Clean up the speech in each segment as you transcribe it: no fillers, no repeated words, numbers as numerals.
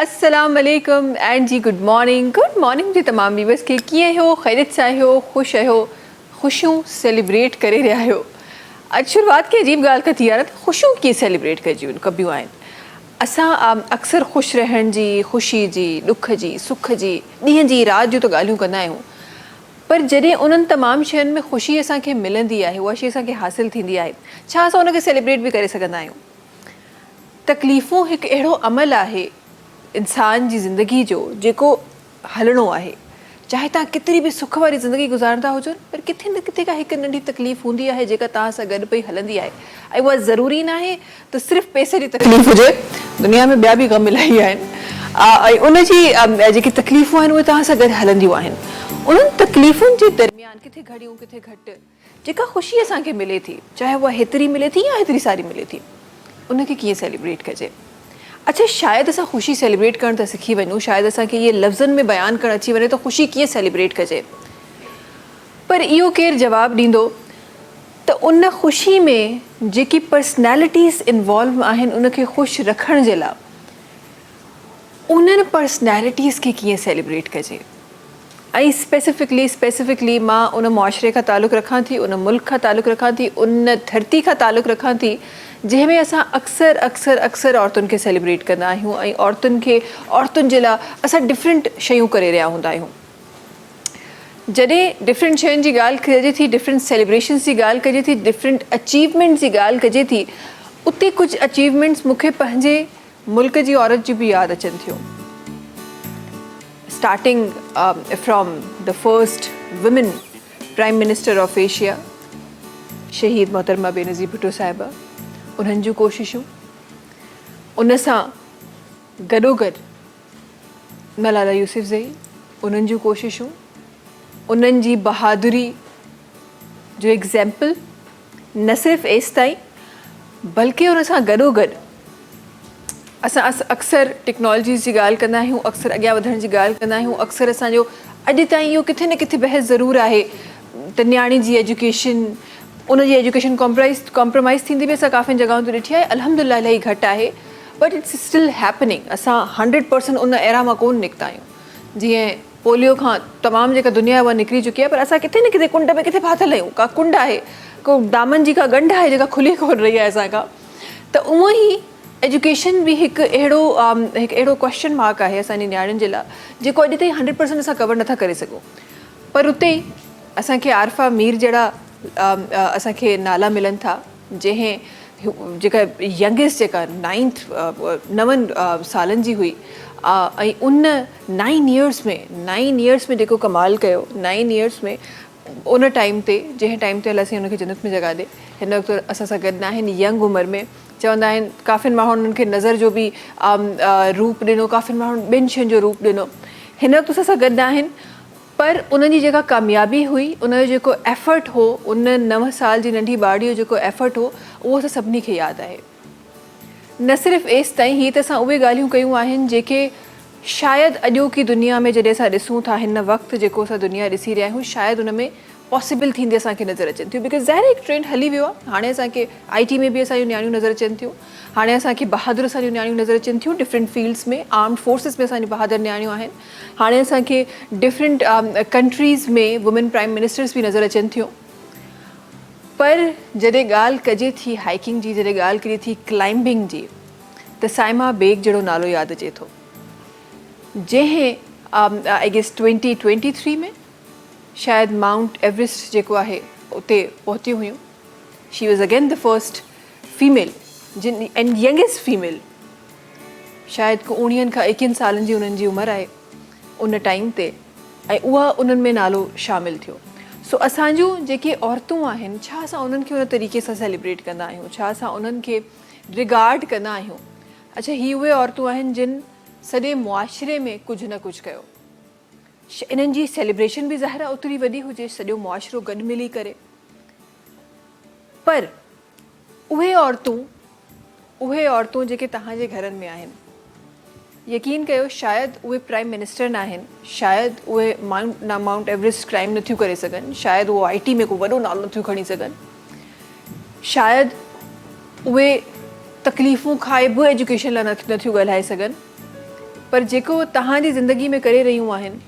अस्सलाम वालेकुम and ji good morning जी तमाम व्यूअर्स के कीअं हो, खैरियत सां आहियो, ख़ुशि आहियो, ख़ुशियूं सेलिब्रेट करे रहिया आहियो। अॼु शुरूआत की अजीब ॻाल्हि खां थी आहे न, त ख़ुशियूं कीअं सेलिब्रेट कबियूं आहिनि। असां अक्सर ख़ुशि रहण जी, ख़ुशी जी, ॾुख जी, सुख जी, ॾींहं जी राति जूं त ॻाल्हियूं कंदा आहियूं, पर जॾहिं उन्हनि तमामु शयुनि में ख़ुशी असांखे मिलंदी आहे, उहा शइ असांखे हासिलु थींदी आहे, छा असां उनखे सेलिब्रेट बि करे सघंदा आहियूं? तकलीफ़ूं हिकु अहिड़ो अमल आहे इंसान जी ज़िंदगी जो जेको हलणो आहे। चाहे तव्हां केतिरी बि सुख वारी ज़िंदगी गुज़ारंदा हुजो, पर किथे न किथे का हिकु नंढी तकलीफ़ हूंदी आहे जेका तव्हां सां गॾु पई हलंदी आहे। ऐं उहा ज़रूरी न आहे त सिर्फ़ु पैसे जी तकलीफ़ हुजे, दुनिया में ॿिया बि ग़म इलाही आहिनि। ऐं उनजी जेकी तकलीफ़ूं आहिनि उहे तव्हां सां गॾु हलंदियूं आहिनि। उन्हनि तकलीफ़ुनि जे दरमियान किथे घड़ियूं किथे घटि जेका ख़ुशी असांखे मिले थी, चाहे उहा हेतिरी मिले थी या हेतिरी सारी मिले थी, उनखे कीअं सेलिब्रेट कजे? अच्छा, शायदि असां ख़ुशी सेलिब्रेट करणु त सिखी वञूं, शायदि असांखे इहे लफ़्ज़नि में बयानु करणु अची वञे त ख़ुशी कीअं सेलिब्रेट कजे, पर इहो केरु जवाबु ॾींदो त उन ख़ुशी में जेकी पर्सनैलिटीज़ इन्वॉल्व आहिनि उनखे ख़ुशि रखण जे लाइ उन्हनि पर्सनैलिटीज़ खे कीअं सेलिब्रेट कजे। ऐं स्पेसिफिकली मां उन मुआशरे खां तालुक़ु रखां थी, उन मुल्क खां तालुक़ु रखां थी, उन धरती खां तालुक़ु रखां थी जंहिंमें असां अक्सर औरतुनि खे सेलिब्रेट कंदा आहियूं ऐं औरतुनि जे लाइ असां डिफरेंट शयूं करे रहिया हूंदा आहियूं। जॾहिं डिफरेंट शयुनि जी ॻाल्हि कजे थी, डिफरेंट सेलिब्रेशन्स जी ॻाल्हि कजे थी, डिफरेंट अचीवमेंट्स जी ॻाल्हि कजे थी, उते कुझु अचीवमेंट्स मूंखे पंहिंजे मुल्क जी औरत जी बि यादि अचनि थियूं। starting from the first women Prime Minister of Asia, शहीद मोहतरमा बेनज़ीर भुट्टो साहिबा, उन्हनि जूं कोशिशूं, उन सां गॾोगॾु मलाला यूसुफ़ज़ई, उन्हनि जूं कोशिशूं, उन्हनि जी बहादुरी जो एग्ज़ैम्पल न सिर्फ़ु एसि ताईं बल्कि उन सां गॾोगॾु असां अक्सर टेक्नोलॉजीज़ जी ॻाल्हि कंदा आहियूं, अक्सर अॻियां वधण जी ॻाल्हि कंदा आहियूं, अक्सर असांजो अॼु ताईं इहो किथे न किथे बहस ज़रूरु आहे त न्याणी जी एजुकेशन, उनजी एजुकेशन कॉम्प्रोमाइज़ थींदी बि असां काफ़ी जॻहियुनि ते ॾिठी आहे, अल्हम्दुलिल्लाह इलाही घटि आहे, बट इट्स स्टिल हैपनिंग। असां 100% उन एरा मां कोन निकिता आहियूं। जीअं पोलियो खां तमामु जेका दुनिया उहा निकिरी चुकी आहे, पर असां किथे न किथे कुंड में किथे फाथल आहियूं। का कुंड आहे, को दामन जी का ॻंढ आहे जेका खुली कोन रही आहे असां खां। त उहो ई एजुकेशन बि हिकु अहिड़ो क्वेश्चन मार्क आहे असांजी नियाणियुनि जे लाइ, जेको अॼु ताईं 100% असां कवर नथा करे सघूं। पर उते असांखे आरफा मीर जहिड़ा असांखे नाला मिलनि था, जेका यंगेस्ट जेका 9 सालनि जी हुई, ऐं उन 9 इयर्स में जेको कमाल कयो, 9 इयर्स में उन टाइम ते, जंहिं टाइम ते अलाए हुनखे जन्नत में जॻह ॾे, हिन वक़्तु असां सां गॾु न आहिनि, यंग उमिरि में। चवंदा आहिनि काफ़िनि माण्हुनि उन्हनि खे नज़र जो बि रूप ॾिनो, काफ़िनि माण्हुनि ॿिनि शयुनि जो रूप ॾिनो। हिन वक़्तु असां सां गॾु न आहिनि, पर उन्हनि जी जेका कामयाबी हुई, उनजो जेको एफर्ट हो, उन 9 साल जी नंढी ॿारड़ीअ जो जेको एफर्ट हो, उहो असां सभिनी खे यादि आहे। न सिर्फ़ु एसि ताईं, हीअ त असां उहे ॻाल्हियूं कयूं आहिनि जेके शायदि अॼोकी दुनिया में जॾहिं असां ॾिसूं था, हिन वक़्तु जेको असां दुनिया ॾिसी रहिया आहियूं, शायदि उन में पॉसिबल थींदी असांखे नज़र अचनि थियूं। बिकॉज़ ज़ाहिर हिकु ट्रेंड हली वियो आहे। हाणे असांखे IT में बि असांजूं नियाणियूं नज़र अचनि थियूं, हाणे असांखे बहादुर असांजूं नियाणियूं नज़र अचनि थियूं, डिफरेंट फील्ड्स में, आर्म्ड फोर्सिस में असांजी बहादुर नियाणियूं आहिनि। हाणे असांखे डिफरेंट कंट्रीज़ में वुमेन प्राइम मिनिस्टर्स बि नज़र अचनि थियूं। पर जॾहिं ॻाल्हि कजे थी हाइकिंग जी, जॾहिं ॻाल्हि कजे थी क्लाइंबिंग जी, त साइमा बेग जहिड़ो नालो यादि अचे थो, जंहिं आई गेस 2023 में शायदि माउंट एवरेस्ट जेको आहे उते पहुतियूं हुयूं। She was again the first female and youngest female, शायदि को 19 खां 21 सालनि जी उन्हनि जी उमिरि आहे उन टाइम ते, ऐं उहा उन्हनि में नालो शामिलु थियो। सो असांजूं जेके औरतूं आहिनि, छा असां उन्हनि खे उन तरीक़े सां सेलिब्रेट कंदा आहियूं, छा असां उन्हनि खे रिगार्ड कंदा आहियूं? अच्छा, ही उहे औरतूं आहिनि जिन सॼे मुआशरे में कुझु न कुझु कयो। इन्हनि जी सेलिब्रेशन बि ज़ाहिर आहे ओतिरी वॾी हुजे, सॼो मुआशरो गॾु मिली करे, पर उहे औरतूं जेके तव्हांजे घरनि में आहिनि, यकीन कयो शायदि उहे प्राइम मिनिस्टर न आहिनि, शायदि उहे माउंट एवरेस्ट क्लाइम नथियूं करे सघनि, शायदि उहो IT में को वॾो नालो नथियूं खणी सघनि, शायदि उहे तकलीफ़ूं खाए बि एजुकेशन लाइ नथियूं ॻाल्हाए सघनि, पर जेको तव्हांजी ज़िंदगी में करे रहियूं आहिनि,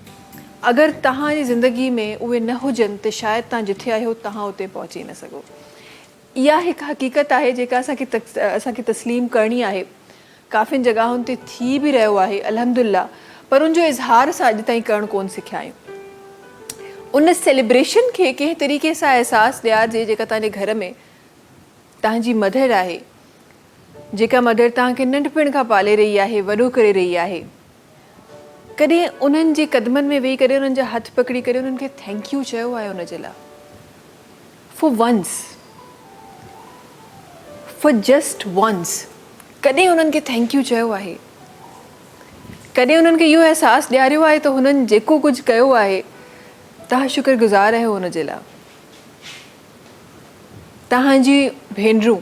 अगरि तव्हांजी ज़िंदगी में उहे न हुजनि त शायदि तव्हां जिथे आहियो तव्हां उते पहुची न सघो। इहा हिकु हक़ीक़त आहे जेका असांखे तस्लीम करणी आहे। काफ़ियुनि जॻहियुनि ते थी बि रहियो आहे अल्हम्दुलिल्लाह, पर उनजो इज़हार असां अॼु ताईं करणु कोन सिखिया आहियूं। उन सेलिब्रेशन खे कंहिं तरीक़े सां अहसासु ॾियारिजे जेका तव्हांजे घर में तव्हांजी मदर आहे, जेका मदर तव्हांखे नंढपण खां पाले रही आहे, वॾो करे रही आहे। कॾहिं उन्हनि जे क़दमनि में वेही करे उन्हनि जा हथ पकड़ी करे उन्हनि खे थैंक यू चयो आहे उन जे लाइ, for once, for just once. कॾहिं उन्हनि खे थैंक यू चयो आहे? कॾहिं उन्हनि खे इहो अहसासु ॾियारियो आहे त हुननि जेको कुझु कयो आहे तव्हां शुक्रगुज़ार आहियो हुन जे लाइ? तव्हांजी भेनरूं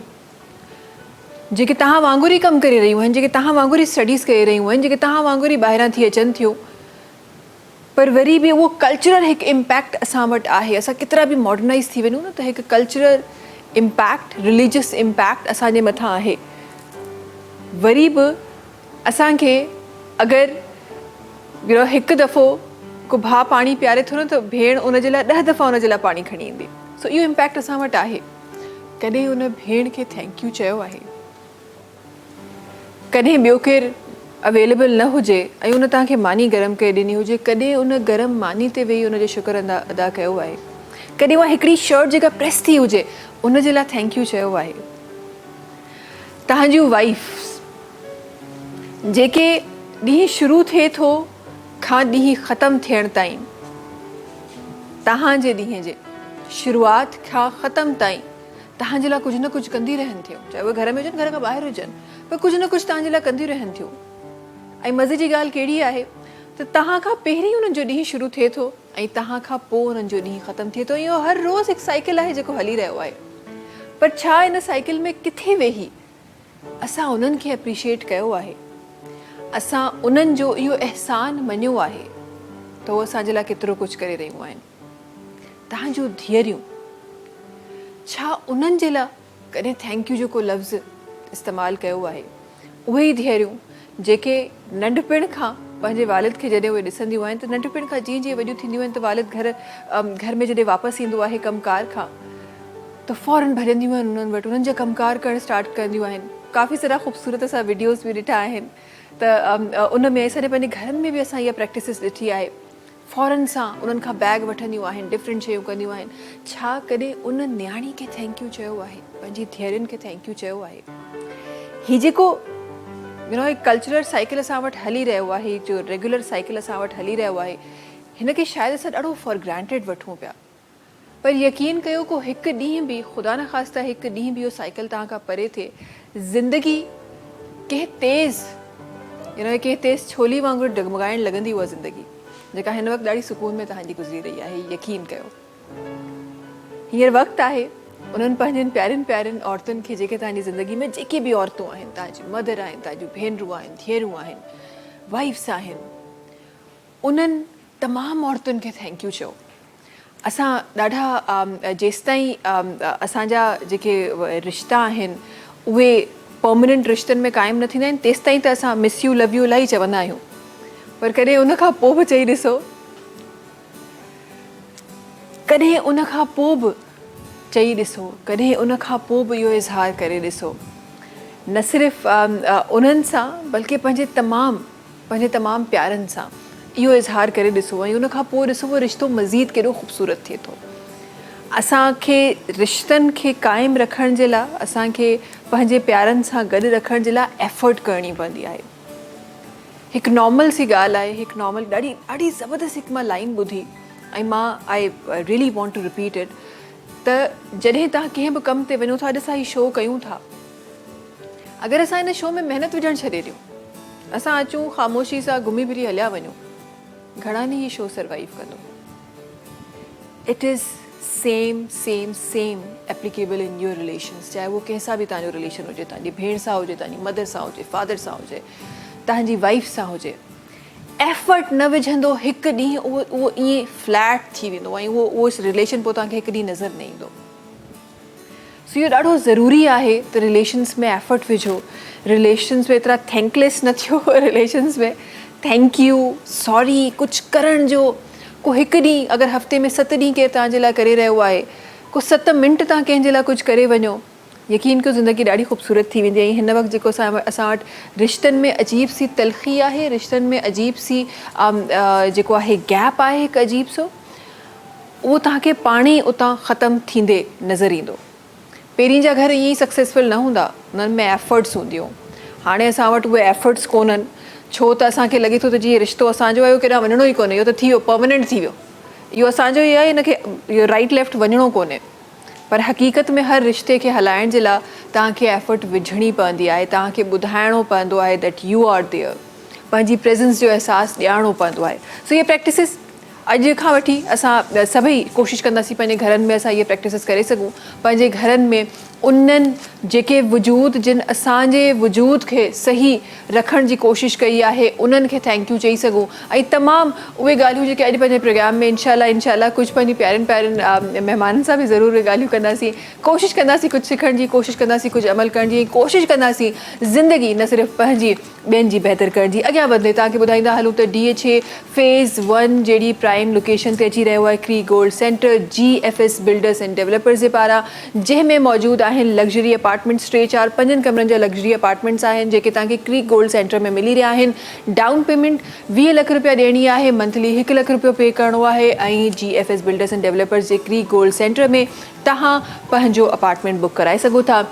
जेके तव्हां वांगुरु ई कमु करे रहियूं आहिनि, जेके तव्हां वांगुरु ई स्टडीज़ करे रहियूं आहिनि, जेके तव्हां वांगुरु ई ॿाहिरां थी अचनि थियूं, पर वरी बि उहो कल्चरल हिकु इम्पैक्ट असां वटि आहे। असां केतिरा बि मॉडर्नाइज़ थी वञूं न त हिकु कल्चरल इम्पैक्ट, रिलीजियस इम्पैक्ट असांजे मथां आहे। वरी बि असांखे अगरि हिकु दफ़ो को भाउ पाणी पीआरे थो न त भेण उन जे लाइ 10 दफ़ा उन जे लाइ पाणी खणी ईंदी। सो इहो इम्पैक्ट असां वटि आहे। कॾहिं उन भेण खे थैंक यू चयो आहे? कॾहिं ॿियो केरु अवेलेबल न हुजे ऐं उन तव्हांखे मानी गरम करे ॾिनी हुजे, कॾहिं उन गरम मानी ते वेही उनजो शुक्र अदा कयो आहे? कॾहिं उहा हिकिड़ी शर्ट जेका प्रेस थी हुजे उन जे लाइ थैंक यू चयो आहे? तव्हांजूं वाइफ्स जेके ॾींहुं शुरू थिए थो खां ॾींहुं ख़तमु थियण ताईं, तव्हांजे ॾींहं जे शुरूआति खां ख़तमु ताईं तव्हांजे लाइ कुझु न कुझु कंदी रहनि थियूं, चाहे उहे घर में हुजनि, घर खां ॿाहिरि हुजनि, पर कुझु न कुझु तव्हांजे लाइ कंदियूं रहनि थियूं। ऐं मज़े जी ॻाल्हि कहिड़ी आहे त तव्हां खां पहिरीं उन्हनि जो ॾींहुं शुरू थिए थो ऐं तव्हां खां पोइ उन्हनि जो ॾींहुं ख़तमु थिए थो। इहो हर रोज़ु हिकु साइकिल आहे जेको हली रहियो आहे। पर छा इन साइकिल में किथे वेही असां उन्हनि खे एप्रिशिएट कयो आहे? असां उन्हनि जो इहो अहसान मञियो आहे त उहो असांजे लाइ केतिरो कुझु करे रहियूं आहिनि? तव्हांजूं धीअरियूं, छा उन्हनि जे लाइ कॾहिं थैंक यू जो को लफ़्ज़ इस्तेमालु कयो आहे? उहे ई धीअरियूं जेके नंढपण खां पंहिंजे वालिद खे जॾहिं उहे ॾिसंदियूं आहिनि त नंढपण खां जीअं जीअं वॾियूं थींदियूं आहिनि त वालिद घर में जॾहिं वापसि ईंदो आहे कमकार खां त फ़ौरन भॼंदियूं आहिनि उन्हनि वटि, उन्हनि जा कमकार करणु स्टार्ट कंदियूं आहिनि। काफ़ी सारा ख़ूबसूरत असां वीडियोज़ बि ॾिठा आहिनि त उन में असांजे पंहिंजे घरनि में बि असां इहा प्रैक्टिसिस ॾिठी आहे। फ़ौरन सां उन्हनि खां बैग वठंदियूं आहिनि, डिफरेंट शयूं कंदियूं आहिनि। छा कॾहिं उन न्याणी खे थैंक यू चयो आहे? पंहिंजी धीअरुनि खे थैंक यू चयो आहे? हीउ जेको हिकु कल्चरल साइकिल असां वटि हली रहियो आहे, जो रेगुलर साइकिल असां वटि हली रहियो आहे, हिन खे शायदि असां ॾाढो फॉर ग्रांटेड वठूं पिया। पर यकीन कयो को हिकु ॾींहुं बि, ख़ुदा न ख़ास्ता हिकु ॾींहुं बि इहो साइकिल तव्हां खां परे थिए, ज़िंदगी कंहिं तेज़ छोली वांगुरु डगमगाइण लॻंदी उहा ज़िंदगी जेका हिन वक़्तु ॾाढी सुकून में तव्हांजी गुज़री रही आहे। यकीन कयो हींअर वक़्तु आहे उन्हनि पंहिंजनि प्यारनि औरतुनि खे, जेके तव्हांजी ज़िंदगी में जेके बि औरतूं आहिनि, तव्हांजी मदर आहिनि, तव्हांजूं भेनरूं आहिनि, धीअरूं आहिनि, वाइफ्स आहिनि, उन्हनि तमामु औरतुनि खे थैंक यू चओ। असां ॾाढा जेसिताईं असांजा जेके रिश्ता आहिनि उहे परमनेंट रिश्तनि में क़ाइमु न थींदा आहिनि तेसिताईं त असां मिस यू, लव यू इलाही चवंदा आहियूं। पर कॾहिं उन खां पोइ बि चई ॾिसो, कॾहिं उन खां पोइ बि चई ॾिसो, कॾहिं उन खां पोइ बि इहो इज़हार करे ॾिसो, न सिर्फ़ु उन्हनि सां बल्कि पंहिंजे तमामु प्यारनि सां इहो इज़हार करे ॾिसो। ऐं उन खां पोइ ॾिसो उहो रिश्तो मज़ीद केॾो ख़ूबसूरत थिए थो। असांखे रिश्तनि खे क़ाइमु रखण जे लाइ, असांखे पंहिंजे प्यारनि सां गॾु रखण जे लाइ एफर्ट करणी पवंदी आहे। हिकु नॉर्मल सी ॻाल्हि आहे, हिकु नॉर्मल ॾाढी ज़बरदस्त हिकु मां लाइन ॿुधी ऐं I really want to repeat it, त जॾहिं तव्हां कंहिं बि कम ते वञो था, अॼु असां हीउ शो कयूं था, अगरि असां हिन शो में महिनत विझणु छॾे ॾियूं, असां अचूं ख़ामोशी सां घुमी फिरी हलिया वञूं, घणा ॾींहं हीउ शो सर्वाइव कंदो? It is same applicable in your relations. चाहे उहो कंहिंसां बि तव्हांजो रिलेशन हुजे, तव्हांजी भेण सां हुजे, तव्हांजी मदर सां हुजे, फादर सां हुजे, तव्हांजी वाइफ सां हुजे, एफर्ट न विझंदो हिकु ॾींहुं उहो ईअं फ्लैट थी वेंदो ऐं उहो रिलेशन पोइ तव्हांखे हिकु ॾींहुं नज़र न ईंदो। सो इहो ॾाढो ज़रूरी आहे त रिलेशन्स में एफर्ट विझो, रिलेशन्स में एतिरा थैंकलेस न थियो, रिलेशन्स में थैंक यू सॉरी कुछ करण जो को हिकु ॾींहुं अगरि हफ़्ते में 7 ॾींहं केरु तव्हांजे लाइ करे रहियो आहे, को 7 मिंट तव्हां कंहिंजे लाइ कुझु करे वञो, यकीन कयो ज़िंदगी ॾाढी ख़ूबसूरत थी वेंदी आहे। हिन वक़्तु जेको असां वटि रिश्तनि में अजीब सी तलख़ी आहे, रिश्तनि में अजीब सी जेको आहे गैप आहे हिकु अजीब सो, उहो तव्हांखे पाण ई उतां ख़तमु थींदे नज़र ईंदो। पहिरीं जा घर ईअं ई सक्सेसफुल न हूंदा, उन्हनि में एफर्ट्स हूंदियूं। हाणे असां वटि उहे एफर्ट्स कोन्हनि, छो त असांखे लॻे थो त जीअं रिश्तो असांजो आहे केॾांहुं वञिणो ई कोन्हे, इहो त थी वियो परमानेंट थी वियो, इहो असांजो ई आहे, हिनखे इहो राइट लेफ्ट वञिणो कोन्हे। पर हक़ीक़त में हर रिश्ते खे हलाइण जे लाइ तव्हांखे एफर्ट विझणी पवंदी आहे, तव्हांखे ॿुधाइणो पवंदो आहे दैट यू आर देयर, पंहिंजी प्रेज़ेंस जो अहसासु ॾियारणो पवंदो आहे। सो इहे प्रैक्टिसिस अॼु खां वठी असां सभई कोशिशि कंदासीं पंहिंजे घरनि में असां इहे प्रैक्टिसिस करे सघूं, पंहिंजे घरनि में उन्हनि जेके वजूद जिन असांजे वजूद खे सही रखण जी कोशिशि कई आहे उन्हनि खे थैंक यू चई सघूं। ऐं तमामु उहे ॻाल्हियूं जेके अॼु पंहिंजे प्रोग्राम में इंशाल्लाह कुझु पंहिंजी प्यारनि महिमाननि सां बि ज़रूरु उहे ॻाल्हियूं कंदासीं, कोशिशि कंदासीं कुझु सिखण जी, कोशिशि कंदासीं कुझु अमल करण जी, कोशिशि कंदासीं ज़िंदगी न सिर्फ़ु पंहिंजी ॿियनि जी बहितर करण जी अॻियां वधे। तव्हांखे ॿुधाईंदा हलूं त DHA फेज़ 1 जहिड़ी प्राइम लोकेशन ते अची रहियो आहे क्री gold centre GFS builders and developers जे पारां, जंहिंमें मौजूदु आहिनि लग्ज़री अपार्टमेंट्स, 3-4 5 कमरनि जा लग्ज़री अपार्टमेंट्स आहिनि जेके तव्हांखे क्री गोल्ड सेंटर में मिली रहिया आहिनि। डाउन पेमेंट 20 लख रुपया ॾियणी आहे, मंथली 1 लख रुपयो पे करिणो आहे। ऐं GFS बिल्डर्स एंड डेवलपर्स जे क्री गोल्ड सेंटर में तव्हां पंहिंजो अपार्टमेंट बुक कराए सघो था।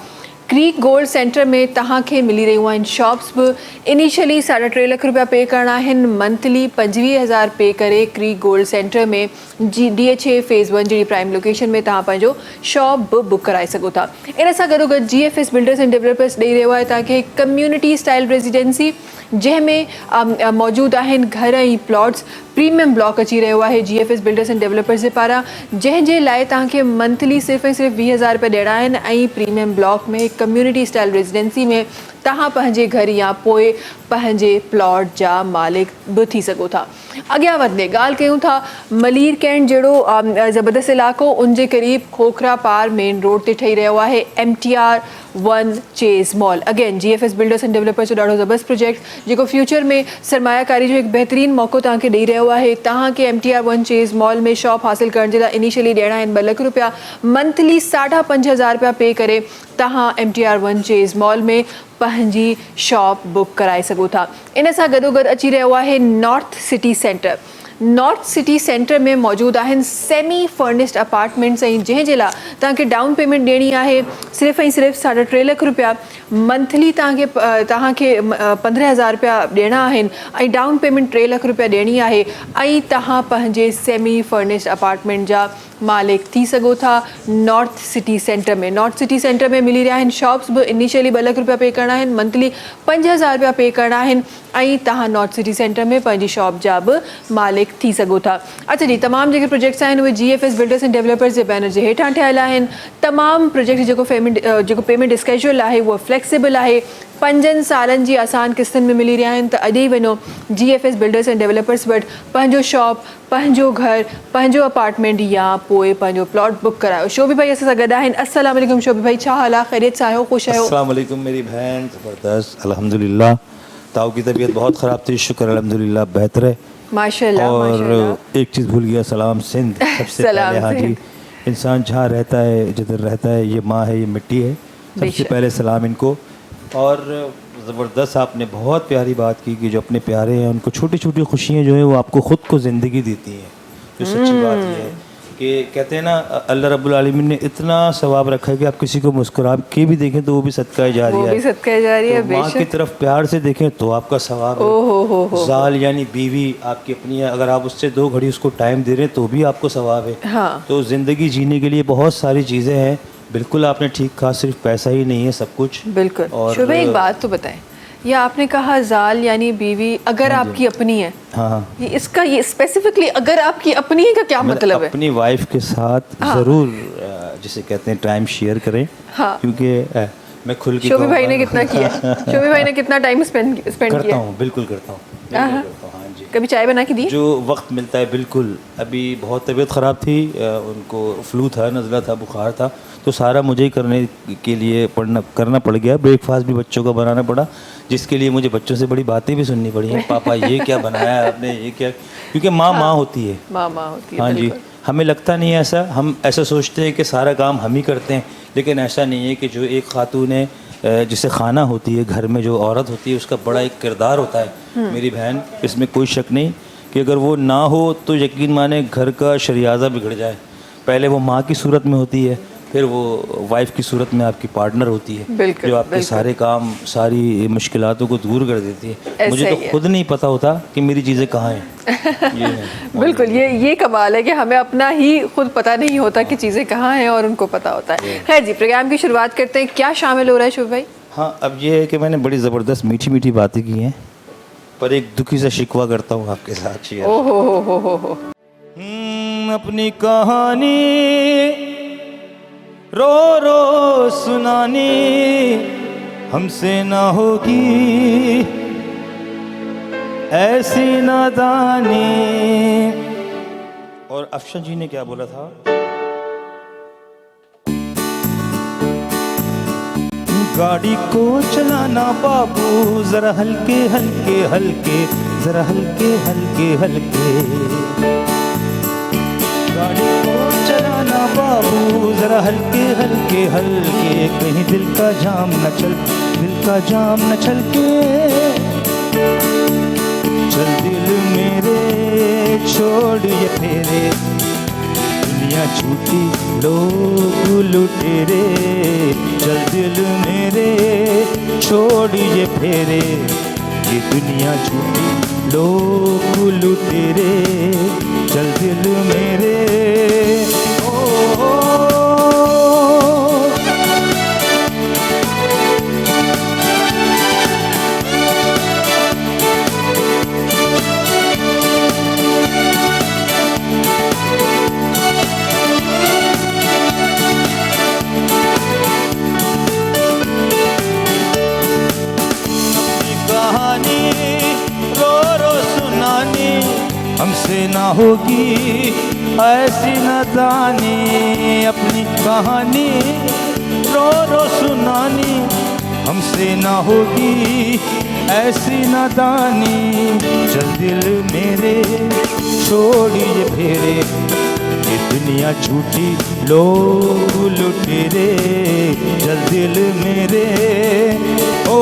क्रीक गोल्ड सेंटर में तव्हांखे मिली रहियूं आहिनि शॉप्स बि, इनिशियली 3.5 लख रुपया पे करणा आहिनि, मंथली 25,000 पे करे क्रीक गोल्ड सेंटर में DHA फेज़ 1 जहिड़ी प्राइम लोकेशन में तव्हां पंहिंजो शॉप बि बुक कराए सघो था। इन सां गॾोगॾु GFS बिल्डर्स एंड डेवलपर्स ॾेई रहियो आहे तव्हांखे कम्यूनिटी स्टाइल रेजिडेंसी, जंहिंमें मौजूदु आहिनि घर ऐं प्लॉट्स। प्रीमियम ब्लॉक अची रहियो आहे GFS बिल्डर्स एंड डेवलपर्स जे पारां, जंहिंजे लाइ तव्हांखे मंथली सिर्फ़ु ऐं सिर्फ़ु 20,000 रुपया ॾियणा आहिनि। ऐं प्रीमियम ब्लॉक में कम्यूनिटी स्टाइल रेजिडेंसी में तव्हां पंहिंजे घर या पोइ पंहिंजे प्लॉट जा मालिक बि थी सघो था। अॻियां वधंदे ॻाल्हि कयूं था मलीर कैंट जहिड़ो ज़बरदस्त इलाइक़ो, उन जे क़रीब खोखरा पार मेन रोड ते ठही रहियो आहे MTR 1 Chase mall. Again GFS builders and developers जो ॾाढो ज़बरदस्त प्रोजेक्ट जेको फ्यूचर में सरमायाकारी जो हिकु बहितरीनु मौक़ो तव्हांखे ॾेई रहियो आहे। तव्हांखे MTR 1 चेज़ मॉल में शॉप हासिलु करण जे लाइ इनिशियली ॾियणा आहिनि 2 लख रुपया, मंथली 5,500 रुपया पे करे तव्हां MTR 1 चेज़ मॉल में पंहिंजी शॉप बुक कराए सघो था। इन सां गॾोगॾु अची रहियो आहे north city centre. North city centre में मौजूदु आहिनि सेमी फर्निश्ड अपार्टमेंट्स, ऐं जंहिंजे लाइ तव्हांखे डाउन पेमेंट ॾियणी आहे सिर्फ़ु ऐं सिर्फ़ु 3.5 लख रुपया, मंथली तव्हांखे 15,000 रुपया ॾियणा आहिनि ऐं डाउन पेमेंट 3 लख रुपया ॾियणी आहे। ऐं तव्हां पंहिंजे सेमी फर्निश्ड अपार्टमेंट जा मालिक थी सघो था नॉर्थ सिटी सेंटर में। नॉर्थ सिटी सेंटर में मिली रहिया आहिनि शॉप्स बि, इनिशियली 2 लख रुपया पे करणा आहिनि, मंथली 5,000 रुपया पे करणा आहिनि ऐं तव्हां नॉर्थ सिटी सेंटर में पंहिंजी शॉप जा बि मालिक थी सघो था। अच्छा जी, तमामु जेके प्रोजेक्ट्स आहिनि उहे GFS बिल्डर्स एंड डेवलपर्स जे बैनर जे हेठां ठहियल आहिनि। तमामु प्रोजेक्ट जेको पेमेंट स्केड्यूल आहे उहो फ्लेक्सिबल आहे, 5 सालनि जी आसान किस्तनि में मिली रहिया आहिनि। त अॼु ई वञो GFS बिल्डर्स एंड डेवलपर्स वटि, पंहिंजो शॉप, पंहिंजो घर, पंहिंजो अपार्टमेंट या पोइ पंहिंजो प्लॉट बुक करायो। शोभी भाई असां सां गॾु आहिनि। अस्सलाम वालेकुम शोभी भाई, छा हाल आहे? ख़ैरियत सां आहियो? ख़ुशि आहियो? अस्सलाम वालेकुम मेरी बहन, ज़बरदस्त अल्हम्दुलिल्लाह। ताऊ की तबीयत बहुत ख़राब थी, शुक्र अल्हम्दुलिल्लाह बेहतर है माशाल्लाह। और एक चीज़ भूल गया, सलाम सिंध सबसे पहले। हाँ जी, इंसान जहाँ रहता है, जिधर रहता है, ये माँ है, ये मिट्टी है, सबसे पहले सलाम इनको। और ज़बरदस्त आपने बहुत प्यारी बात की कि जो अपने प्यारे हैं उनको छोटी छोटी खुशियाँ जो है वो आपको ख़ुद को ज़िंदगी देती हैं। जो सच्ची बात ये है कि कहते हैं ना, अल्लाह रब्बुल आलमीन ने इतना सवाब रखा है कि आप किसी को मुस्कुरा के भी देखें तो वो भी सदका जारिया है। सदका जारिया है, माँ की तरफ प्यार से देखें तो आपका सवाब है। जाल यानी बीवी आपकी अपनी है, अगर आप उससे 2 घड़ी उसको टाइम दे रहे हैं तो भी आपको सवाब है। हाँ। तो ज़िंदगी जीने के लिए बहुत सारी चीज़ें हैं। बिल्कुल आपने ठीक कहा, सिर्फ पैसा ही नहीं है सब कुछ। बिल्कुल। और शुभ एक बात तो बताएं, ये आपने कहा जाल यानी बीवी, अगर आपकी अपनी है, हाँ, ये स्पेसिफिकली अगर आपकी अपनी है का क्या मतलब है? अपनी वाइफ के साथ ज़रूर जिसे कहते हैं टाइम शेयर करें। हाँ। क्योंकि मैं खुल के शोभी भाई ने कितना किया? शोभी भाई ने कितना टाइम स्पेंड किया? करता हूँ, बिल्कुल करता हूँ। हाँ जी। कभी चाय बना के दी? जो वक्त मिलता है बिल्कुल। अभी बहुत तबीयत ख़राब थी, उनको फ्लू था, नज़ला था, बुखार था, तो सारा मुझे ही करने के लिए करना पड़ गया। ब्रेकफास्ट भी बच्चों का बनाना पड़ा, जिसके लिए मुझे बच्चों से बड़ी बातें भी सुननी पड़ी हैं। पापा ये क्या बनाया है आपने, ये क्या, क्योंकि माँ माँ होती है। माँ होती है। हाँ जी, हमें लगता नहीं है ऐसा, हम ऐसा सोचते हैं कि सारा काम हम ही करते हैं, लेकिन ऐसा नहीं है कि जो एक खातून है जिसे खाना होती है, घर में जो औरत होती है, उसका बड़ा एक किरदार होता है। मेरी बहन, इसमें कोई शक नहीं कि अगर वो ना हो तो यकीन माने घर का शरियाज़ा बिगड़ जाए। पहले वो माँ की सूरत में होती है, फिर वो वाइफ की सूरत में आपकी पार्टनर होती है, जो आपके सारे काम, सारी मुश्किलातों को दूर कर देती है। मुझे तो खुद नहीं पता होता कि मेरी चीज़ें कहाँ हैं। ये बिल्कुल, ये कमाल है कि हमें अपना ही खुद पता नहीं होता कि चीज़ें कहाँ हैं और उनको पता होता है। खैर जी, प्रोग्राम की शुरुआत करते हैं। क्या शामिल हो रहा है शुभ भाई? हाँ, अब ये है कि मैंने बड़ी ज़बरदस्त मीठी मीठी बातें की हैं, पर एक दुखी सा शिकवा करता हूँ आपके साथ शेयर। ओहो। अपनी कहानी रो रो सुनानी हमसे ना होगी ऐसी नादानी। और अफशन जी ने क्या बोला था? गाड़ी को चलाना बाबू जरा हल्के हल्के हल्के, जरा हल्के हल्के हल्के। गाड़ी को चलाना बाबू जरा हल्के हल्के हल्के, कहीं दिल का जाम न छलके। चल दिल मेरे छोड़ ये फेरे, दुनिया झूठी लोग लुटेरे। चल दिल मेरे छोड़ ये फेरे, ये दुनिया झूठी लोग लुटेरे। चल दिल मेरे हमसे ना होगी ऐसी नादानी। अपनी कहानी रो रो सुनानी हमसे ना होगी ऐसी नादानी। चल दिल मेरे छोड़ ये फेरे, ये दुनिया झूठी लोग लुटेरे। चल दिल मेरे ओ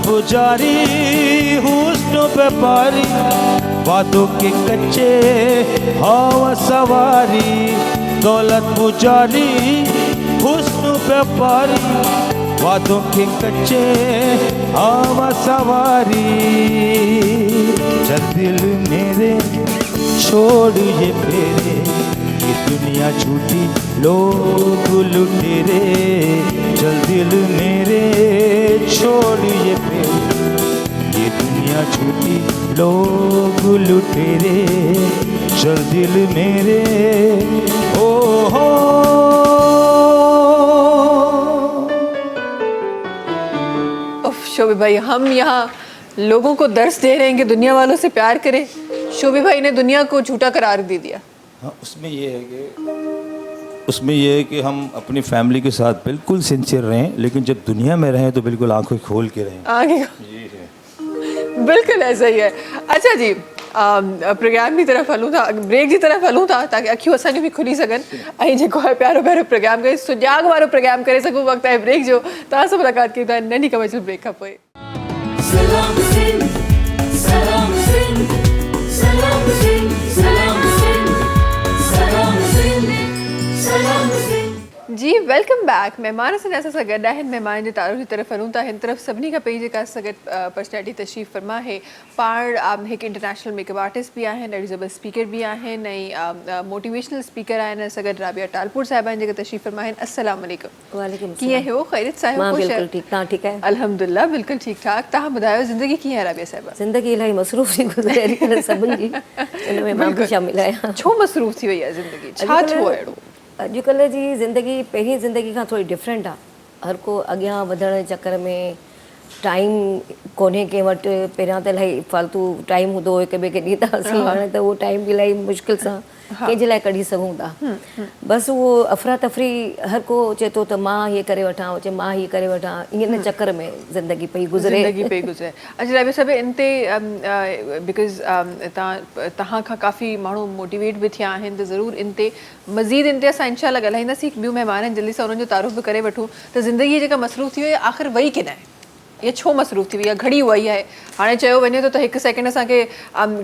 पुजारी हुस्न पे पारी, बातों के कच्चे हवा सवारी। दौलत पुजारी हुस्न पे पारी, बातों के कच्चे हवा सवारी। चल दिल मेरे छोड़ ये फेरे, ये दुनिया झूठी लोग लुटेरे। चल दिल मेरे छोड़ ये फेरे, ये दुनिया झूठी लोग लुटेरे। चल दिल मेरे ओ हो। शोभी भाई, हम यहाँ लोगों को दर्स दे रहे हैं कि दुनिया वालों से प्यार करें। शोभी भाई ने दुनिया को झूठा करार दे दिया। हाँ, उसमें ये है कि हम अपनी फैमिली के साथ बिल्कुल सिंसियर रहें, लेकिन जब दुनिया में रहें तो बिल्कुल आंखें खोल के रहें। ये है, बिल्कुल ऐसा ही है। अच्छा जी, प्रोग्राम की तरफ हलूं था, ब्रेक की तरफ हलूं था ताकि अखियूं असांजी भी खुली सघन। ऐं जेको आहे प्यारो प्यारो प्रोग्राम करे, सुजाग वारो प्रोग्राम करे सघूं। वक़्तु आहे ब्रेक जो। तव्हां सां मुलाक़ात कयूं था नंढी कमर्शियल ब्रेक खां पोइ। सलाम सिंध, सलाम सिंध, सलाम सिंध, सलाम सिंध, सलाम सिंध, सलाम सिंध। जी वेलकम वेलकम बैक महिमान से असां सां गॾु आहिनि महिमान जे तारुफ़ जी तरफ़ वञूं था हिन तरफ़ सभिनी खां पहिरीं जेका असां सां गॾु पर्सनैलिटी तशरीफ़ फरमा आहे पाण हिकु इंटरनेशनल मेकअप आर्टिस्ट बि आहिनि ॾाढी ज़बरदस्त स्पीकर बि आहिनि ऐं मोटिवेशनल स्पीकर आहिनि असां गॾु राबिया टालपुर साहिबा आहिनि जेके तशरीफ़ फरमा आहिनि अस्सलाम वालेकुम। वालेकुम कीअं हो ख़ैरियत सां आहियो? मां ख़ुशि बिल्कुलु आहियो? ठीकु तव्हां ठीकु आहियो? अल्हम्दुलिल्लाह बिल्कुलु ठीकु ठाक। तव्हां ॿुधायो ज़िंदगी कीअं आहे राबिया साहिबा? ज़िंदगी इलाही मसरूफ़ थी गुज़रे अॼुकल्ह सभिनि जी इन में मां बि शामिल आहियां। छो मसरूफ़ थी वई आहे ज़िंदगी? छा थियो आहे अहिड़ो? अॼुकल्ह जी ज़िंदगी पहिरीं ज़िंदगी खां थोरी डिफरेंट आहे। हर को अॻियां वधण जे चकर में टाइम कोन्हे कंहिं वटि। पहिरियां त इलाही फालतू टाइम हूंदो हुओ, हिक ॿिए खे ॾींदा हुआसीं, हाणे त उहो टाइम बि इलाही मुश्किल सां कंहिंजे लाइ कढी सघूं था। बसि उहो अफ़रा तफ़री हर को चए थो त मां हीअ करे वठां, चए मां हीअ करे वठां, इन चकर में ज़िंदगी पई गुज़रे। ज़िंदगी पई गुज़रे। अच्छा राबिया साहिब इन ते बिकॉज़ तव्हां खां काफ़ी माण्हू मोटिवेट बि थिया आहिनि त ज़रूरु इन ते मज़ीद इन ते असां इंशाअल्लाह ॻाल्हाईंदासीं। ॿियूं महिमान आहिनि जल्दी सां उन्हनि जो तारुफ़ बि करे वठूं त ज़िंदगी जेका मसरूफ़ थी वई आहे आख़िर वई किन आहे, इहा छो मसरूफ़ थी वई आहे, घड़ी वई आहे। हाणे चयो वञे थो त हिकु सेकेंड असांखे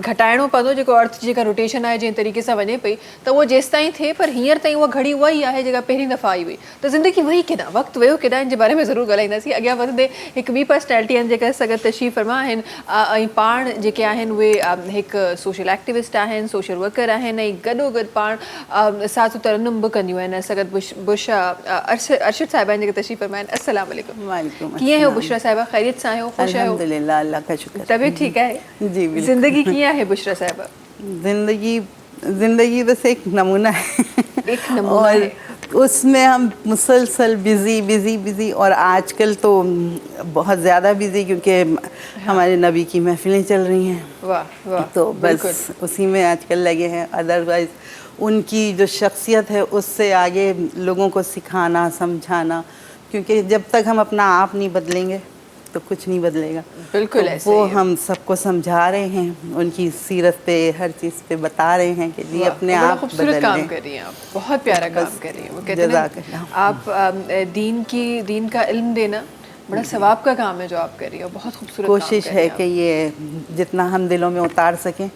घटाइणो पवंदो जेको अर्थ जेका रोटेशन आहे जंहिं तरीक़े सां वञे पई त उहो जेसि ताईं थिए, पर हींअर ताईं उहा घड़ी उहा ई आहे जेका पहिरीं दफ़ा आई हुई। त ज़िंदगी वई केॾांहुं, वक़्तु वियो केॾांहुं, इन जे बारे में ज़रूरु ॻाल्हाईंदासीं। अॻियां वधंदे हिकु ॿी पर्सनैलिटी आहिनि जेका असां गॾु तशरीफ़ फरमा आहिनि ऐं पाण जेके आहिनि उहे हिकु सोशल एक्टिविस्ट आहिनि, सोशल वर्कर आहिनि ऐं गॾोगॾु पाण साथ तरन्नुम बि कंदियूं आहिनि। असां गॾु बुशरा अर्शद साहिबा आहिनि जेके तशरीफ़ फरमा आहिनि। अस्सलाम वालेकुम। वालेकुम कीअं हो बुशरा साहिबा? ख़ैरियत सां आहियो? ख़ुशि आहियो? अल्हम्दुलिल्लाह, अल्लाह का शुक्र। तबीयत ठीक है? जी बिल्कुल। जिंदगी कीअं आहे बुशरा साहिबा? जिंदगी बस एक नमूना है। एक नमूना और है। उसमें हम मुसलसल बिज़ी और आजकल तो बहुत ज़्यादा बिज़ी क्योंकि हमारे नबी की महफिलें चल रही हैं। वाह वाह। तो बस उसी में आजकल लगे हैं। अदरवाइज़ उनकी जो शख्सियत है उससे आगे लोगों को सिखाना समझाना, क्योंकि जब तक हम अपना आप नहीं बदलेंगे तो कुछ नहीं बदलेगा। बिल्कुल तो ऐसे वो ही है। हम सबको समझा रहे हैं, उनकी सीरत पे हर चीज़ पे बता रहे हैं कि जी अपने बड़ा आप खूबसूरत काम बदलें। कर रही हैं आप, बहुत प्यारा काम कर रही हैं। वो कहते हैं जज़ाकल्लाह। ना, आप दीन का इल्म देना बड़ा सवाब का काम है जो आप कर रही हो। बहुत खूबसूरत कोशिश काम कर रही है हैं कि ये जितना हम दिलों में उतार सकें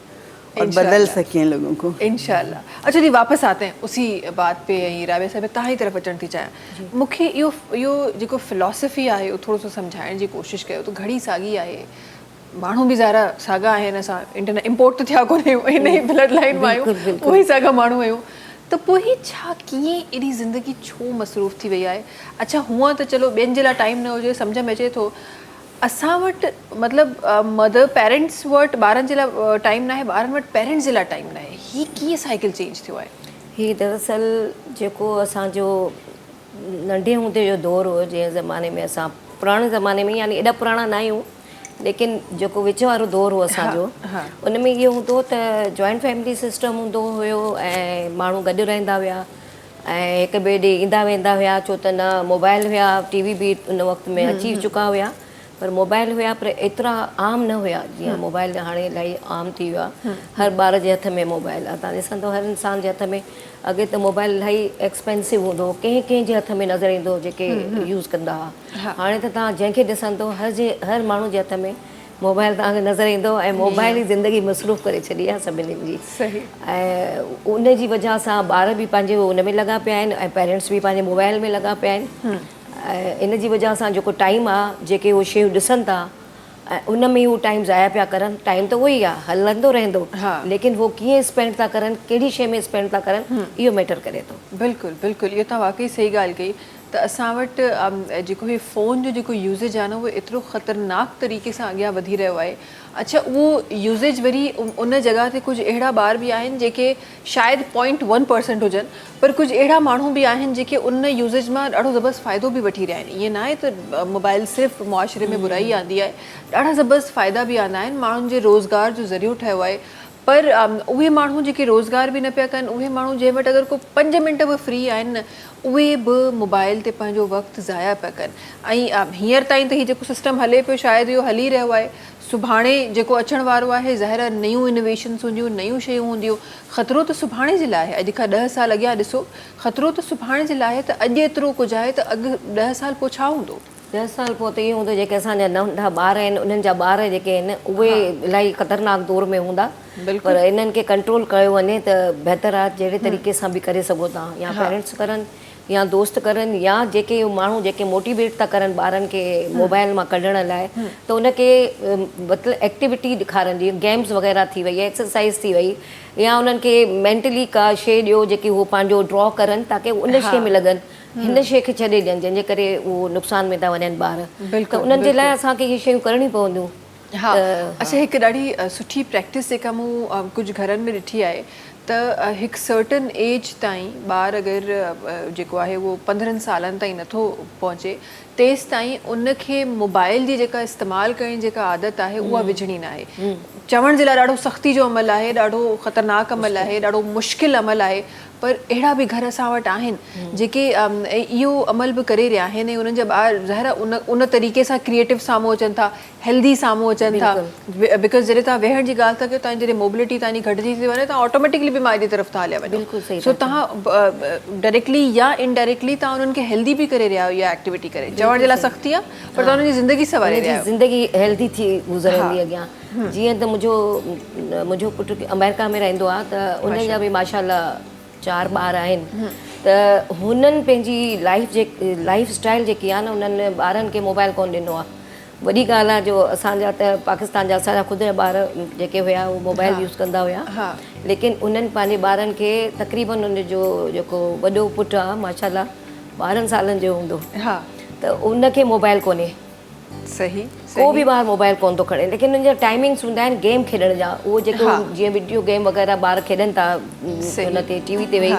और बदल सकें लोगों को। इंशाल्लाह। अच्छा जी, वापस आते हैं उसी बात पे। यहीं राबिया साहिबा तव्हां जी तरफ़ अचणु थी चाहियां। मूंखे इहो जेको फिलॉसफी आहे उहो थोरो सो सम्झाइण जी कोशिशि कयो। त घड़ी साॻी आहे, माण्हू बि ज़ारा साॻा आहिनि, असां इंटरनेट इम्पोर्ट त थिया कोन्हे, इन ई ब्लड लाइन मां आहियूं, उहे ई साॻा माण्हू आहियूं। त पोइ ही छा कीअं एॾी ज़िंदगी छो मसरूफ़ थी वई आहे? अच्छा हूअं त चलो ॿियनि जे लाइ टाइम न हुजे, सम्झ में अचे थो। असां वटि मतिलबु मदर पेरेंट्स वटि ॿारनि जे लाइ टाइम न आहे, ॿारनि वटि पेरेंट्स जे लाइ टाइम न आहे। हीअ कीअं साइकिल चेंज थियो आहे? हीअ दरअसल जेको असांजो नंढे हूंदे जो दौरु हो, जंहिं ज़माने में असां पुराणे ज़माने में, यानी एॾा पुराणा न आहियूं, लेकिन जेको विच वारो दौरु हो असांजो, उन में इहो हूंदो त जॉइंट फैमिली सिस्टम हूंदो हुयो ऐं माण्हू गॾु रहंदा हुया ऐं हिक ॿिए ॾे ईंदा वेंदा हुया। छो त न मोबाइल हुया, टीवी बि उन वक़्त में अची चुका हुया, पर मोबाइल हुया पर एतिरा आम न हुया जीअं मोबाइल हाणे इलाही आम थी वियो आहे। हर ॿार जे हथ में मोबाइल आहे। तव्हां ॾिसंदो हर इंसान जे हथ में। अॻे त मोबाइल इलाही एक्सपेंसिव हूंदो हो, कंहिं जे हथ में नज़र ईंदो जेके यूज़ कंदा हुआ। हाणे त तव्हां जंहिंखे ॾिसंदो हर माण्हू जे हथ में मोबाइल तव्हांखे नज़र ईंदो ऐं मोबाइल ई ज़िंदगी मसरूफ़ करे छॾी आहे सभिनी जी। सही। ऐं उन जी वजह सां ॿार बि पंहिंजे उन में लॻा पिया आहिनि ऐं पेरेंट्स बि पंहिंजे मोबाइल में लॻा पिया आहिनि। ऐं इन जी वजह सां जेको टाइम आहे, जेके उहे शयूं ॾिसनि था ऐं उन में उहो टाइम ज़ाया पिया करनि। टाइम त उहो ई आहे, हलंदो रहंदो, लेकिन उहो कीअं स्पेंड था करनि, कहिड़ी शइ में स्पेंड था करनि, इहो मैटर करे थो। बिल्कुलु बिल्कुलु, इहो तव्हां वाक़ई सही ॻाल्हि कई त असां वटि जेको हीउ फ़ोन जो जेको यूज़ेज आहे न, उहो एतिरो ख़तरनाक तरीक़े सां अॻियां वधी रहियो आहे। अच्छा उहो यूज़ेज वरी उन जॻह ते कुझु अहिड़ा ॿार बि आहिनि जेके शायदि 0.1% हुजनि, पर कुझु अहिड़ा माण्हू बि आहिनि जेके उन यूज़ेज मां ॾाढो ज़बरदस्त फ़ाइदो बि वठी रहिया आहिनि। ईअं न आहे त मोबाइल सिर्फ़ु मुआशिरे में बुराई आंदी आहे, ॾाढा ज़बरदस्त फ़ाइदा बि आंदा आहिनि। माण्हुनि जे रोज़गार जो ज़रियो ठहियो आहे, पर उहे माण्हू जेके रोज़गार बि न पिया कनि, उहे माण्हू जंहिं वटि अगरि को 5 मिंट बि फ्री आहिनि न, उहे बि मोबाइल ते पंहिंजो वक़्तु ज़ाया पिया कनि। ऐं हींअर ताईं त हीउ जेको सिस्टम हले पियो, शायदि इहो हली रहियो आहे। सुभाणे जेको अचण वारो आहे, ज़ाहिर नयूं इनोवेशन्स हूंदियूं, नयूं शयूं हूंदियूं। ख़तरो त सुभाणे जे लाइ आहे। अॼु खां 10 साल अॻियां ॾिसो, ख़तरो त सुभाणे जे लाइ आहे। त अॼु एतिरो कुझु आहे त अॻु 10 साल पोइ छा हूंदो? 10 साल पोइ त इहो हूंदो जेके असांजा नंढा ॿार आहिनि, उन्हनि जा ॿार जेके आहिनि उहे इलाही ख़तरनाक दौर में हूंदा। पर इन्हनि खे कंट्रोल कयो वञे त बहितर आहे। जहिड़े तरीक़े सां बि करे सघो था, या पेरेंट्स करनि या दोस्त करनि या जेके माण्हू जेके मोटिवेट था करनि ॿारनि खे मोबाइल मां कढण लाइ, त उनखे मतिलबु एक्टिविटी ॾेखारनि, जीअं गेम्स वग़ैरह थी वई, एक्सरसाइज़ थी वई, या उन्हनि खे मेंटली का शइ ॾियो जेकी उहो पंहिंजो ड्रॉ करनि ताकी उन शइ में लॻनि, हिन शइ खे छॾे ॾियनि जंहिंजे करे उहो नुक़सान में था वञनि ॿार। त उन्हनि जे लाइ असांखे इहे शयूं करणी पवंदियूं। हाँ, अच्छा, हिकु ॾाढी सुठी प्रैक्टिस जेका मूं कुझु घरनि में ॾिठी आहे त हिकु सर्टन एज ताईं ॿारु अगरि जेको आहे उहो 15 सालनि ताईं नथो पहुचे तेसि ताईं उनखे मोबाइल जी जेका इस्तेमालु करण जी जेका आदत आहे उहा विझणी न आहे। चवण जे लाइ ॾाढो सख़्ती जो अमल आहे, ॾाढो ख़तरनाक अमल आहे, ॾाढो मुश्किल अमल आहे, पर अहिड़ा बि घर असां वटि आहिनि जेके इहो अमल बि करे रहिया आहिनि ऐं उन्हनि जा ॿार ज़ाहिर उन तरीक़े सां क्रिएटिव साम्हूं अचनि था, हेल्दी साम्हूं अचनि था, बिकॉज़ जॾहिं तव्हां वेहण जी ॻाल्हि था कयो, तव्हांजी जॾहिं मोबिलिटी तव्हांजी घटिजी थी वञे, तव्हां ऑटोमेटिकली बीमारी जी तरफ़ था हलिया वञो। सो तव्हां डायरेक्टली या इनडायरेक्टली तव्हां उन्हनि खे हेल्दी बि करे रहिया आहियो इहा एक्टिविटी करे। चवण जे लाइ सख़्ती आहे, पर तव्हां उन्हनि जी ज़िंदगी सवारे रहिया आहियो, ज़िंदगी हेल्दी थी गुज़रंदी अॻियां। जीअं त मुंहिंजो पुटु अमेरिका में रहंदो आहे, त उन जा बि माशाल्लाह 4 ॿार आहिनि, त हुननि पंहिंजी लाइफ स्टाइल जेकी आहे न, उन्हनि ॿारनि खे मोबाइल कोन ॾिनो आहे। वॾी ॻाल्हि आहे जो असांजा त पाकिस्तान जा असांजा ख़ुदि जा ॿार जेके हुया उहे मोबाइल यूज़ कंदा हुया, लेकिन उन्हनि पंहिंजे ॿारनि खे तक़रीबन उनजो जेको वॾो पुटु आहे माशाल्लाह 12 सालनि जो हूंदो, त उनखे मोबाइल कोन्हे। सही, को बि ॿार मोबाइल कोन थो खणे, लेकिन उनजा टाइमिंग्स हूंदा आहिनि गेम खेॾण जा, उहो जेको जीअं वीडियो गेम वग़ैरह ॿार खेॾनि था उन ते टीवी ते वेही,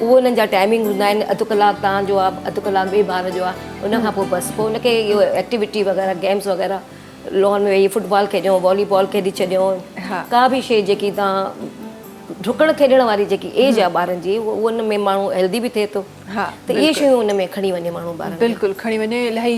उहो उन्हनि जा टाइमिंग हूंदा आहिनि, अधु कलाकु तव्हांजो आहे, अधु कलाकु ॿिए ॿार जो आहे, उन खां पोइ बसि पोइ उनखे इहो एक्टिविटी वग़ैरह गेम्स वग़ैरह लॉन में वेही फुटबॉल खेॾियो, वॉलीबॉल खेॾी छॾियो, का बि शइ जेकी तव्हां डुकण खेॾण वारी जेकी एज आहे ॿारनि जी, उन में माण्हू हेल्दी बि थिए थो, त इहे शयूं उन में खणी वञे माण्हू ॿार। बिल्कुलु खणी वञे, इलाही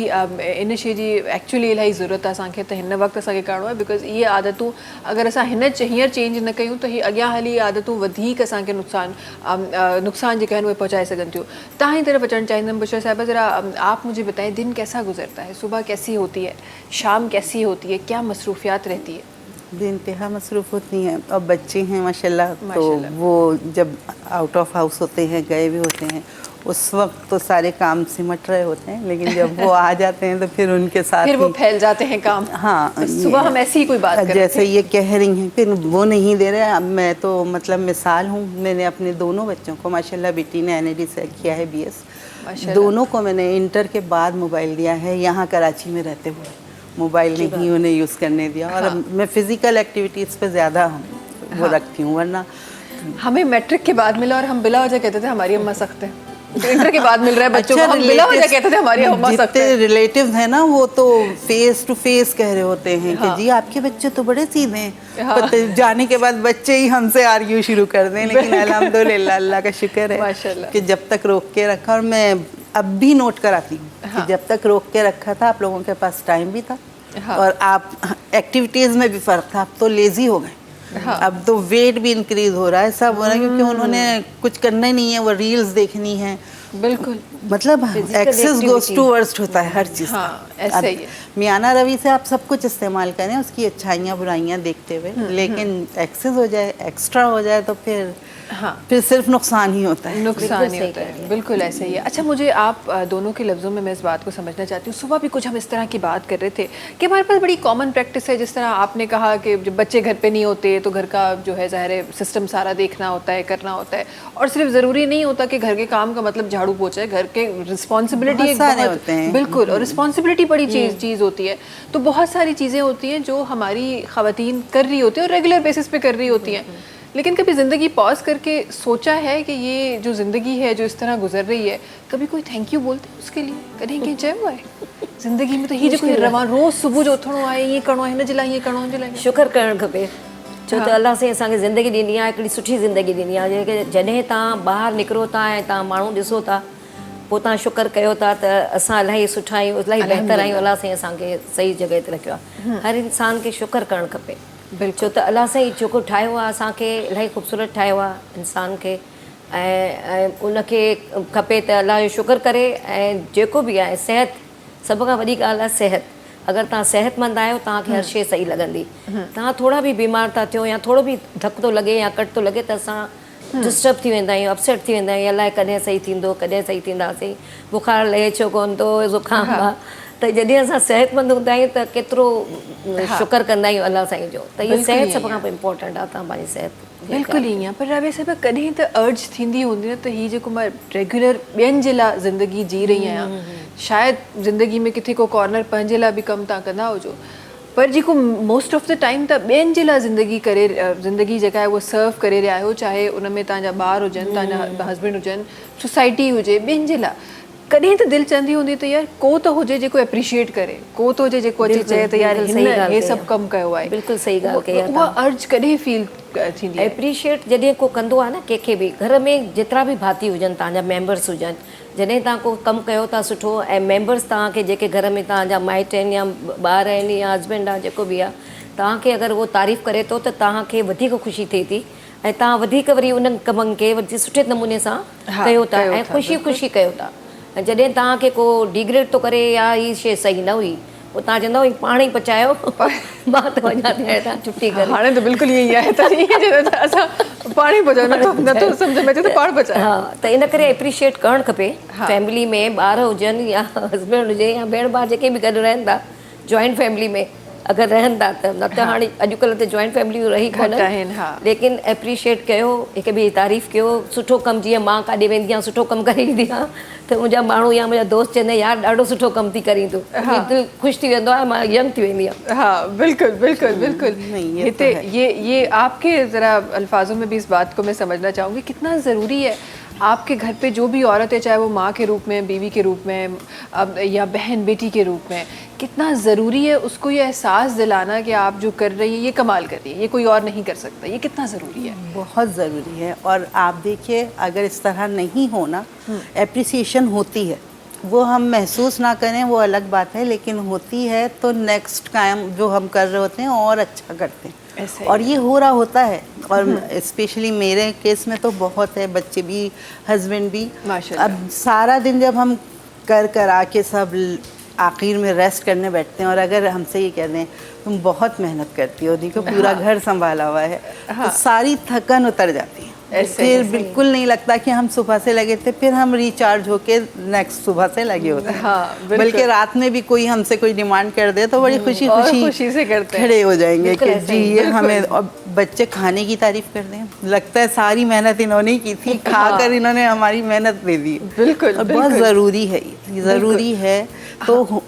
इन शइ जी एक्चुअली इलाही ज़रूरत आहे असांखे, त हिन वक़्तु असांखे करिणो आहे, बिकॉज़ इहे आदतूं अगरि असां हींअर चेंज न कयूं त हीअ अॻियां हली आदतूं वधीक असांखे नुक़सान जेके आहिनि उहे पहुचाए सघनि थियूं। तव्हां जी तरफ़ अचणु चाहींदमि बुशरा साहिबा, ज़रा आप मुझे बताएं दिन कैसा गुजरता है, सुबह कैसी होती है, शाम कैसी होती है, क्या मसरूफियात रहती है? बेइंतहा मसरूफ़ होती हैं, और बच्चे हैं माशाल्लाह, तो वो जब आउट ऑफ हाउस होते हैं, गए भी होते हैं, उस वक्त तो सारे काम सिमट रहे होते हैं, लेकिन जब वो आ जाते हैं तो फिर उनके साथ फिर वो फैल जाते हैं काम। हाँ, तो सुबह हम ऐसी ही कोई बात कर जैसे ये कह रही हैं, फिर वो नहीं दे रहे। मैं तो मतलब मिसाल हूँ, मैंने अपने दोनों बच्चों को माशाल्लाह, बेटी ने NID से किया है BS, दोनों को मैंने इंटर के बाद मोबाइल दिया है, यहाँ कराची में रहते हुए मोबाइल नहीं उन्हें यूज़ करने दिया। और मैं फिज़िकल एक्टिविटीज़ पे ज़्यादा वो रखती हूँ, वरना हमें मैट्रिक के बाद मिला और हम बिला वजह कहते थे हमारी अम्मा सख्त है, तो इंटर के बाद मिल रहा है बच्चों को, हम बिला वजह कहते थे हमारी अम्मा सख्त है। रिलेटिव्स हैं ना, वो तो फेस टू फेस कह रहे होते हैं कि जी आपके बच्चे तो बड़े सीधे हैं, पर जाने के बाद बच्चे ही हमसे आर्ग्यू शुरू कर दें। लेकिन अल्हम्दुलिल्लाह, अल्लाह का शुक्र है कि जब तक रोक के रखा, और मैं अब भी नोट कराती हूँ कि जब तक रोक के रखा था आप लोगों के पास टाइम भी था, और आप एक्टिविटीज़ में भी फ़र्क था, अब तो लेज़ी हो गए, अब तो वेट भी इंक्रीज हो रहा है, सब हो रहा है, क्योंकि उन्होंने कुछ करना ही नहीं है, वो रील्स देखनी है। बिल्कुल, मतलब एक्सेस गोज टू वर्स्ट होता है हर चीज़। ऐसा ही है। मियाना रवि से आप सब कुछ इस्तेमाल करें, उसकी अच्छाइयाँ बुराइयाँ देखते हुए, लेकिन एक्सेस हो जाए, एक्स्ट्रा हो जाए, तो फिर सिर्फ नुकसान ही होता है। नुकसान ही होता है, बिल्कुल ऐसे ही है। अच्छा, मुझे आप दोनों के लफ्ज़ों में मैं इस बात को समझना चाहती हूँ। सुबह भी कुछ हम इस तरह की बात कर रहे थे कि हमारे पास बड़ी कॉमन प्रैक्टिस है, जिस तरह आपने कहा कि जब बच्चे घर पे नहीं होते तो घर का जो है ज़ाहिर है सिस्टम सारा देखना होता है, करना होता है, और सिर्फ ज़रूरी नहीं होता कि घर के काम का मतलब झाड़ू पोछा है, घर के रिस्पॉन्सिबिलिटी होते हैं। बिल्कुल, और रिस्पॉन्सिबिलिटी बड़ी चीज़ होती है, तो बहुत सारी चीज़ें होती हैं जो हमारी ख़वातीन कर रही होती हैं और रेगुलर बेसिस पे कर रही होती हैं, लेकिन कभी ज़िंदगी पॉज करके सोचा है कि ये जो ज़िंदगी है जो इस तरह गुजर रही है, कभी कोई थैंक यू बोलते हैं उसके लिए, कहीं कहीं चयो हुआ है ज़िंदगी में? तो ये जो कोई रवान रोज़ सुबह जो उथणो आहे, ये करिणो आहे, हिन जे लाइ ये करिणो, हिन जे लाइ शुक्र करणु खपे, छो त अलाह साईं असांखे ज़िंदगी ॾिनी आहे, हिकिड़ी सुठी ज़िंदगी ॾिनी आहे, जेके जॾहिं तव्हां ॿाहिरि निकिरो था ऐं तव्हां माण्हू ॾिसो था, पोइ तव्हां शुक्र कयो था त असां इलाही सुठा आहियूं, इलाही बहितर आहियूं, अलाह साईं असांखे सही जॻह ते रखियो आहे। हर इंसान खे शुक्र करणु खपे, छो त अलाह साईं जेको ठाहियो आहे असांखे इलाही ख़ूबसूरत ठाहियो आहे इंसान खे, ऐं उनखे खपे त अलाह जो शुक्र करे। ऐं जेको बि आहे सिहत, सभ खां वॾी ॻाल्हि आहे सिहत। अगरि तव्हां सिहतमंद आहियो, तव्हांखे हर शइ सही लॻंदी। तव्हां थोरा बि बीमार था थियो या थोरो बि धकु थो लॻे या कटु थो लॻे, त असां डिस्टर्ब थी वेंदा आहियूं, अपसेट थी वेंदा आहियूं, अलाए कॾहिं सही थींदो, कॾहिं सही थींदासीं, बुखार लहे छो कोन थो, ज़ुकाम आहे। त जॾहिं असां सिहतमंद हूंदा आहियूं त केतिरो शुक्र कंदा आहियूं अलाह साईं जो। त इहा सिहत सभ खां इम्पोर्टेंट आहे, तव्हां पंहिंजी सिहत बिल्कुलु ईअं आहे। पर राबिया साहिबा कॾहिं त अर्ज थींदी हूंदी न त हीअ जेको मां रेगुलर ॿियनि जे लाइ ज़िंदगी जी रही आहियां, शायदि ज़िंदगी में किथे को कॉर्नर पंहिंजे लाइ बि कमु तव्हां कंदा हुजो, पर जेको मोस्ट ऑफ द टाइम त ॿियनि जे लाइ ज़िंदगी जेका आहे उहा सर्व करे रहिया आहियो, चाहे उन में तव्हांजा ॿार हुजनि, तव्हांजा हस्बैंड हुजनि, सोसाइटी हुजे, ॿियनि जे लाइ कॾहिं त दिलि चवंदी हूंदी त यार को त हुजे जेको एप्रिशिएट करे, को त हुजे जेको अची चए त यार हिन हे सभु कमु कयो आहे। बिल्कुलु सही ॻाल्हि कई आहे। उहा अर्ज कॾहिं फील थींदी आहे? एप्रिशिएट जॾहिं को कंदो आहे न कंहिंखे बि, घर में जेतिरा बि भाती हुजनि, तव्हांजा मेंबर्स हुजनि, जॾहिं तव्हां को कमु कयो था सुठो ऐं मेंबर्स तव्हांखे जेके घर में तव्हांजा माइट आहिनि या ॿार आहिनि या हस्बैंड आहे जेको बि आहे, तव्हांखे अगरि उहो तारीफ़ करे थो त तव्हांखे वधीक ख़ुशी थिए थी ऐं तव्हां वधीक वरी उन्हनि कमनि खे वधीक सुठे नमूने सां कयो था ऐं ख़ुशी कयो था। ऐं जॾहिं तव्हांखे को डिग्रेड थो करे या हीअ शइ सही न हुई, पोइ तव्हां चवंदा हुई पाण ई पचायो, मां त वञा थी हितां छुटी करे। हाणे त बिल्कुलु ईअं ई आहे, त ईअं असां पाण ई पचायो, नथो सम्झ में अचे त पाण पचायो। हा, त इन करे एप्रिशिएट करणु खपे। फैमिली में ॿार हुजनि या हस्बैंड हुजे या भेण भाउ जेके बि गॾु रहनि था, जॉइंट फैमिली में अगरि रहनि था त, न त हाणे अॼुकल्ह त जॉइंट फैमिलियूं रही कोन आहिनि, लेकिन एप्रिशिएट कयो, हिक ॿिए जी तारीफ़ कयो, सुठो कमु, जीअं मां काॾे वेंदी आहियां सुठो कमु करे ईंदी आहियां त मुंहिंजा माण्हू या मुंहिंजा दोस्त चवंदा यार ॾाढो सुठो कमु थी करीं तूं, दिलि ख़ुशि थी वेंदो आहे, मां यंग थी वेंदी आहियां। हाँ बिल्कुल बिल्कुल बिल्कुल। ये आपके ज़रा अल्फाजों में भी इस बात को मैं समझना चाहूँगी, कितना ज़रूरी है आपके घर पे जो भी औरत है, चाहे वो माँ के रूप में, बीवी के रूप में, या बहन बेटी के रूप में, कितना ज़रूरी है उसको ये एहसास दिलाना कि आप जो कर रही है ये कमाल कर रही है, ये कोई और नहीं कर सकता। ये कितना ज़रूरी है? बहुत ज़रूरी है। और आप देखिए अगर इस तरह नहीं होना, एप्रिसिएशन होती है, वो हम महसूस ना करें वो अलग बात है, लेकिन होती है तो नेक्स्ट काम जो हम कर रहे होते हैं और अच्छा करते हैं। और ये हो रहा होता है, और स्पेशली मेरे केस में तो बहुत है, बच्चे भी हस्बैंड भी। माशाल्लाह। अब सारा दिन जब हम कर आके सब आखिर में रेस्ट करने बैठते हैं और अगर हमसे ये कह दें तुम बहुत मेहनत करती हो, देखो पूरा घर संभाला हुआ है, तो सारी थकन उतर जाती है। फिर बिल्कुल नहीं लगता कि हम सुबह से लगे थे, फिर हम रिचार्ज होके नेक्स्ट सुबह से लगे होते हैं। बल्कि रात में भी कोई हमसे कोई डिमांड कर दे तो बड़ी खुशी से करते खड़े हो जाएंगे कि जी ये हमें। और बच्चे खाने की तारीफ कर दें, लगता है सारी मेहनत इन्होंने ही की थी, खाकर इन्होंने हमारी मेहनत दे दी। बिल्कुल बहुत ज़रूरी है, ज़रूरी है, तो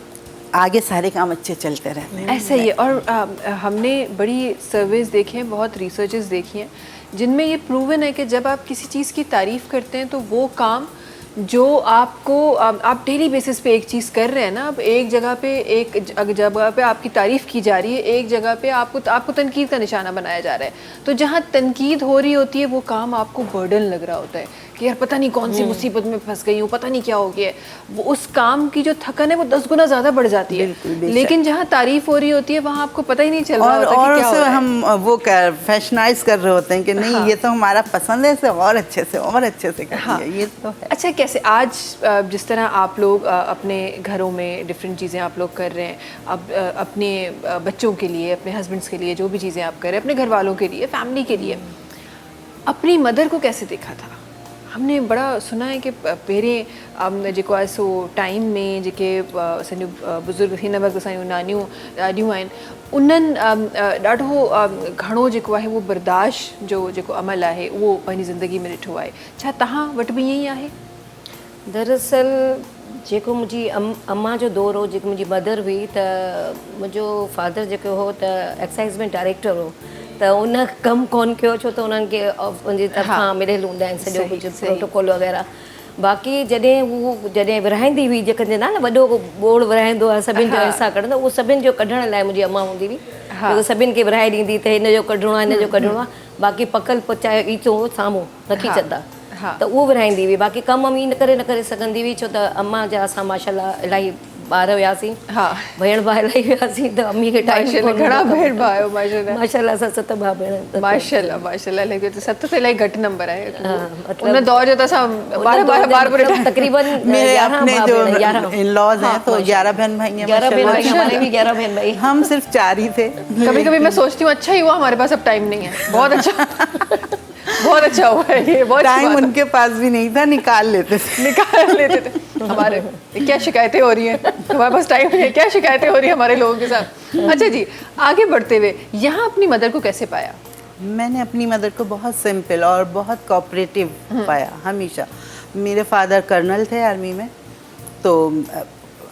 आगे सारे काम अच्छे चलते रहते हैं। ऐसा ही है। और हमने बड़ी सर्वेज देखी हैं, बहुत रिसर्चेस देखी हैं, जिनमें ये प्रूवन है कि जब आप किसी चीज़ की तारीफ़ करते हैं तो वो काम जो आपको आप डेली बेसिस पे एक चीज़ कर रहे हैं ना, अब एक जगह पे आपकी तारीफ़ की जा रही है, एक जगह पे आपको तनकीद का निशाना बनाया जा रहा है, तो जहाँ तनकीद हो रही होती है वो काम आपको बर्डन लग रहा होता है कि यार पता नहीं कौन सी मुसीबत में फंस गई हूँ, पता नहीं क्या हो गया है, वो उस काम की जो थकन है वो 10 गुना ज़्यादा बढ़ जाती है। लेकिन जहाँ तारीफ़ हो रही होती है वहाँ आपको पता ही नहीं चल रहा होता कि क्या हो रहा है। हम वो फैशनाइज कर रहे होते हैं कि नहीं ये तो हमारा पसंद है, इसे और अच्छे से करिए। ये तो है। अच्छा, कैसे आज जिस तरह आप लोग अपने घरों में डिफरेंट चीज़ें आप लोग कर रहे हैं, अब अपने बच्चों के लिए, अपने हस्बैंड्स के लिए जो भी चीज़ें आप कर रहे हैं, अपने घर वालों के लिए, फैमिली के लिए, अपनी मदर को कैसे देखा था? हमने बड़ा सुना है कि पहिरें जेको आहे सो टाइम में जेके असांजो बुज़ुर्ग हिन वक़्तु असांजूं नानियूं ॾाढियूं आहिनि, उन्हनि ॾाढो घणो जेको आहे वो बर्दाश्त जो जेको अमल आहे उहो पंहिंजी ज़िंदगी में ॾिठो आहे। छा तव्हां वटि बि ईअं ई आहे? दरअसल जेको मुंहिंजी अम्मा जो दौर हो, जेको मुंहिंजी मदर हुई, त मुंहिंजो फादर जेको हो त एक्साइज़ में डायरेक्टर हो, त उन कमु कोन कयो, छो त उन्हनि खे उनजी तरफ़ां मिलियल हूंदा आहिनि सॼो कुझु प्रोटोकॉल वग़ैरह। बाक़ी जॾहिं विरहाईंदी हुई, जेके चवंदा न वॾो बोड़ विरहाईंदो आहे, सभिनि जो हिसा कढंदो, उहो सभिनि जो कढण लाइ मुंहिंजी अम्मा हूंदी हुई, जेको सभिनि खे विरहाए ॾींदी त हिन जो कढणो आहे, हिन जो कढणो आहे, बाक़ी पकल पचाए ईचो साम्हूं रखी छॾंदा, त उहो विरहाईंदी हुई। बाक़ी कमु न करे सघंदी हुई, छो त अम्मा जा असां माशाल्लाह इलाही ॿार हुयासीं, भेण भाउ इलाही हुयासीं, त अम्मी खे टाइम घणा भेण भाउ आहियो? माशाल्लाह असां 7 भाउ भेण। माशाल्लाह लेकिन 7 तो इलाही घटि नंबर आहे। उन दौर जो त असां 12 पूरे तकरीबन मेरे अपने जो इन-लॉज हैं तो 11 बहन भाई हैं। 11 बहन भाई, हमारे भी 11 बहन भाई। हम सिर्फ 4 ही थे। कभी कभी मैं सोचती हूँ अच्छा ही हुआ हमारे पास अब टाइम नहीं है, बहुत अच्छा। बहुत अच्छा हुआ है ये, बहुत अच्छी टाइम बात है। उनके पास भी नहीं था, निकाल लेते थे। निकाल लेते थे। हमारे क्या शिकायतें हो रही हैं, हमारे पास टाइम नहीं है, क्या शिकायतें हो रही हैं हमारे लोगों के साथ। अच्छा जी, आगे बढ़ते हुए यहाँ अपनी मदर को कैसे पाया? मैंने अपनी मदर को बहुत सिंपल और बहुत कोऑपरेटिव पाया हमेशा। मेरे फादर कर्नल थे आर्मी में, तो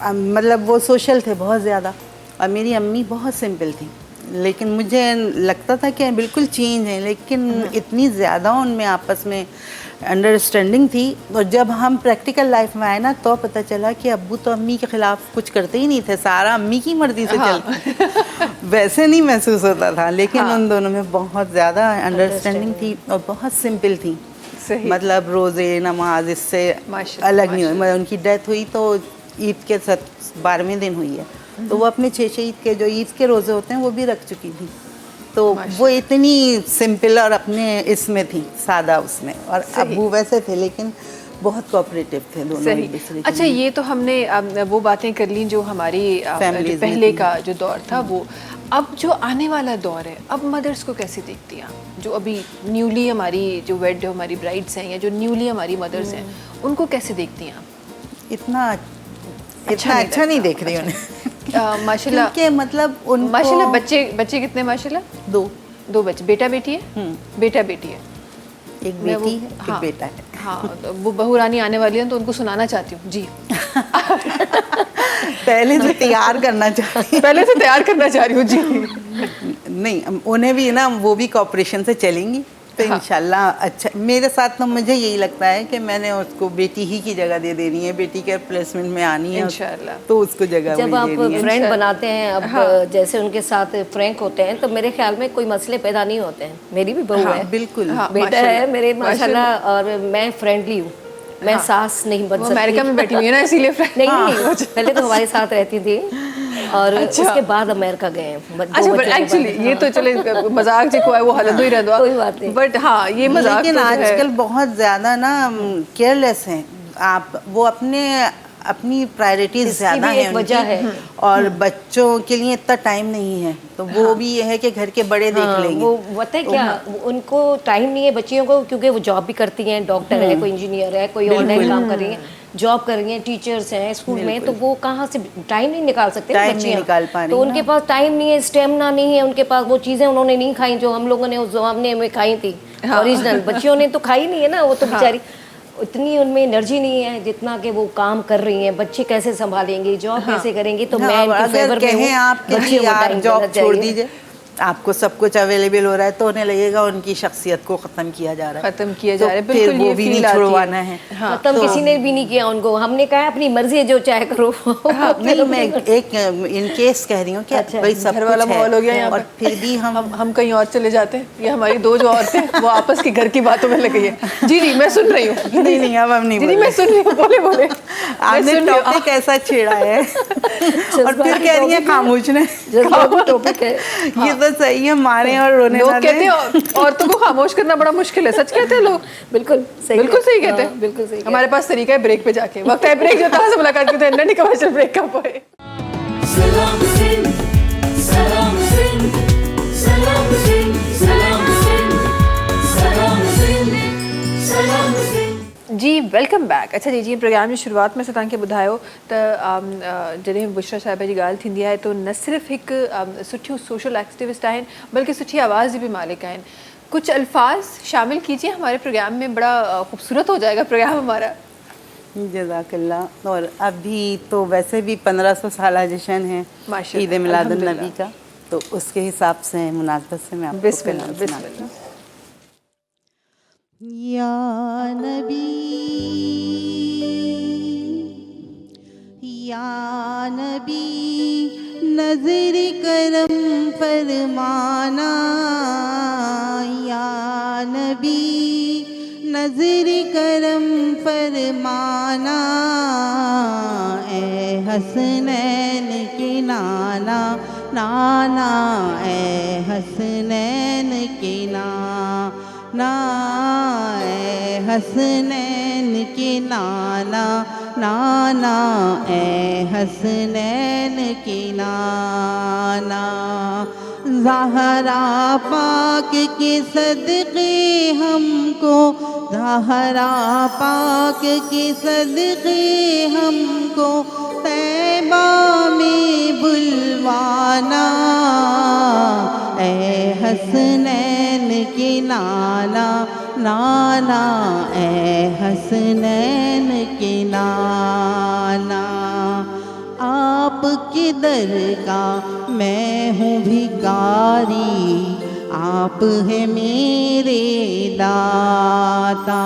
मतलब वो सोशल थे बहुत ज़्यादा, और मेरी अम्मी बहुत सिंपल थी। लेकिन मुझे लगता था कि बिल्कुल चेंज है, लेकिन इतनी ज़्यादा उनमें आपस में अंडरस्टैंडिंग थी। और जब हम प्रैक्टिकल लाइफ में आए ना, तो पता चला कि अब्बू तो अम्मी के ख़िलाफ़ कुछ करते ही नहीं थे, सारा अम्मी की मर्ज़ी से चलता। वैसे नहीं महसूस होता था, लेकिन उन दोनों में बहुत ज़्यादा अंडरस्टैंडिंग थी और बहुत सिंपल थी। सही। मतलब रोज़े नमाज इससे माशाल्लाह, अलग नहीं हुई। मतलब उनकी डेथ हुई तो ईद के 12वें दिन हुई है, तो वो अपने 6 ईद के जो ईद के रोज़े होते हैं वो भी रख चुकी थी। तो वो इतनी सिंपल और अपने इसमें थी, सादा उसमें। और अब्बू वैसे थे, लेकिन बहुत कोऑपरेटिव थे दोनों एक दूसरे सही। के अच्छा, लिए। ये तो हमने वो बातें कर ली जो हमारी Families जो में पहले थी। का जो दौर था वो। अब जो आने वाला दौर है, अब मदर्स को कैसे देखती हैं आप? जो अभी न्यूली हमारी जो वेड हमारी ब्राइड्स हैं या जो न्यूली हमारी मदर्स हैं, उनको कैसे देखती हैं आप? इतना अच्छा नहीं देख रही उन्हें। माशाल्लाह, क्योंकि मतलब उनको माशाल्लाह बच्चे कितने माशाल्लाह? 2 बच्चे, बेटा बेटी है? बेटा बेटी है। एक मैं वो- बेटी है, एक हाँ, बेटा है। हाँ, तो वो बहू रानी आने वाली है तो उनको सुनाना चाहती हूँ जी। पहले से तैयार करना चाहिए। पहले से तैयार करना चाह रही हूँ जी। नहीं, उन्हें भी ना, वो भी कॉपरेशन से चलेंगी तो हाँ। इंशाल्लाह अच्छा। मेरे साथ तो मुझे यही लगता है कि मैंने उसको बेटी ही की जगह दे देनी है, बेटी के प्लेसमेंट में आनी है इंशाल्लाह। तो उसको जगह जब वही आप देनी है। फ्रेंड बनाते हैं, अब जैसे उनके साथ फ्रैंक होते हैं, तो मेरे ख्याल में कोई मसले पैदा नहीं होते हैं। मेरी भी बहू है, बिल्कुल। हाँ, बेटा माशाल्लाह। है मेरे माशाल्लाह, और मैं फ्रेंडली हूँ, मैं हाँ। सास नहीं बन वो सकती। अमेरिका में बैठी हुई है ना, इसीलिए friend- नहीं हाँ। नहीं, पहले तो हमारे साथ रहती थी, और अच्छा। उसके बाद अमेरिका गए हैं। अच्छा, बट एक्चुअली ये तो चले मजाक जो को है वो हलंदो ही रहदो, कोई बात नहीं। बट हाँ ये मजाक लेकिन तो जो है- आजकल बहुत ज़्यादा ना केयरलेस हैं आप। वो अपनी प्रायोरिटीज इसकी ज़्यादा भी है एक वजह है। और बच्चों के लिए इतना टाइम नहीं है, तो वो भी ये है कि घर के बड़े देख लेंगे। वो पता है क्या, उनको टाइम नहीं है बच्चियों को, क्योंकि वो जॉब भी करती हैं, डॉक्टर है, कोई इंजीनियर है, कोई ऑनलाइन काम कर रही है, जॉब कर रही हैं, टीचर्स हैं स्कूल में, तो वो कहाँ से टाइम नहीं निकाल सकते टाइम नहीं बच्चियाँ। निकाल पा रही तो हैं उनके ना। पास टाइम नहीं है, स्टेमिना नहीं है उनके पास, वो चीज़ें उन्होंने नहीं खाई जो हम लोगों ने उस जमाने में खाई थी ओरिजिनल। बच्चियों ने तो खाई नहीं है ना, वो तो बेचारी इतनी उनमें एनर्जी नहीं है जितना कि वो काम कर रही हैं। बच्चे कैसे संभालेंगी, जॉब कैसे करेंगी, तो मैं इनके अगर फेवर में कहें हूँ, आप कि बच्चियों को आप टाइम जॉब देना छोड़ चाहिए। दीजिए, आपको सब कुछ अवेलेबल हो रहा है, तो उन्हें लगेगा उनकी शख्सियत को ख़त्म किया जा रहा है। खत्म किया जा रहा है, तो फिर बिल्कुल वो ये भी feel नहीं आती है। छुड़वाना है। हाँ। खत्म किसी ने भी नहीं किया उनको, हमने कहा अपनी मर्जी है, जो चाहे करो। नहीं, मैं एक इन केस कह रही हूँ कि अच्छा, भाई सब घर वाला कुछ माहौल हो गया है यहाँ और पर। फिर भी हम कहीं और चले जाते हैं, ये हमारी दो जो औरतें वो आपस की घर की बातों में लगी है। जी जी मैं सुन रही हूँ। नहीं, अब हम नहीं जी बोले। मैं सुन रही हूँ, बोले बोले। आपने टॉपिक ऐसा छेड़ा है और फिर कह रही है खामोश ने। टॉपिक है। ये तो सही है, मारे और रोने लोग ना कहते दें। हैं औरतों को खामोश करना बड़ा मुश्किल है, सच कहते हैं लोग। बिल्कुल सही, बिल्कुल सही कहते हाँ, हैं। बिल्कुल सही। हमारे पास तरीका है ब्रेक पे जाके, वक्त है ब्रेक जो था से मुलाकात करते हैं, नन्ही कमर्शियल ब्रेक का पोए। सलाम सिंह सलाम सिंह सलाम सिंह सलाम सिंह सलाम सिंह सलाम सिंह। जी वेलकम बैक। अच्छा जी प्रोग्राम जी शुरुआत में तव्हांखे ॿुधायो त जॾहिं बुशरा साहिबा जी ॻाल्हि थींदी आहे तो न सिर्फ़ हिकु सुठियूं सोशल एक्टिविस्ट आहिनि बल्कि सुठी आवाज़ जी भी मालिक आहिनि। कुछ अल्फाज शामिल कीजिए हमारे प्रोग्राम में, बड़ा खूबसूरत हो जाएगा प्रोग्राम हमारा। जज़ाकल्लाह। और अभी तो वैसे भी 1500 साला जश्न है माशाअल्लाह, ईद मिलादुन अल्हम्दुलिल्लाह। नबी का, तो उसके हिसाब से मुनासबत से मैं आपको बिस्मिल्लाह कलाम सुनाती बिस्मिल्लाह। हूँ। या नबी नजर करम फरमाना, या नबी नजर करम फरमाना, ए हसनैन के नाना नाना, ए हसनैन के नाना, ए हसनैन के नाना नाना, ए हसनैन के नाना, ज़हरा पाक के सदक़े हमको, ज़हरा पाक के सदक़े हमको तैबा में बुलवाना। ए हसनैन के नाना नाना, ए हसनैन के नाना। आपके दर का मैं हूँ भिखारी, आप है मेरे दाता।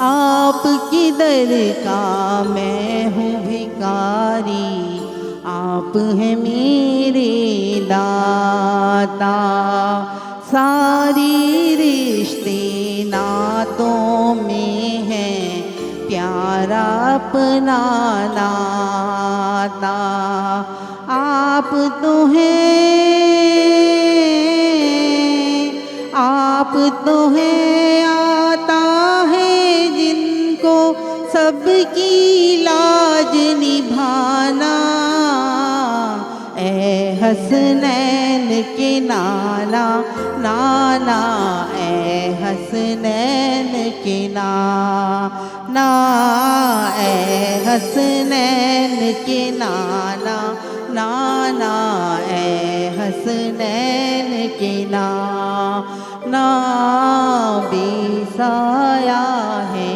आपके दर का मैं हूँ भिखारी, आप है मेरे दाता। सारी रिश्ते नातों में है प्यारा अपना नाता। आप तो हैं आता है जिनको सबकी लाज निभाना। ए हसनैन के नाना नाना, ए हसनैन के नाना, ए हसनैन के नाना नाना, ए हसनैन के नाना। बेसाया है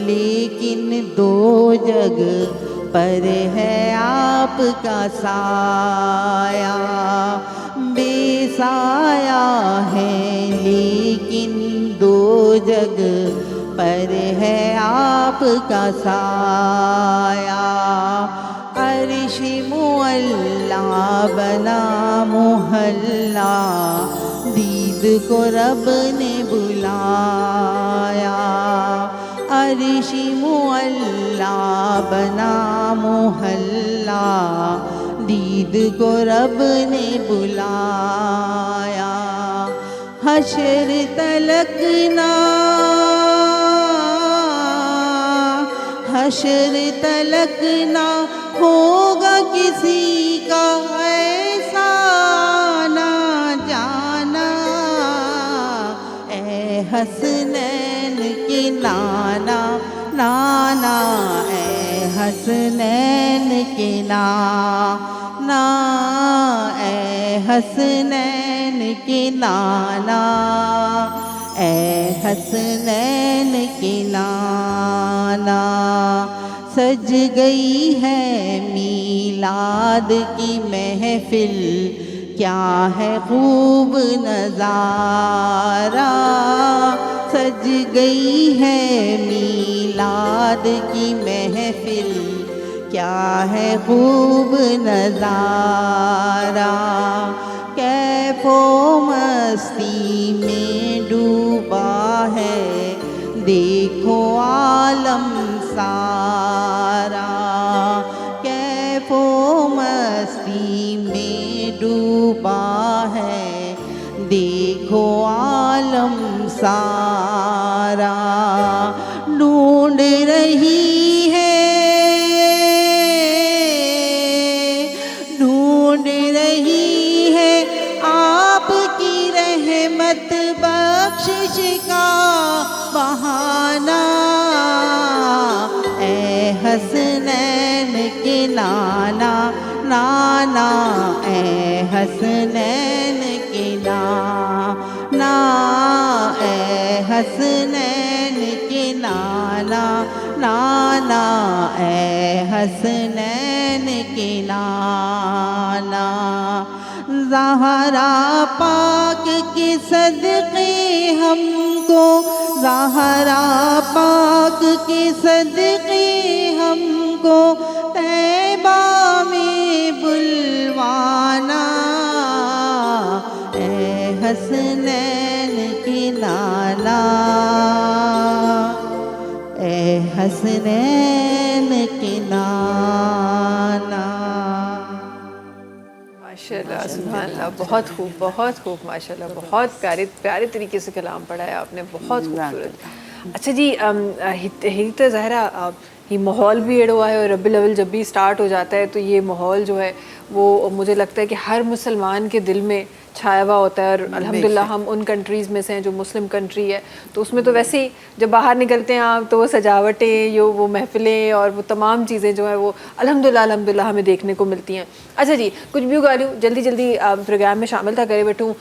लेकिन दो जग पर है आपका साया। बेसाया है लेकिन दो जग पर है आपका साया। अर्श मुअल्ला बना मुहल्ला, दीद को रब ने बुलाया। अर्श मुअल्ला बना मुहल्ला, दीद को रब ने बुलाया। हशर तलक ना, हशर तलक ना होगा किसी का ऐसा ना जाना। ए हसनैन के नाना नाना, ए हसनैन के नाना, ए हसनैन के नाना, ए हसनैन के नाना। सज गई है मीलाद की महफिल, क्या है खूब नज़ारा। सज गई है मीलाद की महफिल, क्या है खूब नज़ारा। कैफो मस्ती में डूबा है देखो आलम सारा। कैफो मस्ती में डूबा है देखो आलम सारा। ढूंढ रही है, ढूंढ रही है आपकी रहमत बख्शिश का बहाना। ए हसनैन के नाना नाना, ए हसनैन के नाना, ए हसनैन के नाना नाना, ए हसनैन के नाना। ज़हरा पाक के सदक़े हमको, ज़हरा पाक के सदक़े हमको तैबा में बुलवाना। ए हसनैन के नाना, ए हसनैन के नाना। माशाल्लाह, सुभान अल्लाह, बहुत खूब, बहुत खूब, माशाल्लाह, बहुत प्यारे प्यारे तरीके से कलाम पढ़ाया आपने, बहुत खूबसूरत। अच्छा जी, हिकत ज़हरा, ये माहौल भी एड हुआ है और रबीउल अव्वल जब भी स्टार्ट हो जाता है तो ये माहौल जो है वो मुझे लगता है कि हर मुसलमान के दिल में छाया हुआ होता है, और अल्हम्दुलिल्लाह हम उन कंट्रीज़ में से हैं जो मुस्लिम कंट्री है, तो उसमें तो वैसे ही जब बाहर निकलते हैं आप तो वो सजावटें, वो महफिलें और वो तमाम चीज़ें जो है वो अल्हम्दुलिल्लाह हमें देखने को मिलती हैं। अच्छा जी, कुछ भी गालियों जल्दी जल्दी प्रोग्राम में शामिल था करे बैठूँ।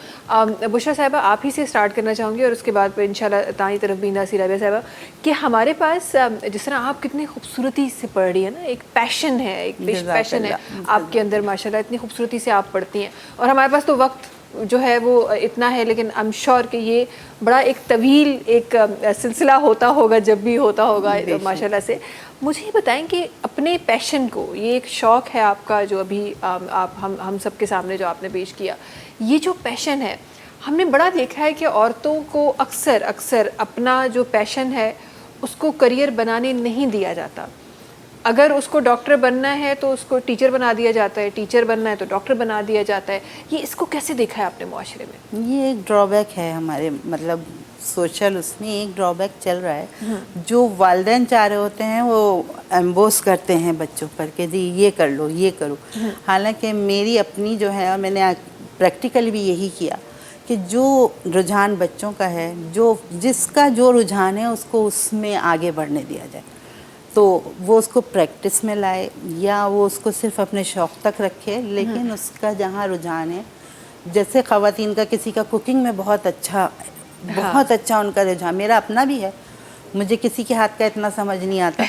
बुशरा साहिबा, आप ही से स्टार्ट करना चाहूँगी और उसके बाद फिर इंशाल्लाह ताई तरफ भी इंदा सी राबिया साहिबा, कि हमारे पास जिस तरह आप कितनी खूबसूरती से पढ़ रही है ना, एक पैशन है, एक पैशन है आपके अंदर माशाल्लाह, इतनी खूबसूरती से आप पढ़ती हैं, और हमारे पास तो वक्त जो है वो इतना है, लेकिन आई एम श्योर कि ये बड़ा एक तवील एक सिलसिला होता होगा जब भी होता होगा माशाल्लाह से। मुझे ये बताएं कि अपने पैशन को, ये एक शौक़ है आपका जो अभी आप हम सब के सामने जो आपने पेश किया, ये जो पैशन है, हमने बड़ा देखा है कि औरतों को अक्सर अपना जो पैशन है उसको करियर बनाने नहीं दिया जाता। अगर उसको डॉक्टर बनना है तो उसको टीचर बना दिया जाता है, टीचर बनना है तो डॉक्टर बना दिया जाता है। ये इसको कैसे देखा है आपने मुआशरे में? ये एक ड्रॉबैक है हमारे, मतलब सोशल उसमें एक ड्रॉबैक चल रहा है। जो वालिदैन चाह रहे होते हैं वो एम्बोस करते हैं बच्चों पर कि जी ये कर लो, ये करो। हालांकि मेरी अपनी जो है, और मैंने प्रैक्टिकली भी यही किया कि जो रुझान बच्चों का है, जिसका जो रुझान है उसको उसमें आगे बढ़ने दिया जाए, तो वो उसको प्रैक्टिस में लाए, या वो उसको सिर्फ अपने शौक़ तक रखे, लेकिन उसका जहाँ रुझान है, जैसे ख़वातीन का किसी का कुकिंग में बहुत अच्छा उनका रुझान, मेरा अपना भी है, मुझे किसी के हाथ का इतना समझ नहीं आता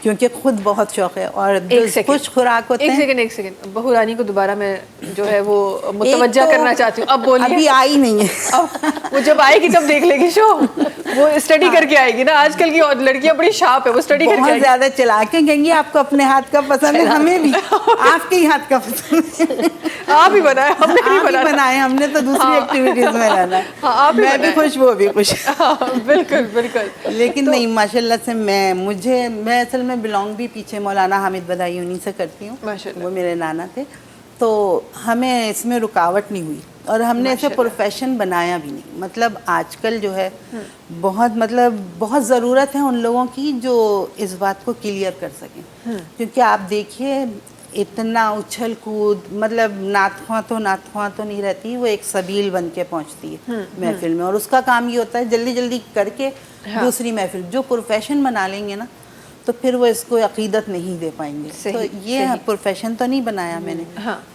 क्योंकि खुद बहुत शौक़ है। और जो कुछ खुराक होते हैं, एक सेकंड बहू रानी को दोबारा मैं जो है वो मुतवज्जा करना चाहती हूँ। अब बोलिए। अभी आई नहीं है अब वो जब आएगी तब देख लेगी शो, वो स्टडी करके आएगी ना। आजकल की लड़कियां बड़ी शार्प है, वो स्टडी करके बहुत ज़्यादा चला के कहेंगी आपको अपने हाथ का पसंद है, हमें भी आपके ही हाथ का पसंद है। आप ही बनाए, हमने नहीं बनाए, हमने तो दूसरी एक्टिविटीज में रहना है। मैं भी खुश, वो भी खुश। बिल्कुल। लेकिन तो, नहीं माशाल्लाह से मैं असल में बिलोंग भी पीछे मौलाना हामिद बदाई उन्हीं से करती हूँ, वो मेरे नाना थे, तो हमें इसमें रुकावट नहीं हुई और हमने इसे प्रोफेशन बनाया भी नहीं। मतलब आजकल जो है बहुत ज़रूरत है उन लोगों की जो इस बात को क्लियर कर सकें, क्योंकि आप देखिए इतना उछल कूद, मतलब नात ख्वां तो नहीं रहती, वो एक सबील बन के पहुँचती है महफिल में, और उसका काम ये होता है जल्दी जल्दी करके दूसरी महफिल। जो प्रोफेशन बना लेंगे ना तो फिर वो इसको अकीदत नहीं दे पाएंगे। तो ये प्रोफेशन तो नहीं बनाया मैंने,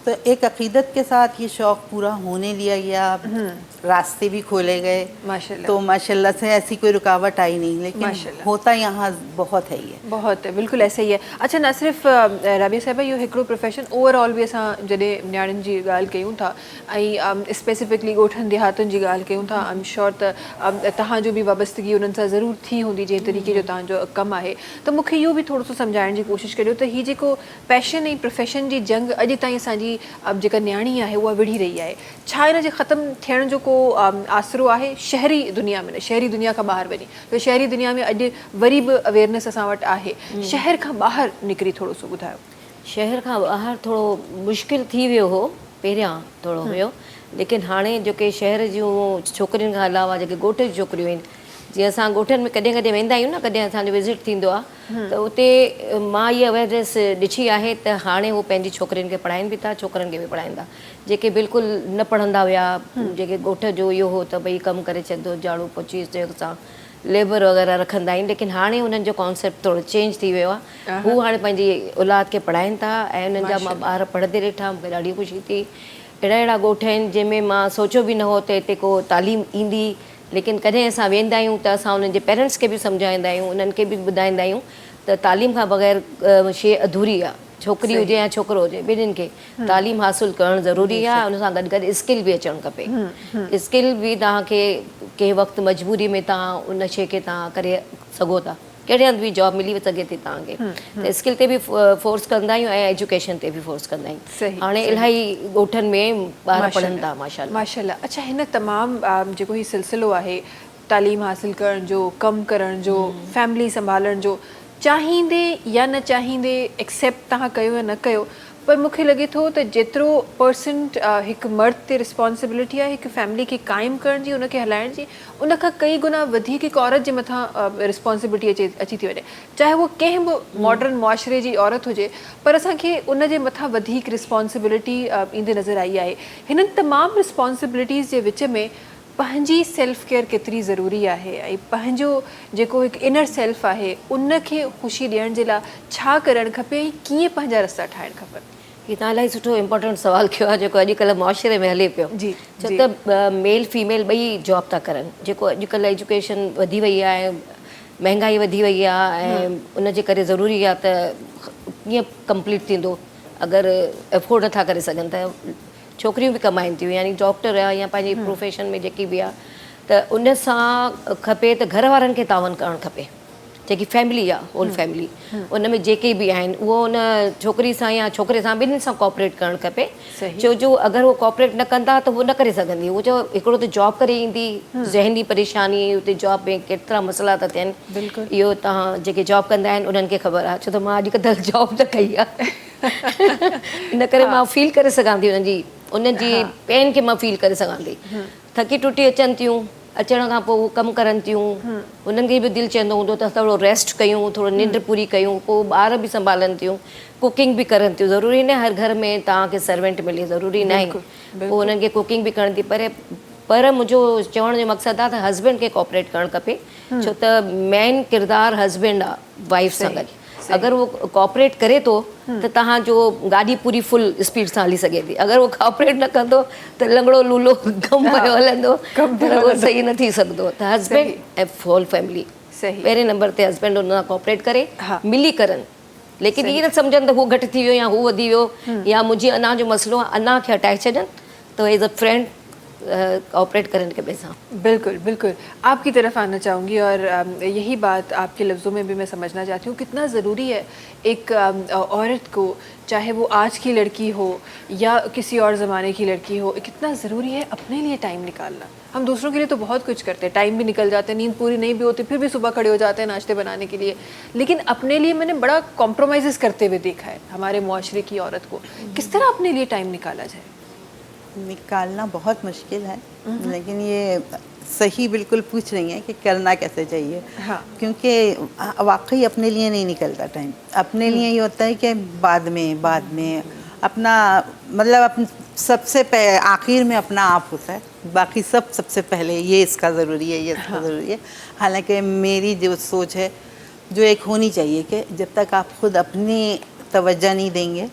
तो एक अकीदत के साथ ये शौक़ पूरा होने दिया गया, रास्ते भी खोले गए माशाल्लाह। तो माशाल्लाह से ऐसी कोई रुकावट आई नहीं, लेकिन होता यहाँ बहुत है, ये बहुत है, बिल्कुल ऐसे ही है। अच्छा, न सिर्फ राबिया साहिबा इहो हिकिड़ो प्रोफेशन ओवरऑल भी असां जॾहिं न्याणियुनि जी ॻाल्हि कयूं था ऐं स्पेसिफिकली ॻोठनि देहातुनि जी ॻाल्हि कयूं था, आई एम श्योर त तव्हांजो बि वाबस्तगी उन्हनि सां ज़रूरु थी हूंदी जंहिं तरीक़े जो तव्हांजो कमु आहे। त मूंखे इहो बि थोरो सो सम्झाइण जी कोशिशि करियो त हीअ जेको पैशन ऐं प्रोफेशन जी जंग अॼु ताईं असांजी जेका न्याणी आहे उहा विढ़ी रही आहे, छा हिन जे ख़तमु थियण जो को आसरो आहे शहरी दुनिया में? शहरी दुनिया खां ॿाहिरि वञी, त शहरी दुनिया में अॼु वरी बि अवेयरनेस असां वटि आहे, शहर खां ॿाहिरि निकिरी थोरो सो ॿुधायो। शहर खां ॿाहिरि थोरो मुश्किल थी वियो हो, पहिरियां थोरो हुयो, लेकिन हाणे जेके शहर जूं छोकिरियुनि खां अलावा जेके ॻोठ जी छोकिरियूं आहिनि, जीअं असां ॻोठनि में कॾहिं कॾहिं वेंदा आहियूं न, कॾहिं असांजो विज़िट थींदो आहे, त उते मां इहा अवेयरनेस ॾिठी आहे त हाणे उहो पंहिंजी छोकिरियुनि खे पढ़ाइनि बि था, छोकिरनि खे बि पढ़ाइनि था। जेके बिल्कुलु न पढ़ंदा हुआ, जेके ॻोठ जो इहो हो त भई कमु करे छॾंदो, झाड़ू पोछी सां लेबर वग़ैरह रखंदा आहिनि, लेकिन हाणे उन्हनि जो कॉन्सेप्ट थोरो चेंज थी वियो आहे। हू हाणे पंहिंजी औलाद खे पढ़ाइनि था ऐं उन्हनि जा मां ॿार पढ़ंदे ॾिठा, मूंखे ॾाढी ख़ुशी थी। अहिड़ा ॻोठ आहिनि जंहिंमें मां सोचियो बि न हो त हिते को तालीम ईंदी, लेकिन कॾहिं असां वेंदा आहियूं त असां उन्हनि जे पेरेंट्स खे बि सम्झाईंदा आहियूं, उन्हनि खे बि ॿुधाईंदा आहियूं त तालीम खां बग़ैर शइ अधूरी आहे, छोकिरी हुजे या छोकिरो हुजे, ॿिन्हिनि खे तालीम हासिलु करणु ज़रूरी आहे। उन सां गॾु गॾु स्किल बि अचणु खपे। स्किल बि तव्हांखे कंहिं वक़्तु मजबूरी में तव्हां उन शइ खे तव्हां करे सघो था, कहिड़े हंधि बि जॉब मिली सघे थी तव्हांखे, त स्किल ते बि फोर्स कंदा आहियूं ऐं एजुकेशन ते बि फोर्स कंदा आहियूं। हाणे इलाही ॻोठनि में ॿार पढ़नि था माशाल्लाह। अच्छा, हिन तमामु जेको हीउ सिलसिलो आहे तालीम हासिलु करण जो, कमु करण जो, फैमिली संभालण जो, चाहींदे या न चाहींदे एक्सेप्ट तव्हां कयो या न कयो, पर मूंखे लॻे थो त जेतिरो परसेंट हिकु मर्द ते रिस्पॉन्सिबिलिटी आहे हिकु फैमिली खे क़ाइमु करण जी, उनखे हलाइण जी, उनखां कई गुना वधीक हिकु औरत जे मथां रिस्पॉन्सिबिलिटी अची थी वञे, चाहे उहो कंहिं बि मॉडर्न मुआशरे जी औरत हुजे, पर असांखे उन जे मथां वधीक रिस्पॉन्सिबिलिटी ईंदी नज़र आई आहे। हिननि तमामु रिस्पॉन्सिबिलिटीज़ जे विच में पंहिंजी सेल्फ केयर केतिरी ज़रूरी आहे ऐं पंहिंजो जेको हिकु इनर सेल्फ आहे उनखे ख़ुशी ॾियण जे लाइ छा करणु खपे ऐं कीअं पंहिंजा रस्ता ठाहिणु खपनि? ही तव्हां इलाही सुठो इम्पोर्टेंट सवाल कयो आहे जेको अॼुकल्ह मुआशरे में हले पियो। जी, छो त मेल फीमेल ॿई जॉब था करनि, जेको अॼुकल्ह एजुकेशन वधी वई आहे, महांगाई वधी वई आहे ऐं उनजे करे ज़रूरी आहे त कीअं कंप्लीट थींदो, अगरि एफोर्ड नथा करे सघनि त छोकिरियूं बि कमाइनि थियूं, यानी डॉक्टर आहे या पंहिंजी प्रोफेशन में जेकी बि आहे, त उन सां खपे त घर वारनि खे तावन करणु खपे, जेकी फैमिली आहे होल फैमिली, उन में जेके बि आहिनि उहो उन छोकिरी सां या छोकिरे सां ॿिन्हिनि सां कोऑपरेट करणु खपे। छो जो अगरि उहो कोऑपरेट न कंदा त उहो न करे सघंदी, उहो जो हिकिड़ो त जॉब करे ईंदी, ज़हनी परेशानी, उते जॉब में केतिरा मसइला था थियनि, इहो तव्हां जेके जॉब कंदा आहिनि उन्हनि खे ख़बर आहे, छो त मां अॼुकल्ह जॉब त कई आहे इन करे मां फील करे सघां थी उनजी पेन खे मां फील करे सघां थी। थकी टुटी अचनि थियूं, अचण खां पोइ कमु करनि थियूं, उन्हनि खे बि दिलि चवंदो हूंदो त थोरो रेस्ट कयूं, थोरो निंड पूरी कयूं, पोइ ॿार बि संभालनि थियूं, कुकिंग बि करनि थियूं। ज़रूरी न हर घर में तव्हांखे सर्वेंट मिले, ज़रूरी न आहे, पोइ उन्हनि खे कुकिंग बि करणी थी परे। पर मुंहिंजो चवण जो मक़सदु आहे त हस्बैंड खे कोऑपरेट करणु खपे, छो त मेन किरदारु हस्बैंड आहे वाइफ सां गॾु। अगरि उहो कोऑपरेट करे थो त तव्हांजो गाॾी पूरी फुल स्पीड सां हली सघे थी, अगरि उहो कोऑपरेट न कंदो त लंगड़ो लूलो कमु पियो हलंदो, पर उहो सही न थी सघंदो। त हस्बैंड ऐं होल फैमिली पहिरें नंबर ते हस्बैंड उन सां कोऑपरेट करे मिली करनि, लेकिन ईअं न सम्झनि त हू घटि थी वियो या हू वधी वियो या मुंहिंजी अञा जो मसइलो आहे, अञा खे हटाए छॾनि, त एज़ अ फ्रेंड कोऑपरेट करें के पैसा। बिल्कुल बिल्कुल, आपकी तरफ आना चाहूँगी और यही बात आपके लफ्ज़ों में भी मैं समझना चाहती हूँ, कितना ज़रूरी है एक औरत को, चाहे वो आज की लड़की हो या किसी और ज़माने की लड़की हो, कितना ज़रूरी है अपने लिए टाइम निकालना। हम दूसरों के लिए तो बहुत कुछ करते हैं, टाइम भी निकल जाते हैं, नींद पूरी नहीं भी होती, फिर भी सुबह खड़े हो जाते हैं नाश्ते बनाने के लिए, लेकिन अपने लिए मैंने बड़ा कॉम्प्रोमाइज़ करते हुए देखा है हमारे मुआशरे की औरत को। किस तरह अपने लिए टाइम निकाला जाए? निकालना बहुत मुश्किल है, लेकिन ये सही बिल्कुल पूछ रही हैं कि करना कैसे चाहिए। हाँ। क्योंकि वाकई अपने लिए नहीं निकलता टाइम। अपने लिए ये होता है कि बाद में अपना मतलब सबसे आखिर में अपना आप होता है, बाकी सब सबसे पहले, ये इसका ज़रूरी है, ये इसका ज़रूरी है। हालांकि मेरी जो सोच है, जो एक होनी चाहिए कि जब तक आप खुद अपनी तवज्जो नहीं देंगे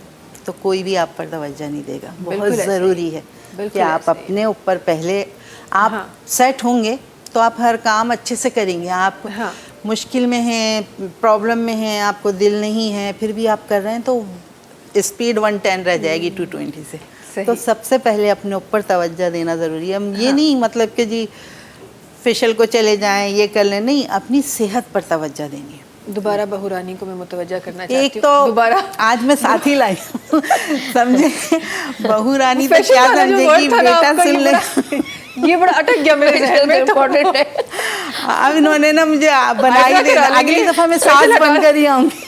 तो कोई भी आप पर तवज्जो नहीं देगा। बहुत ज़रूरी है कि आप अपने ऊपर पहले आप सेट होंगे तो आप हर काम अच्छे से करेंगे। आप मुश्किल में हैं, प्रॉब्लम में हैं, आपको दिल नहीं है, फिर भी आप कर रहे हैं तो स्पीड 110 रह जाएगी 220 से। तो सबसे पहले अपने ऊपर तवज्जो देना ज़रूरी है। ये नहीं मतलब कि जी फेशियल को चले जाएं, ये कर लें, नहीं, अपनी सेहत पर तवज्जो देनी है। दोबारा बहुरानी को मैं मुतवज्जा करना चाहती हूँ। एक तो दोबारा आज मैं साथ ही लाई समझे, बहुरानी तो क्या समझेगी, बेटा सुन ले, ये बड़ा अटक गया मेरे ज़हन में, इम्पोर्टेंट है। अब इन्होंने ना मुझे बना ही देना, अगली दफ़ा मैं सास बनकर ही आऊँगी।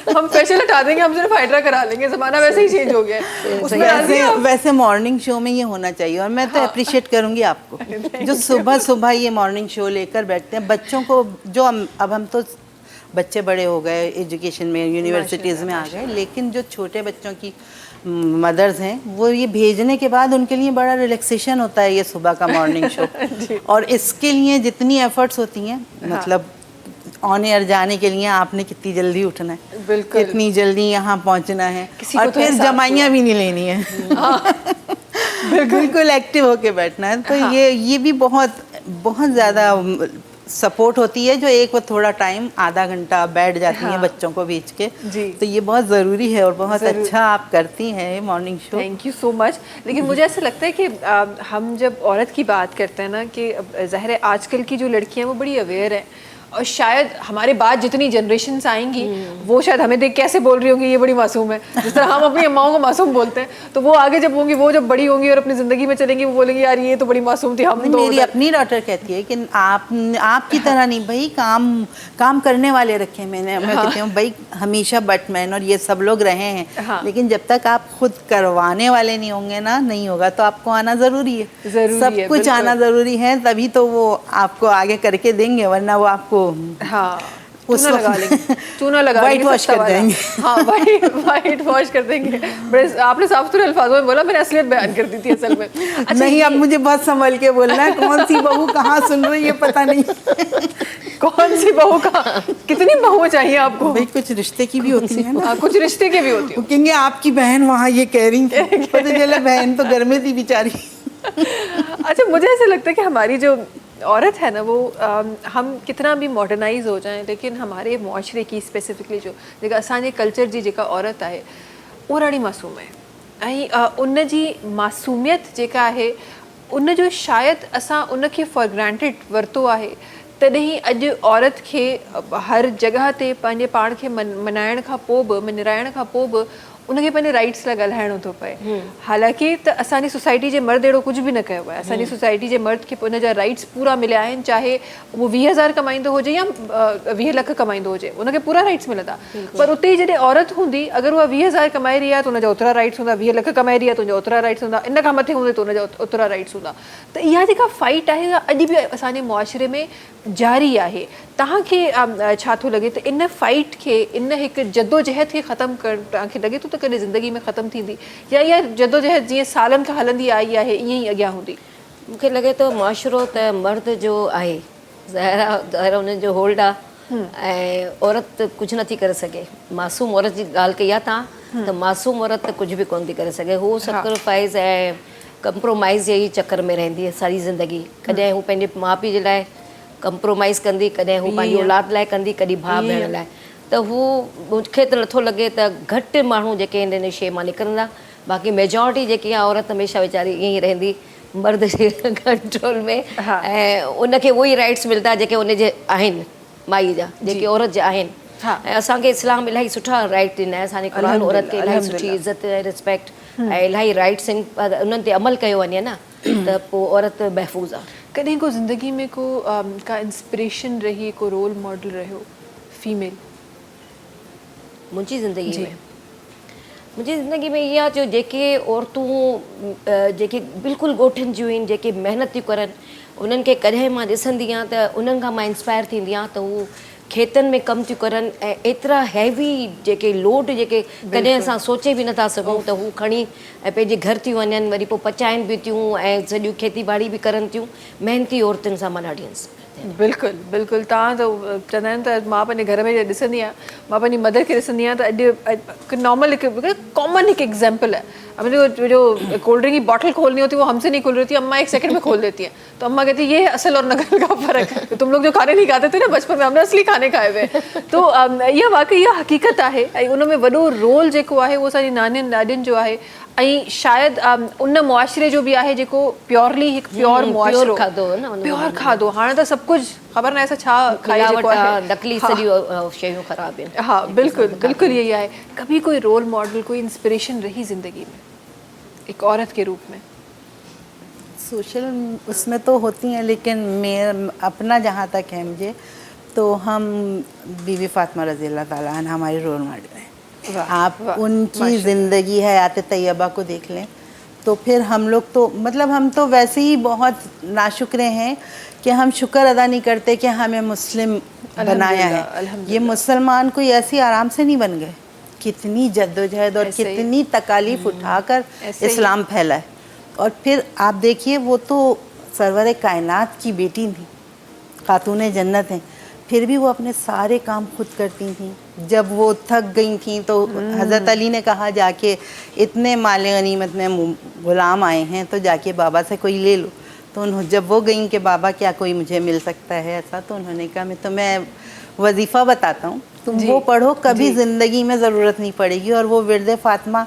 हम फेशियल हटा देंगे, हम सिर्फ हाइड्रा करा लेंगे, ज़माना वैसे ही चेंज हो गया है। वैसे मॉर्निंग शो में ये होना चाहिए, और मैं तो अप्रिशिएट करूँगी आपको जो सुबह सुबह ये मॉर्निंग शो लेकर बैठते हैं बच्चों को। जो अब हम तो बच्चे बड़े हो गए, एजुकेशन में, यूनिवर्सिटीज़ में आ गए, लेकिन जो छोटे बच्चों की मदर्स हैं वो ये भेजने के बाद उनके लिए बड़ा रिलैक्सेशन होता है ये सुबह का मॉर्निंग शो। और इसके लिए जितनी एफर्ट्स होती हैं, मतलब ऑन एयर जाने के लिए आपने कितनी जल्दी उठना है, कितनी जल्दी यहाँ पहुँचना है, और फिर जमाइयाँ भी नहीं लेनी है, बिल्कुल एक्टिव होके बैठना है। तो ये भी बहुत बहुत ज़्यादा सपोर्ट होती है, जो एक वो थोड़ा टाइम आधा घंटा बैठ जाती हैं बच्चों को बीच के। तो ये बहुत ज़रूरी है और बहुत अच्छा आप करती हैं morning show. Thank you so much. लेकिन मुझे ऐसा लगता है कि हम जब औरत की बात करते हैं ना, कि ज़ाहिर है आजकल की जो लड़कियां वो बड़ी अवेयर हैं और शायद हमारे बाद जितनी जनरेशन्स आएंगी वो शायद हमें देख कैसे बोल रही होंगी ये बड़ी मासूम है, जिस तरह हम अपनी अम्माओं को मासूम बोलते हैं, तो वो आगे जब होंगी, वो जब बड़ी होंगी और अपनी ज़िंदगी में चलेंगी, वो बोलेंगी यार ये तो बड़ी मासूम थी, हम तो मेरी अपनी डॉटर कहती है कि आपकी तरह नहीं भाई, काम करने वाले रखे मैंने। मैं कहती हूँ भाई हमेशा बटमैन और ये सब लोग रहे हैं, लेकिन जब तक आप खुद करवाने वाले नहीं होंगे ना, नहीं होगा। तो आपको आना ज़रूरी है, सब कुछ आना ज़रूरी है, तभी तो वो आपको आगे करके देंगे, वरना वो आपको चूना लगा लेंगे, चूना लगा वाइट वॉश कर देंगे। हाँ, वाइट वॉश कर देंगे। बड़े आपने साफ सुथरे अल्फाजों में बोला, मैंने असलियत बयान कर दी थी असल में। अच्छा, नहीं, अब मुझे बहुत संभल के बोलना है, कौन सी बहू कहाँ सुन रही है पता नहीं। कौन सी बहू का, कितनी बहू चाहिए आपको? भाई कुछ रिश्ते की भी होती है ना, कुछ रिश्ते की भी होती है। कहेंगे आपकी बहन वहाँ ये कह रही थी, पता चला बहन तो घर में थी बेचारी। अच्छा, मुझे ऐसा लगता है कि हमारी जो औरत है ना, वो हम कितना भी मॉडर्नाइज हो जाएं, लेकिन हमारे मुआशरे की स्पेसिफिकली जो जेका असांजे कल्चर जी जेका औरत आहे उहा ॾाढी मासूम आहे, ऐं उन जी मासूमियत जेका आहे उन जो शायदि असां उनखे फॉर ग्रांटेड वरितो आहे। तॾहिं अॼु औरत खे हर जॻह ते पंहिंजे पाण खे मनाइण खां पोइ बि, मनिराइण खां पोइ बि उनखे पंहिंजे राइट्स लाइ ॻाल्हाइणो थो पए। हालांकि त असांजी सोसाइटी जे मर्द अहिड़ो कुझु बि न कयो आहे, असांजी सोसाइटी जे मर्द खे उनजा राइट्स पूरा मिलिया आहिनि, चाहे उहो 20,000 कमाईंदो हुजे या 20 लख कमाईंदो हुजे, उनखे पूरा राइट्स मिलंदा। पर उते ई जॾहिं औरत हूंदी, अगरि उहा 20,000 कमाए रही आहे त उनजा ओतिरा राइट्स हूंदा, 20 लख कमाए रही आहे त उनजा ओतिरा राइट्स हूंदा, इन खां मथे हूंदे त उनजा ओतिरा राइट्स हूंदा। त इहा जेका फाइट आहे उहा अॼु बि असांजे मुआशरे में जारी आहे। तव्हांखे छा थो लॻे त इन फाइट खे, इन हिकु जदोजहद खे ख़तमु करणु तव्हांखे लॻे थो त कॾहिं ज़िंदगी में ख़तमु थींदी, या इहा जदोजहद जीअं सालनि खां हलंदी आई आहे ईअं ई अॻियां हूंदी? मूंखे लॻे थो मुआशिरो त मर्द जो आहे, ज़ाहिर उन्हनि जो होल्ड आहे, ऐं औरत कुझु नथी करे सघे। मासूम औरत जी ॻाल्हि कई आहे तव्हां, त मासूम औरत त कुझु बि कोन थी करे सघे। हू सेक्रीफाइस ऐं कंप्रोमाइज़ जे ई चकर में रहंदी आहे सारी ज़िंदगी। कॾहिं हू पंहिंजे माउ पीउ जे लाइ कंप्रोमाइज़ कंदी, कॾहिं हू पंहिंजी औलाद लाइ कंदी, कॾहिं भाउ भेण लाइ। त हू मूंखे त नथो लॻे त घटि माण्हू जेके इन शइ मां निकिरंदा, बाक़ी मेजॉरिटी जेकी आहे औरत हमेशह वीचारी ईअं ई रहंदी मर्द जे कंट्रोल में, ऐं उनखे उहे ई राइट्स मिलंदा जेके उनजे आहिनि, माई जा जेके औरत जा आहिनि। ऐं असांखे इस्लाम इलाही सुठा राइट ॾिना आहे, असांजे क़ुरान औरत खे इलाही सुठी इज़त ऐं रिस्पेक्ट ऐं इलाही राइट्स आहिनि, पर उन्हनि ते अमल कयो वञे न त पोइ औरत महफ़ूज़ आहे। कॾहिं को ज़िंदगी में का इंस्पिरेशन रही, को रोल मॉडल रहियो फीमेल? मुंहिंजी ज़िंदगी में इहा जो जेके औरतूं जेके बिल्कुलु ॻोठनि जूं आहिनि, जेके महिनत थियूं करनि, उन्हनि खे कॾहिं मां ॾिसंदी आहियां त उन्हनि खां मां इंस्पायर थींदी आहियां त हू खेतनि में कमु थियूं करनि, ऐं एतिरा हैवी जेके लोड जेके कॾहिं असां सोचे बि नथा सघूं त हू खणी ऐं पंहिंजे घर थियूं वञनि, वरी पोइ पचाइनि बि थियूं ऐं सॼियूं खेती बाड़ी बि करनि थियूं। महिनती औरतुनि सां मां ॾाढी बिल्कुलु बिल्कुलु। तव्हां त चवंदा आहिनि त मां पंहिंजे घर में ॾिसंदी आहियां, मां पंहिंजी मदर खे ॾिसंदी आहियां त अॼु नॉर्मल हिकु कॉमन हिकु एग्जाम्पल है। मुझे जो कोल्ड ड्रिंक की बॉटल खोलनी होती है वो हमसे नहीं खोल रही थी, अम्मा 1 सेकंड में खोल देती है। तो अम्मा कहती है ये है असल और नकल का फ़र्क है, तो तुम लोग जो खाने नहीं खाते थे ना बचपन में, हमने असली खाने खाए हुए। तो यह वाकई इहा हक़ीक़त आहे, ऐं उन में वॾो रोल जेको आहे उहो असांजी नानियुनि ॾाॾियुनि जो आहे, ऐं शायदि उन मुआशरे जो बि आहे जेको प्योरली हिकु प्योर मुआशरो, प्योर खाधो। हाणे त सभु कुझु ख़बर न आहे छा खाई जेको आहे, नकली सॼियूं शयूं ख़राबु आहिनि। हाँ बिल्कुलु बिल्कुलु यही आहे। कभी कोई रोल मॉडल, कोई इंस्पिरेशन रही ज़िंदगी में एक औरत के रूप में? सोशल उसमें तो होती हैं, लेकिन मैं अपना जहाँ तक है मुझे, तो हम बीवी फातिमा रज़ी अल्लाह ताला अन्हा हमारी रोल मॉडल हैं। आप उनकी ज़िंदगी हयात तैयबा को देख लें तो फिर हम लोग तो मतलब हम तो वैसे ही बहुत नाशुक्र हैं कि हम शुक्र अदा नहीं करते कि हमें मुस्लिम बनाया है। ये मुसलमान कोई ऐसी आराम से नहीं बन गए, कितनी जद्दोजहद और कितनी तकालीफ उठाकर इस्लाम फैला है। और फिर आप देखिए, वो तो सरवर कायनात की बेटी थी, खातून जन्नत हैं, फिर भी वो अपने सारे काम खुद करती थी। जब वो थक गई थी तो हज़रत अली ने कहा जाके इतने माले गनीमत में गुलाम आए हैं तो जाके बाबा से कोई ले लो। तो उन्होंने जब वो गई कि बाबा क्या कोई मुझे मिल सकता है ऐसा, तो उन्होंने कहा मैं वजीफ़ा बताता हूँ, तुम वो पढ़ो, कभी ज़िंदगी में ज़रूरत नहीं पड़ेगी। और वो विर्द फातिमा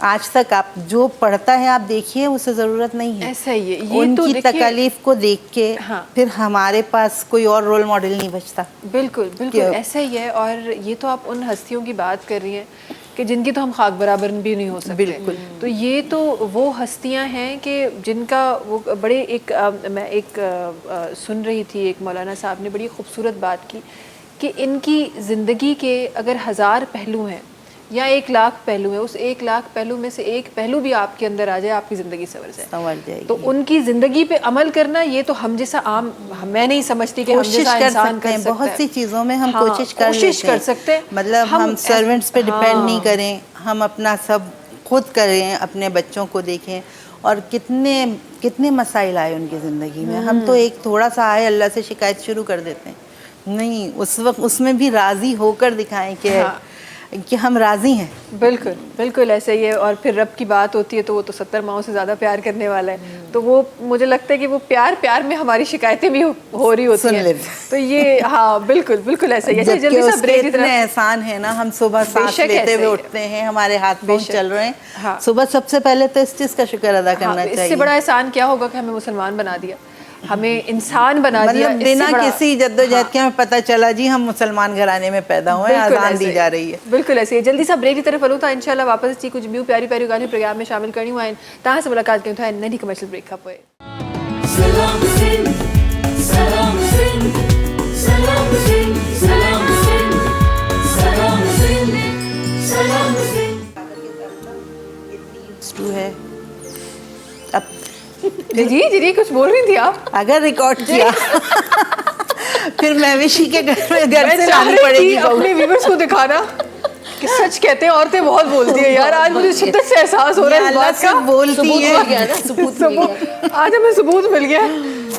आज तक आप जो पढ़ता है आप देखिए, उसे ज़रूरत नहीं है। ऐसा ही है, ये तो उनकी देखिए- तकलीफ को देख के हाँ। फिर हमारे पास कोई और रोल मॉडल नहीं बचता। बिल्कुल बिल्कुल क्या- ऐसा ही है। और ये तो आप उन हस्तियों की बात कर रही हैं कि जिनकी तो हम खाक बराबर भी नहीं हो सकते। बिल्कुल। तो ये तो वो हस्तियां हैं कि जिनका वो बड़े एक मैं एक सुन रही थी, एक मौलाना साहब ने बड़ी खूबसूरत बात की कि इनकी ज़िंदगी के अगर 1000 पहलू हैं या 1,00,000 पहलू हैं, उस 1,00,000 पहलू में से एक पहलू भी आपके अंदर आ जाए, आपकी ज़िंदगी संवर जाए। संवर जाएगी। तो उनकी ज़िंदगी पे अमल करना, ये तो हम जैसा आम, मैं नहीं समझती कि हम कोशिश जैसा कर इंसान सकते हैं, बहुत सी चीज़ों में हम हाँ, कोशिश कर कोशिश लेते कर हैं। सकते हैं। मतलब हम सर्वेंट्स पे डिपेंड हाँ। नहीं करें, हम अपना सब खुद करें, अपने बच्चों को देखें। और कितने कितने मसाइल आए उनकी ज़िंदगी में, हम तो एक थोड़ा सा आए अल्लाह से शिकायत शुरू कर देते हैं। नहीं, उस वक्त उसमें भी राज़ी होकर दिखाएं कि हम राज़ी हैं। बिल्कुल बिल्कुल ऐसा ही है। और फिर रब की बात होती है तो वो तो 70 माओं से ज़्यादा प्यार करने वाला है। तो वो मुझे लगता है कि वो प्यार में हमारी शिकायतें भी हो रही होती सुन हैं। लेते हैं। तो ये हाँ बिल्कुल बिल्कुल ऐसा ही है। जबकि जल्दी सा उसके ब्रेक की इतने तरफ। एहसान है ना, हम सुबह सांस बेशक लेते ऐसे हुए ही है। उठते हैं, हमारे हाथ पाँव बेशक। चल रहे हैं। हाँ। सुबह सबसे पहले तो इस चीज़ का शुक्र अदा हाँ, करना इससे चाहिए। बड़ा एहसान क्या होगा कि हमें मुसलमान बना दिया, हमें इंसान बना दिया। मतलब इससे बिना बड़ा- किसी जद्दोजहद के हमें पता चला जी हम मुसलमान घराने में पैदा हुए हैं, बिल्कुल आज़ान ऐसे दी ही। जा रही है। बिल्कुल ऐसे ही। जल्दी सा ब्रेक की तरफ हलूं था इंशाल्लाह वापस अची कुछ ॿियूं प्यारी प्यारी ॻाल्हियूं प्रोग्राम में शामिल करणियूं आहिनि। तव्हां सां मुलाक़ात कयूं था नंढी कमर्शियल ब्रेक खां पोइ। सलाम सिंध सलाम सिंध सलाम सिंध सलाम सिंध सलाम सिंध सलाम सिंध ट्रू है। अब जी कुछ बोल रही थी आप? अगर रिकॉर्ड किया फिर मैं विशी के घर मैं से चाह लानी रही पड़ेगी थी अपने व्यूअर्स को दिखाना कि सच कहते हैं औरतें बहुत बोलती है यार। आज मुझे शिद्दत से एहसास हो रहा है इस अल्लाह बात से का। बोलती सबूत है। मिल गया ना, सबूत मिल गया। आज हमें सबूत मिल गया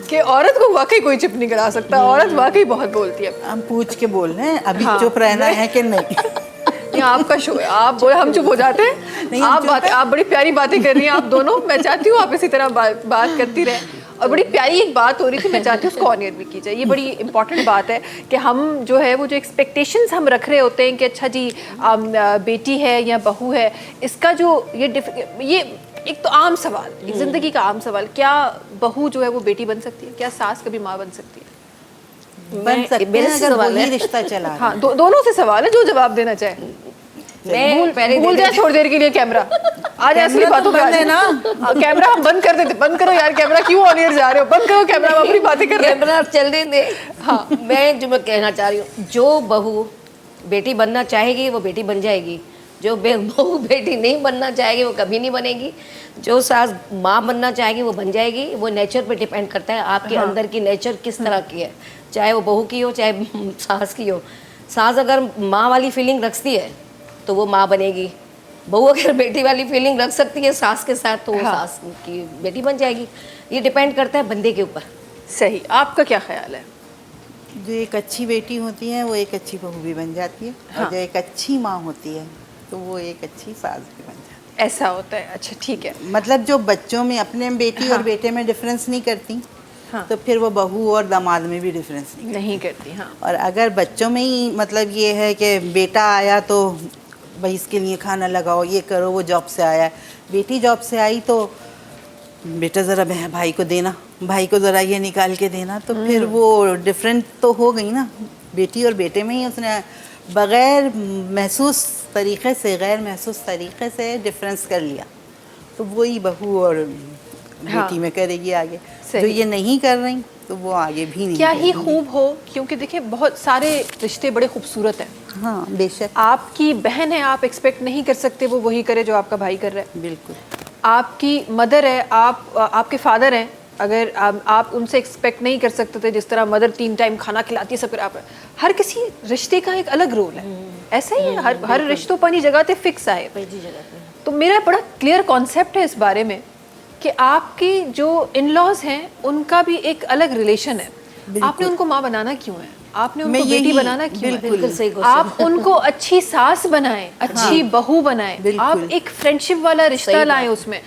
कि औरत को वाकई कोई चुप नहीं करा सकता। औरत वाकई बहुत बोलती है। हम पूछ के बोल रहे हैं अभी हाँ। चुप रहना है कि नहीं। ये आपका शो है, आप बोले हम चुप हो जाते हैं। नहीं, हम चुप आप बड़ी प्यारी बातें कर रही हैं आप दोनों। मैं चाहती हूँ आप इसी तरह बात करती रहें। और बड़ी प्यारी एक बात हो रही थी, मैं चाहती हूँ उसको ऑनियर भी की जाए। ये बड़ी इंपॉर्टेंट बात है कि हम जो है वो जो एक्सपेक्टेशंस हम रख रहे होते हैं कि अच्छा जी बेटी है या बहू है, इसका जो ये एक तो आम सवाल, एक ज़िंदगी का आम सवाल, क्या बहू जो है वो बेटी बन सकती है? क्या सास कभी माँ बन सकती है? बन सकते मेरे हैं से अगर सवाल वही है। रिश्ता चला रहा है। हाँ, दोनों से सवाल है, जो जवाब देना चाहे। मैं पहले भूल जाए थोड़ी देर के लिए कैमरा। आज असली कैमरा बातों तो पे आ बंद है जाए। ना। हाँ, कैमरा हम बंद कर देते। बंद करो यार कैमरा, क्यों ऑन एयर जा रहे हो? बंद करो कैमरा, हम अपनी बातें कर रहे हैं। कैमरा चलने दे। हाँ, मैं कहना चाह रही हूँ, जो बहू बेटी बनना चाहेगी वो बेटी बन जाएगी। जो बहू बेटी नहीं बनना चाहेगी वो कभी नहीं बनेगी। जो सास माँ बनना चाहेगी वो बन जाएगी। वो नेचर पे डिपेंड करता है, आपके अंदर की नेचर किस तरह की है, चाहे वो बहू की हो चाहे सास की हो। सास अगर माँ वाली फीलिंग रखती है तो वो माँ बनेगी। बहू अगर बेटी वाली फीलिंग रख सकती है सास के साथ तो वो हाँ। सास की बेटी बन जाएगी। ये डिपेंड करता है बंदे के ऊपर। सही, आपका क्या ख्याल है? जो एक अच्छी बेटी होती है वो एक अच्छी बहू भी बन जाती है। हाँ। और जो एक अच्छी माँ होती है तो वो एक अच्छी सास भी बन जाती है। ऐसा होता है? अच्छा ठीक है। मतलब जो बच्चों में अपने बेटी हाँ। और बेटे में डिफरेंस नहीं करती, हाँ। तो फिर वो बहू और दामाद में भी डिफरेंस नहीं। नहीं करती। हाँ, और अगर बच्चों में ही मतलब ये है कि बेटा आया तो भाई इसके लिए खाना लगाओ, ये करो, वो जॉब से आया है। बेटी जॉब से आई तो बेटा ज़रा भाई को देना, भाई को ज़रा ये निकाल के देना, तो फिर वो डिफरेंट तो हो गई ना। बेटी और बेटे में ही उसने बग़ैर महसूस तरीक़े से, गैर महसूस तरीक़े से डिफरेंस कर लिया। तो वही बहू और हाँ। बेटी में करेगी आगे। सही। जो ये नहीं कर रही तो वो आगे भी नहीं क्या ही करेंगी। खूब हो, क्योंकि देखिए बहुत सारे रिश्ते बड़े खूबसूरत हैं। हाँ बेशक, आपकी बहन है, आप एक्सपेक्ट नहीं कर सकते वो वही करे जो आपका भाई कर रहा है। बिल्कुल। आपकी मदर है, आपके फादर हैं, अगर आप उनसे एक्सपेक्ट नहीं कर सकते थे जिस तरह मदर 3 टाइम खाना खिलाती है सब। आप हर किसी रिश्ते का एक अलग रोल है। ऐसा ही है, हर रिश्तों पर अपनी जगह पे फिक्स आए। तो मेरा बड़ा क्लियर कॉन्सेप्ट है इस बारे में कि आपकी जो इन लॉज हैं उनका भी एक अलग रिलेशन है। आपने उनको माँ बनाना क्यों है? आपने उनको मैं बेटी यही- बनाना क्यों है? बिल्कुल सही क्वेश्चन। आप उनको अच्छी सास बनाएं, अच्छी बहू बनाएं। बिल्कुल। आप एक फ्रेंडशिप वाला रिश्ता लाएं उसमें।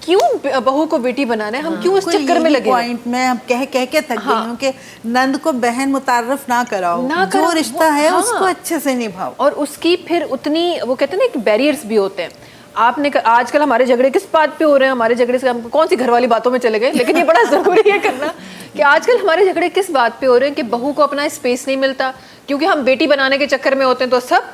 क्यों बहू को बेटी बनाना है? हम क्यों उस चक्कर में लगे हैं? पॉइंट मैं अब कह के थक हाँ। गई हूँ कि नंद को बहन मुतारफ ना कराओ, ना जो कराओ, रिश्ता है हाँ। उसको अच्छे से निभाओ। और उसकी फिर उतनी वो कहते हैं ना एक बैरियर्स भी होते हैं। आजकल हमारे झगड़े किस बात पे हो रहे हैं, हमारे झगड़े से हम कौन सी घर वाली बातों में चले गए, लेकिन ये बड़ा ज़रूरी है करना कि आजकल हमारे झगड़े किस बात पे हो रहे हैं कि बहू को अपना स्पेस नहीं मिलता, क्योंकि हम बेटी बनाने के चक्कर में होते हैं तो सब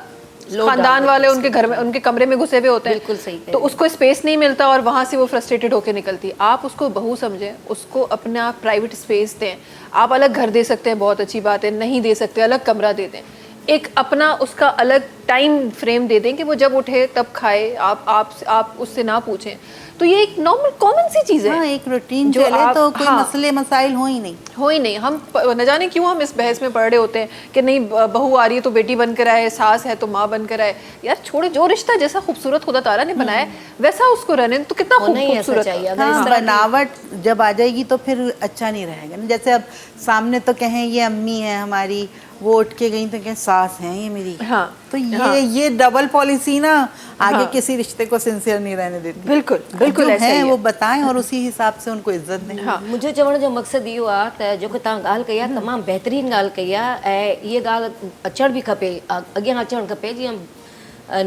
खानदान वाले उनके घर में, उनके कमरे में घुसे हुए होते हैं। बिल्कुल सही कह तो उसको स्पेस नहीं मिलता और वहाँ से वो फ्रस्ट्रेटेड होकर निकलती। आप उसको बहू समझें, उसको अपना प्राइवेट स्पेस दें। आप अलग घर दे सकते हैं, बहुत अच्छी बात है, नहीं दे सकते अलग कमरा दे दें, एक अपना उसका अलग टाइम फ्रेम दे दें कि वो जब उठे तब खाए, आप उससे ना पूछें। तो ये एक नॉर्मल कॉमन सी चीज़ है। हाँ, एक रूटीन जो चले आप- तो कोई हाँ। मसले मसाइल हो ही नहीं। हो ही नहीं। हम न जाने क्यों हम इस बहस में पड़ रहे होते हैं कि नहीं बहू आ रही है तो बेटी बनकर आए, सास है तो माँ बनकर आए। यार छोड़ो, जो रिश्ता जैसा खूबसूरत खुदा ताला ने बनाया है वैसा उसको रहने दो, तो कितना होना ही ऐसा खूबसूरत चाहिए। है। अगर हाँ, इस तरह की- बनावट जब आ जाएगी तो फिर अच्छा नहीं रहेगा ना। जैसे अब सामने तो कहें ये अम्मी है हमारी, वो उठ के गई तो कहें सास है ये मेरी। हाँ, तो हाँ। ये डबल पॉलिसी ना आगे हाँ। किसी रिश्ते को सिंसियर नहीं रहने देती। बिल्कुल बिल्कुल जो ऐसा ही है है। वो बताएं और उसी हिसाब से उनको इज्जत दें। हाँ। मुंहिंजो चवण जो मक़सदु इहो आहे त जेको तव्हां ॻाल्हि कई आहे तमामु बहितरीनु ॻाल्हि कई आहे, ऐं इहा ॻाल्हि अचणु बि खपे, अॻियां अचणु खपे। जीअं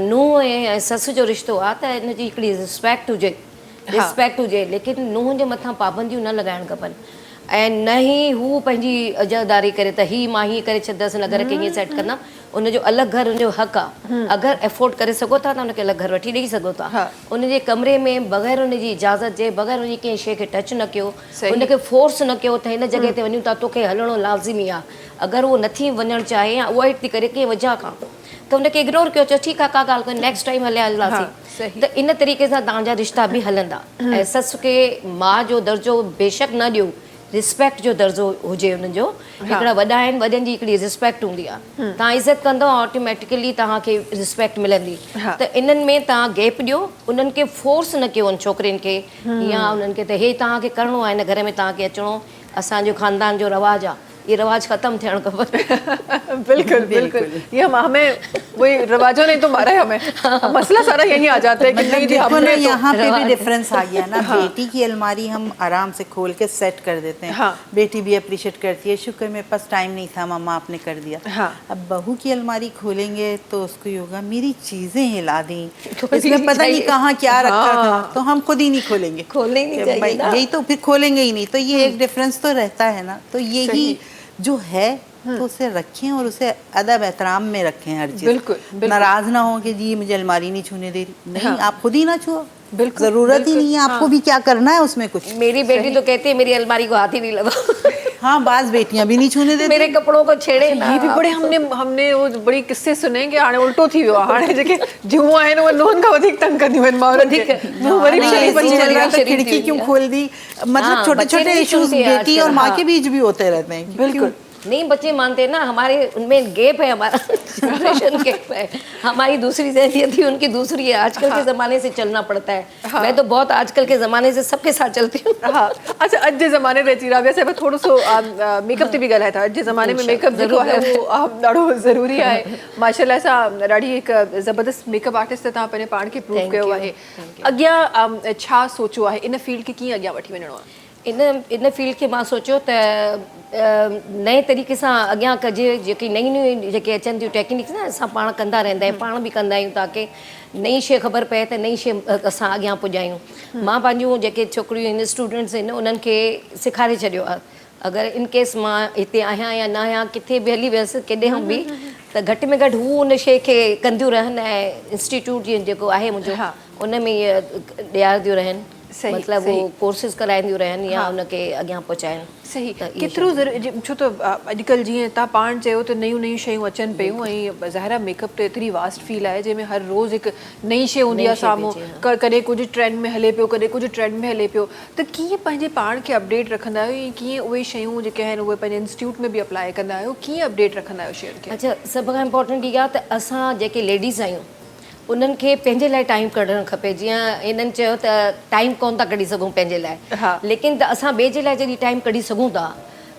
नुंहुं ऐं ससु जो रिश्तो आहे त इन जी हिकिड़ी रिस्पेक्ट हुजे, लेकिन नुंहुं जे मथां पाबंदियूं न लॻाइणु खपनि, ऐं न ई हू पंहिंजी अजादारी करे त हीअ मां हीअं करे छॾंदसि, हिन घर खे हीअं सेट कंदमि। उनजो अलॻि घर उनजो हक़ आहे, अगरि एफोर्ड करे सघो था त उनखे अलॻि घर वठी ॾेई सघो था। हाँ। उनजे कमरे में बग़ैर उनजी इजाज़त जे, बग़ैर उनजी कंहिं शइ खे टच न कयो, सही। उनखे फोर्स न कयो त हिन जॻह ते वञूं था, तोखे हलणो लाज़िमी आहे। अगरि उहो नथी वञणु चाहे या अवॉइड थी करे कंहिं वजह खां, त उनखे इग्नोर कयो, चओ ठीकु आहे का ॻाल्हि कोन्हे, नेक्स्ट टाइम हलियासीं। हाँ, सही। त इन तरीक़े सां तव्हांजा रिश्ता बि हलंदा। ऐं ससु खे माउ जो दर्जो बेशक न ॾियो, रिस्पेक्ट जो दर्जो हुजे हुनजो। हिकिड़ा वॾा आहिनि, वॾनि जी हिकिड़ी रिस्पेक्ट हूंदी आहे, तव्हां इज़त कंदव ऑटोमेटिकली तव्हांखे रिस्पेक्ट मिलंदी। हाँ। त इन्हनि में तव्हां गैप ॾियो, उन्हनि खे फोर्स न कयो उन छोकिरियुनि खे, या उन्हनि खे त हे तव्हांखे करिणो आहे, हिन घर में तव्हांखे अचिणो, असांजो ख़ानदान जो रवाजु आहे, ये रवाज ख़त्म थियणु खपे। बिल्कुल बिल्कुल, ये हमें वही रिवाजों ने तो मारा है हमें। मसला सारा यहीं आ जाता है कि मतलब नहीं जी देखो ना, हमने तो यहाँ पे भी रवाज- डिफरेंस आ गया ना। बेटी की अलमारी हम आराम से खोल के सेट कर देते हैं। हाँ। बेटी भी अप्रिशिएट करती है, शुक्र मेरे पास टाइम नहीं था, मम्मा आपने कर दिया। हाँ। अब बहू की अलमारी खोलेंगे तो उसको ये होगा मेरी चीजें हिला दी, खोलनी इसमें नहीं पता नहीं चाहिए। कहाँ क्या रखा हाँ। था, तो हम खुद ही नहीं खोलेंगे। खोलने ही नहीं कि चाहिए भाई ना। यही तो फिर खोलेंगे ही नहीं। तो ये एक डिफरेंस तो रहता है ना। तो यही जो है तो उसे रखें और उसे अदब एहतराम में रखें हर चीज। बिल्कुल, बिल्कुल। नाराज ना हो कि जी मुझे अलमारी नहीं छूने दे रही। नहीं, हाँ। आप खुद ही ना छुओ, बिल्कुल, जरूरत ही बिल्कुल, नहीं है आपको हाँ। भी क्या करना है उसमें कुछ। मेरी बेटी तो कहती है मेरी अलमारी को हाथ ही नहीं लगाओ। हाँ, बाज बेटियां भी नहीं छूने देती। मेरे कपड़ों को छेड़े ना। ये भी बड़े हमने वो बड़ी किस्से सुने कि हाणे उल्टो थी वियो आहे। हाणे जेके जूं आहिनि उहे नुंहनि खां वधीक तंग कंदियूं आहिनि माउरनि खे। वो वरी नहीं, शरीफ़ ऐसी बच्ची चल चली रहा गई। तो शरीफ खिड़की थी क्यों हुई खोल दी। मतलब हाँ, छोटे बच्चे छोटे नहीं इश्यूज सुनते हैं बेटी आजकल, और माँ हाँ। के बीच भी होते रहते हैं। बिल्कुल। नहीं, बच्चे मानते हैं ना, हमारे उनमें गैप है, हमारा जनरेशन गैप है। हमारी दूसरी ज़हनियत थी, उनकी दूसरी है। आजकल के ज़माने से चलना पड़ता है। मैं तो बहुत आजकल के ज़माने से सबके साथ चलती हूँ। हाँ, अच्छा अॼु जे ज़माने में अची रहा वैसे थोरो सो मेकअप ते बि ॻाल्हाए था। अॼु जे ज़माने में मेकअप जेको आहे उहो ॾाढो ज़रूरी आहे। माशाल्लाह सां ॾाढी हिकु ज़बरदस्त मेकअप आर्टिस्ट तव्हां पंहिंजे पाण खे प्रूव Thank कयो you, आहे। thank you। अॻियां छा सोचियो आहे, इन फील्ड खे कीअं अॻियां वठी वञिणो आहे? इन फील्ड खे मां सोचियो त नए तरीक़े सां अॻियां कजे। जेकी नयूं नयूं जेके अचनि थियूं टेक्निक्स न, असां पाण कंदा रहंदा आहियूं, पाण बि कंदा आहियूं, ताकी नई शइ ख़बर पए त नई शइ असां अॻियां पुॼायूं। मां पंहिंजूं जेके छोकिरियूं आहिनि, स्टूडेंट्स आहिनि, उन्हनि खे सेखारे छॾियो आहे। अगरि इन केस मां हिते आहियां या न आहियां, किथे बि हली वियसि केॾे बि, त घटि में घटि हू उन शइ खे कंदियूं रहनि, ऐं इंस्टीट्यूट जीअं जेको आहे मुंहिंजो, हाँ। उन में इहे ॾियारदियूं रहनि। सही, मतिलबु सही। वो कोर्सिस कराईंदियूं रहनि या हाँ। उनखे अॻियां पहुचाइनि। सही, त इहे केतिरो ज़रूरी, छो त अॼुकल्ह जीअं तव्हां पाण चयो त नयूं नयूं शयूं अचनि पियूं, ऐं ज़ाहिर मेकअप त एतिरी वास्ट फील्ड आहे जंहिंमें हर रोज़ हिकु नई शइ हूंदी आहे नई शइ साम्हूं। अचे, कॾहिं कुझु ट्रेंड में हले पियो, कॾहिं कुझु ट्रेंड में हले पियो। त कीअं पंहिंजे पाण खे अपडेट रखंदा आहियो, ऐं कीअं उहे शयूं जेके आहिनि उहे पंहिंजे इंस्टीट्यूट में बि अप्लाई कंदा आहियो, कीअं अपडेट रखंदा आहियो शयुनि खे? अच्छा, सभ खां इम्पोर्टेंट इहा त असां जेके लेडीज़ आहियूं उन्हनि खे पंहिंजे लाइ टाइम कढणु खपे। जीअं इन्हनि चयो त टाइम कोन था कढी सघूं पंहिंजे लाइ, हाँ। लेकिन त असां ॿिए जे लाइ जॾहिं टाइम कढी सघूं था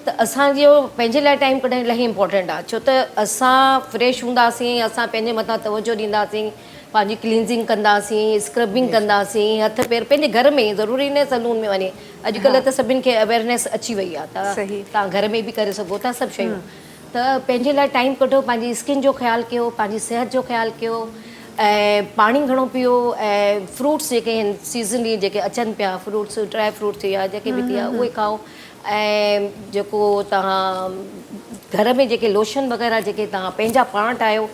त असांजो पंहिंजे लाइ टाइम कढणु इलाही इम्पोर्टेंट आहे। छो त असां फ्रेश हूंदासीं, असां पंहिंजे मथां तवजो ॾींदासीं, पंहिंजी क्लींजिंग कंदासीं, स्क्रबिंग कंदासीं, हथ पेर पंहिंजे घर में, ज़रूरी न सलून में वञे। अॼुकल्ह त सभिनि खे अवेयरनेस अची वई आहे, त सही। तव्हां घर में बि करे सघो था सभु शयूं। त पंहिंजे लाइ टाइम कढो, पंहिंजी स्किन जो ख़्यालु कयो, पंहिंजी सिहत जो ख़्यालु कयो। ऐं पाणी घणो पियो ऐं फ्रूट्स जेके आहिनि सीज़नली जेके अचनि पिया फ्रूट्स ड्राई फ्रूट थी विया जेके बि थी विया उहे खाओ ऐं जेको तव्हां घर में जेके लोशन वग़ैरह जेके तव्हां पंहिंजा पाण ठाहियो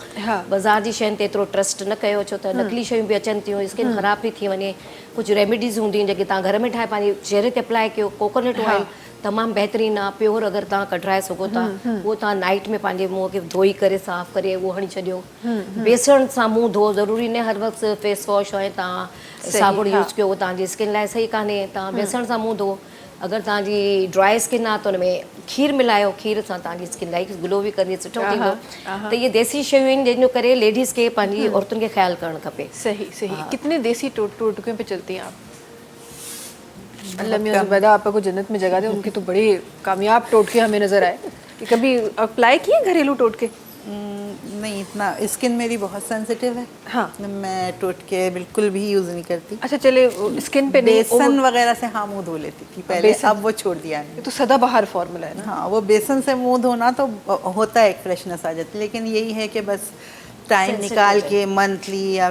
बाज़ार जी शयुनि ते एतिरो ट्रस्ट न कयो छो त नकली शयूं बि अचनि थियूं स्किन ख़राब थी वञे कुझु रेमेडीज़ हूंदियूं आहिनि जेके तव्हां घर में ठाहे पंहिंजे चेहरे ते अप्लाई कयो कोकोनट ऑयल तमामु बहितरीनु आहे प्योर अगरि तव्हां कढाए सघो था उहो तव्हां नाइट में पंहिंजे मुंहं खे धोई करे साफ़ु करे उहो हणी छॾियो बेसण सां मुंहुं धो ज़रूरी न हर वक़्तु फेस वॉश ऐं तव्हां साबुण यूज़ कयो उहो तव्हांजी स्किन लाइ सही कान्हे तव्हां बेसण सां मुंहुं धो अगरि तव्हांजी ड्राई स्किन आहे त हुन में खीर मिलायो खीर सां तव्हांजी स्किन लाइट ग्लो बि कंदी सुठो थींदो त इहे देसी शयूं आहिनि जंहिंजो करे लेडीज़ खे पंहिंजी औरतुनि खे ख़्यालु करणु खपे सही सही कितने देसी टोटकियों पे चलती हैं आप? अल्लाह मियां ज़ुबैदा आपा को जन्नत में जगह दे उनके तो बड़े कामयाब टोटके हमें नज़र आए कि कभी अप्लाई किए घरेलू टोटके? नहीं इतना स्किन मेरी बहुत सेंसिटिव है हाँ मैं टोटके बिल्कुल भी यूज़ नहीं करती अच्छा चले स्किन पे नहीं बेसन वगैरह से हाँ मुंह धो लेती थी पहले अब वो छोड़ दिया है ये तो सदाबहार फॉर्मूला है ना हाँ वो बेसन से मुंह धोना तो होता है एक फ्रेशनेस आ जाती है लेकिन यही है कि बस टाइम निकाल के मंथली या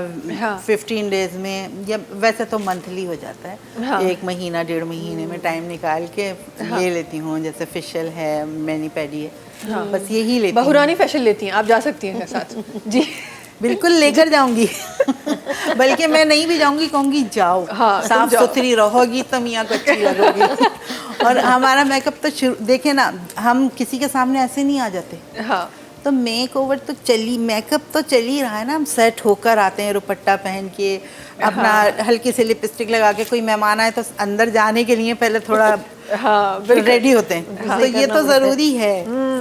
15 डेज में या वैसे तो मंथली हो जाता है एक महीना 1.5 महीने में टाइम निकाल के ले लेती हूँ जैसे फेशियल है मैनी पैडी है बस यही लेती हूँ बहुरानी फैशन लेती हैं आप जा सकती हैं मेरे साथ जी बिल्कुल लेकर जाऊंगी बल्कि मैं नहीं भी जाऊंगी कहूंगी जाओ साफ सुथरी रहोगी तो मियाँ को अच्छी लगोगी और हमारा मेकअप तो देखे ना हम किसी के सामने ऐसे नहीं आ जाते हाँ तो मेक ओवर तो मेकअप तो चल ही रहा है ना हम सेट होकर आते हैं दुपट्टा पहन के अपना हल्की सी लिपस्टिक लगा के कोई मेहमान आए तो अंदर जाने के लिए पहले थोड़ा रेडी होते हैं तो ये तो ज़रूरी है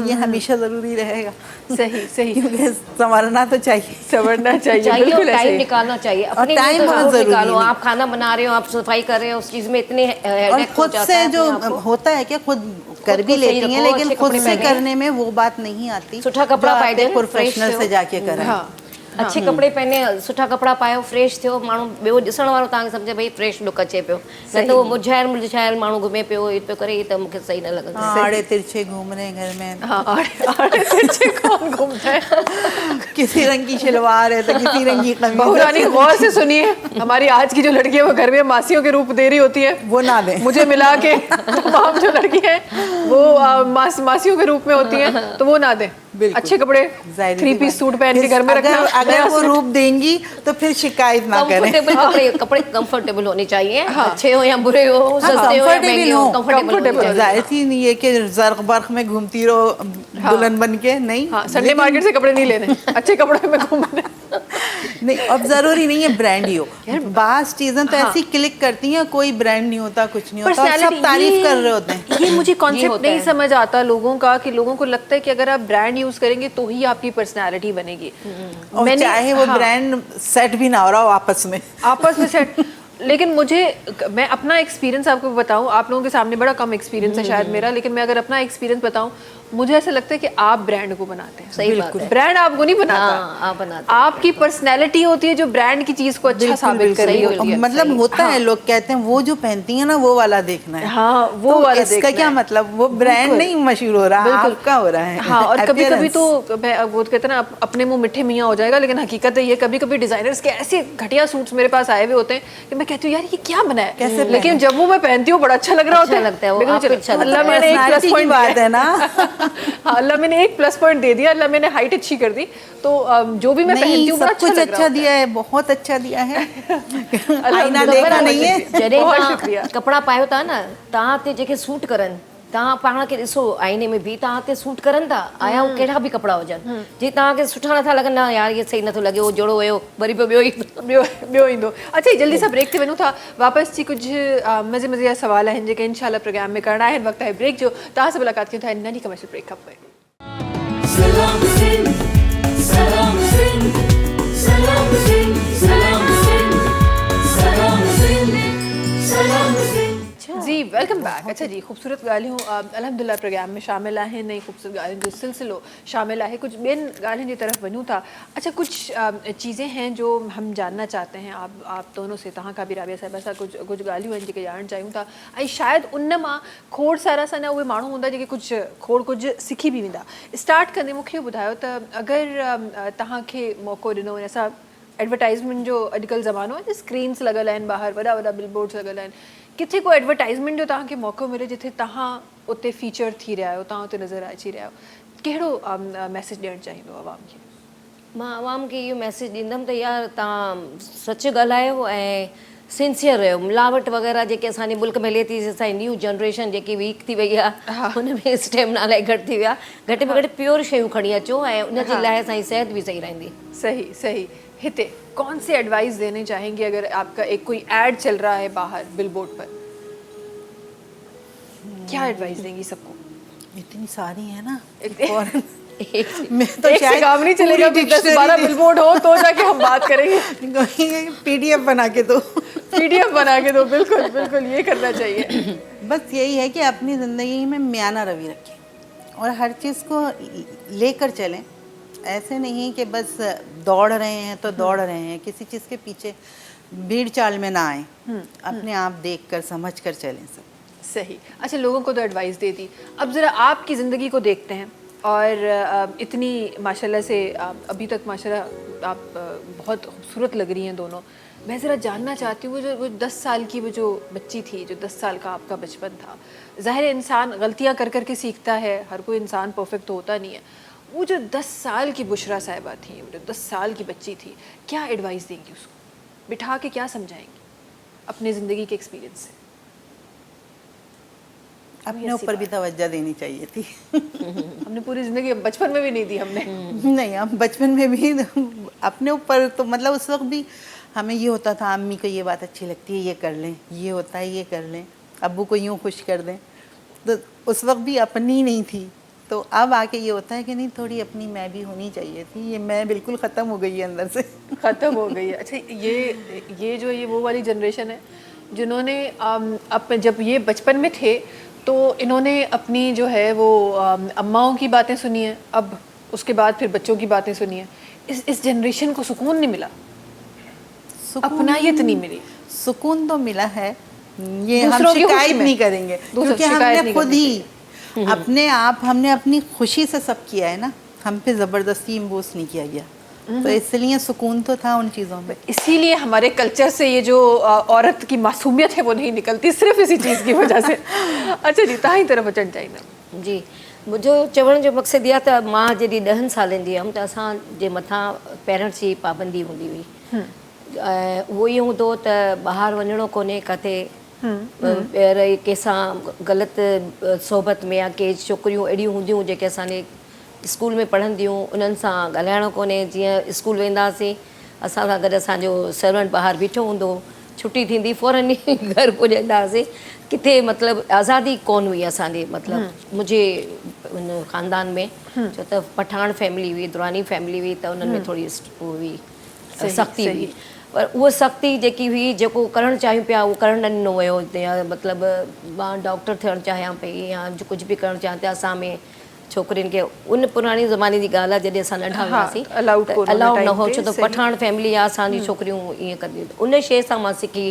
ये हमेशा ज़रूरी रहेगा सही सही क्योंकि संवरना तो चाहिए संवरना चाहिए बिल्कुल टाइम निकालना चाहिए अपने टाइम बहुत ज़रूरी निकालो आप खाना बना रहे हो आप सफाई कर रहे हो उस चीज़ में इतने और खुद से जो होता है क्या खुद कर भी लेती हैं लेकिन खुद से करने में वो बात नहीं आती सुठा कपड़ा पाए प्रोफेशनल से जाके करें अच्छे कपड़े पहने सुठा कपड़ा पायो फ्रेश थियो माण्हू ॿियो ॾिसण वारो तव्हांखे सम्झे भई फ्रेश लुक अचे पियो न त उहो मुरझायल माण्हू घुमे पियो ईअं पियो करे त मूंखे सही न लॻंदो आड़े तिरछे घूम रहे हैं घर में आड़े तिरछे कौन घूमता है किसी रंग की शलवार है तो किसी रंग की कमीज बहुरानी गौर से सुनिए हमारी आज की जो लड़की है वो घर में मासियों के रूप दे रही होती है वो ना दे मुझे मिला के तमाम जो लड़की है वो मासियों के रूप में होती है तो वो ना दे अच्छे कपड़े 3 पीस सूट पहन के घर में रखना अगर वो रूप देंगी तो फिर शिकायत ना करें कपड़े कंफर्टेबल होने चाहिए अच्छे हो या बुरे हो सस्ते हो या महंगे हो कंफर्टेबल जाहिर सी नहीं है कि जर्क बर्क में घूमती रहो दुल्हन बन के नहीं संडे मार्केट से कपड़े नहीं लेने अच्छे कपड़े में घूमने नहीं अब जरूरी नहीं है ब्रांड ही हो बास चीजें तो ऐसी क्लिक करती हैं कोई ब्रांड नहीं होता कुछ नहीं होता सब तारीफ कर रहे होते हैं ये मुझे कॉन्सेप्ट नहीं समझ आता लोगों का कि लोगों को लगता है कि अगर आप ब्रांड यूज करेंगे तो ही आपकी पर्सनालिटी बनेगी और चाहे वो ब्रांड सेट भी ना हो रहा हो आपस में सेट लेकिन मैं अपना एक्सपीरियंस आपको बताऊं आप लोगों के सामने बड़ा कम एक्सपीरियंस है शायद मेरा लेकिन मैं अगर अपना एक्सपीरियंस बताऊं मुझे ऐसा लगता है कि आप ब्रांड को बनाते हैं सही बात है ब्रांड आपको नहीं बनाता आप बनाते आपकी पर्सनैलिटी होती है जो ब्रांड की चीज को अच्छा साबित कर रही होती है मतलब होता है लोग कहते हैं वो जो पहनती है ना वो वाला देखना है वो वाला इसका क्या मतलब वो ब्रांड नहीं मशहूर हो रहा आपका हो रहा है हाँ और कभी कभी तो वो कहते हैं ना अपने मुंह मिठे मियाँ हो जाएगा लेकिन हकीकत है ये कभी कभी डिजाइनर्स के ऐसे घटिया सूट्स मेरे पास आए हुए होते हैं कि मैं कहती हूँ यार ये क्या बना है कैसे लेकिन जब वो मैं पहनती हूँ बड़ा अच्छा लग रहा होता है अल्लाह मैंने एक प्लस पॉइंट बात है ना अल्लाह मैंने एक प्लस पॉइंट दे दिया अल्लाह मैंने हाइट अच्छी कर दी तो जो भी मैं पहनती हूँ सब कुछ अच्छा दिया है बहुत अच्छा दिया है आईना देखा नहीं है जॾहिं तव्हां कपिड़ा पायो था न तव्हां ते जेके सूट करनि तव्हां पाण खे ॾिसो आईने में बि तव्हां ते सूट करनि था आया हू कहिड़ा बि कपिड़ा हुजनि जे तव्हांखे सुठा नथा लॻनि न यार ये सही नथो लॻे उहो जोड़ो हुयो वरी ॿियो ईंदो अच्छा जल्दी सां ब्रेक ते वञूं था वापसि जी कुझु मज़े जा सवाल आहिनि जेके इंशाल्लाह प्रोग्राम में करणा आहिनि वक़्तु आहे ब्रेक जो तव्हां सां मुलाक़ात कयूं था नंढी कमर्शियल ब्रेक खां पोइ सलाम सिंध सलाम सिंध सलाम सिंध सलाम सिंध सलाम सिंध सलाम सिंध जी वेलकम बैक अच्छा जी खूबसूरत ॻाल्हियूं अल्हम्दुलिल्लाह प्रोग्राम में शामिल आहिनि नई खूबसूरत ॻाल्हियुनि जो सिलसिलो शामिल है कुछ ॿियनि ॻाल्हियुनि जी तरफ़ वञूं था अच्छा कुछ चीज़ें हैं जो हम जानना चाहते हैं आप दोनों से तव्हां खां बि राबिया साहिबा सां कुछ ॻाल्हियूं आहिनि जेके ॼाणणु चाहियूं था ऐं शायदि उन मां खोड़ सारा सा न उहे माण्हू हूंदा जेके कुझु सिखी बि वेंदा स्टार्ट कंदे मूंखे ॿुधायो त अगरि तव्हांखे मौक़ो ॾिनो वञे असां एडवर्टाइज़मेंट जो अॼुकल्ह ज़मानो आहे, स्क्रीन्स लॻल आहिनि ॿाहिरि, वॾा वॾा बिलबोर्ड्स लॻल आहिनि, किथे को एडवर्टाइज़मेंट जो तव्हांखे मौक़ो मिले जिथे तव्हां उते फीचर थी रहिया आहियो, तव्हां उते नज़र अची रहिया आहियो, कहिड़ो मैसेज ॾियणु चाहींदो आवाम खे? मां आवाम खे इहो मैसेज ॾींदमि त यार तव्हां सच ॻाल्हायो ऐं सिंसियर रहियो। मिलावट वग़ैरह जेके असांजे मुल्क में हले थी, असांजी न्यू जनरेशन जेकी वीक थी वई आहे, हुन में स्टेमिना इलाही घटि थी विया। घटि में घटि प्योर शयूं खणी अचो ऐं उनजे लाइ असांजी सिहत बि सही रहंदी। सही सही। हिते कौन सी एडवाइस देने चाहेंगे अगर आपका एक कोई ऐड चल रहा है बाहर बिलबोर्ड पर, क्या एडवाइस देंगी सबको? इतनी सारी है ना, और मैं तो एक से काम नहीं चलेगा, 10-12 बिलबोर्ड हो तो जाके हम बात करेंगे। पीडीएफ बना के दो, पीडीएफ बना के दो, बिल्कुल बिल्कुल ये करना चाहिए। बस यही है कि अपनी ज़िंदगी में म्याना रवि रखें और हर चीज़ को लेकर चलें। ऐसे नहीं कि बस दौड़ रहे हैं तो दौड़ रहे हैं, किसी चीज़ के पीछे भीड़ चाल में ना आए, अपने आप देखकर समझकर चलें सब। सही। अच्छा, लोगों को तो एडवाइस दे दी, अब ज़रा आपकी ज़िंदगी को देखते हैं और इतनी माशाल्लाह से अभी तक माशाल्लाह आप बहुत खूबसूरत लग रही हैं दोनों। मैं ज़रा जानना चाहती हूँ, वो 10 साल की वो जो बच्ची थी, जो 10 साल का आपका बचपन था, ज़ाहिर है इंसान गलतियाँ कर कर के सीखता है, हर कोई इंसान परफेक्ट तो होता नहीं है। वो जो 10 साल की बुशरा साहिबा थी, वो जो 10 साल की बच्ची थी, क्या एडवाइस देंगी उसको? बिठा के क्या समझाएंगी अपने ज़िंदगी के एक्सपीरियंस से? अपने ऊपर भी तवज्जो देनी चाहिए थी। हमने पूरी ज़िंदगी, बचपन में भी नहीं दी हमने। नहीं, हम बचपन में भी अपने ऊपर तो मतलब उस वक्त भी हमें ये होता था, अम्मी को ये बात अच्छी लगती है, ये कर लें, ये होता है ये कर लें, अब्बू को यूँ खुश कर दें, तो उस वक्त भी अपनी नहीं थी। तो अब आके ये होता है कि नहीं, थोड़ी अपनी मैं भी होनी चाहिए थी। ये मैं बिल्कुल ख़त्म हो गई है अंदर से, ख़त्म हो गई है। अच्छा, ये वो वाली जनरेशन है जिन्होंने जब ये बचपन में थे तो इन्होंने अपनी जो है वो अम्माओं की बातें सुनी हैं, अब उसके बाद फिर बच्चों की बातें सुनी हैं। इस जनरेशन को सुकून नहीं मिला, अपनायत नहीं मिली। सुकून तो मिला है, ये हम शिकायत नहीं करेंगे क्योंकि हमने खुद ही हमने अपनी खुशी से सब किया है ना, हम पे ज़बरदस्ती इम्पोज नहीं किया गया, तो इसलिए सुकून तो था उन चीज़ों में। इसीलिए हमारे कल्चर से ये जो औरत की मासूमियत है वो नहीं निकलती, सिर्फ इसी चीज़ की वजह से। अच्छा जी, तव्हां जी तरफ़ अचणु चाहींदमि। जी, मुंहिंजो चवण जो मक़सदु इहा त मां जॾहिं 10 सालनि जी हुअमि त असांजे मथां पेरेंट्स जी पाबंदी हूंदी हुई। उहो ई हूंदो त ॿाहिरि वञिणो कोन्हे किथे, कंहिंसां ग़लति सोबत में या के छोकिरियूं अहिड़ियूं हूंदियूं जेके असांजे स्कूल में पढ़ंदियूं, उन्हनि सां ॻाल्हाइणो कोन्हे। जीअं स्कूल वेंदासीं, असां सां गॾु असांजो सर्वेंट ॿाहिरि बीठो हूंदो, छुटी थींदी फ़ौरन ई घर पुॼंदासीं। किथे मतिलबु आज़ादी कोन हुई असांजे, मतिलबु मुंहिंजे उन ख़ानदान में, छो त पठान फैमिली हुई, दुरानी फैमिली हुई, त उन्हनि में थोरी हुई सख़्ती हुई। पर उहा सख़्ती जेकी हुई, जेको करणु चाहियूं पिया उहो करणु न ॾिनो वियो। या मतिलबु मां डॉक्टर थियणु चाहियां पई या कुझु बि करणु चाहियां त असां में छोकिरियुनि खे, उन पुराणी ज़माने जी ॻाल्हि आहे जॾहिं असां नंढा हुआसीं, अलाउड न हो, छो त पठान फैमिली आहे, असांजी छोकिरियूं ईअं कंदियूं। उन शइ सां मां सिखी।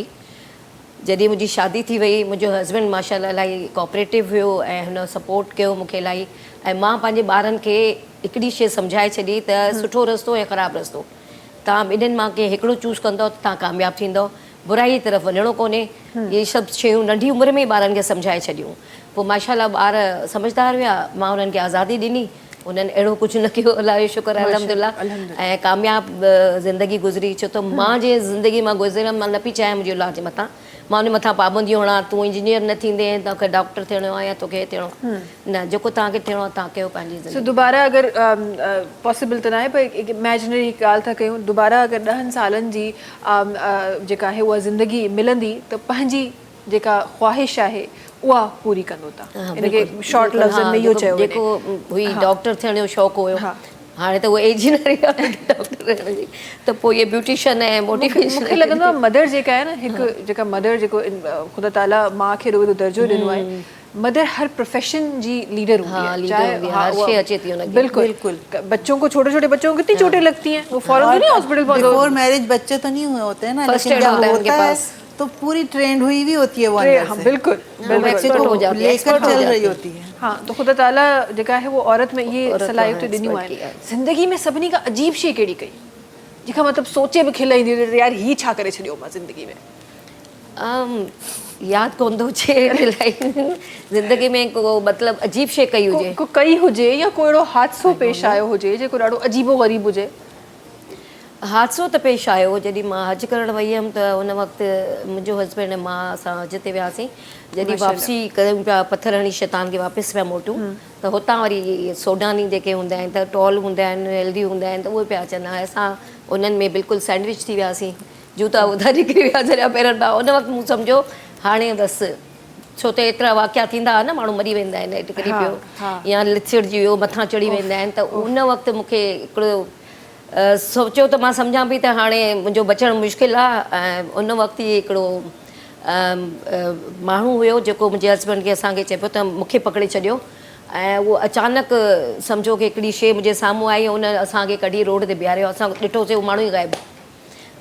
जॾहिं मुंहिंजी शादी थी वई, मुंहिंजो हस्बैंड माशाल्लाह इलाही कोऑपरेटिव हुयो ऐं हुन सपोर्ट कयो मूंखे इलाही। ऐं मां पंहिंजे ॿारनि खे हिकिड़ी शइ सम्झाए छॾी त सुठो रस्तो ऐं ख़राबु रस्तो, तव्हां ॿिन्हिनि मां कंहिं हिकिड़ो चूज़ कंदव त तव्हां कामयाबु थींदव, बुराई तरफ़ वञिणो कोन्हे। इहे सभु शयूं नंढी उमिरि में ॿारनि खे सम्झाए छॾियूं। पोइ माशाल्लाह ॿार समझदार हुया, मां उन्हनि खे आज़ादी ॾिनी, उन्हनि अहिड़ो कुझु न कयो, अलाह जो शुक्र अल्हम्दुलिल्लाह, ऐं कामयाबु ज़िंदगी गुज़री। छो त मां जे ज़िंदगी मां गुज़रियमि, मां न पई चाहियां मुंहिंजे औलाद जे मथां मां उन मथां पाबंदियूं हणां, तूं इंजीनियर न थींदे, तोखे डॉक्टर थियणो आहे या तोखे थियणो न, जेको तव्हांखे थियणो आहे तव्हां कयो पंहिंजी ज़िंदगी। दोबारा अगर पॉसिबल त न आहे, पर हिकु इमेजिनरी ॻाल्हि था कयूं, दोबारा अगर 10 सालनि जी जेका आहे उहा ज़िंदगी मिलंदी त पंहिंजी जेका ख्वाहिश आहे उहा पूरी कंदो था। इनखे शॉर्ट लफ़्ज़नि में इहो चयो जेको हुई डॉक्टर थियण जो शौक़ु हुयो, हाणे त उहो इंजीनियर डॉक्टर थियण जी, त पोइ इहे ब्यूटिशियन ऐं मोटिवेशन। मूंखे लॻंदो आहे मदर जेका आहे न, हिकु जेका मदर जेको ख़ुदा ताला माउ खे एॾो दर्जो ॾिनो आहे, मदर हर प्रोफेशन जी लीडर होती है, हर शइ अचे थी उनखे। बिल्कुल। बच्चों को, छोटे छोटे बच्चों को कितनी चोटें लगती हैं, वो फौरन तो नहीं हॉस्पिटल पहुंचते। बिफोर मैरिज बच्चे तो नहीं हुए होते हैं ना, लेकिन जब होता है तो पूरी ट्रेंड हुई भी होती है वो अंदर से। बिल्कुल एक्सपर्ट हो जाती है, लेकर चल रही होती है। हाँ, तो खुदा ताला जेका है वो औरत में ये सलाहियत ॾिनियूं आहिनि। ज़िंदगी में सभिनी खां अजीब शइ कहिड़ी कई जेका मतलब सोचे बि खिल ईंदी हुई यार ही छा करे छॾियो मां ज़िंदगी में? यादि कोन थो अचे इलाही ज़िंदगी में को मतिलबु अजीब शइ कई हुजे। को कई हुजे या कोई अहिड़ो हादसो पेश आयो हुजे जेको ॾाढो अजीबो ग़रीब हुजे? हादसो त पेश आयो जॾहिं मां हज करणु वई हुयमि त उन वक़्तु मुंहिंजो हस्बैंड ऐं मां असां हज ते वियासीं। जॾहिं वापसी कयूं पिया पथर हणी शैतान खे वापसि पिया मोटूं त हुतां वरी सोडानी जेके हूंदा आहिनि त टॉल हूंदा आहिनि, हेल्दी हूंदा आहिनि त उहे पिया अचनि। हाणे असां उन्हनि में बिल्कुलु सैंडविच थी वियासीं, जूता वूता निकिरी विया सॼा पेरनि पिया। उन वक़्तु मूं सम्झो हाणे बसि, छो त एतिरा वाक़िया थींदा हुआ न, माण्हू मरी वेंदा आहिनि, हेठि किरी पियो या लिथिड़जी वियो, मथां चढ़ी वेंदा आहिनि। त उन वक़्तु मूंखे हिकिड़ो सोचियो त मां सम्झां पई त हाणे मुंहिंजो बचणु मुश्किल आहे। ऐं उन वक़्तु ई हिकिड़ो माण्हू हुयो जेको मुंहिंजे हस्बैंड खे असांखे चए पियो त मूंखे पकिड़े छॾियो ऐं उहो अचानक सम्झो कि हिकिड़ी शइ मुंहिंजे साम्हूं आई, उन असांखे कढी रोड ते बीहारियो। असां ॾिठोसीं उहो माण्हू ई गायब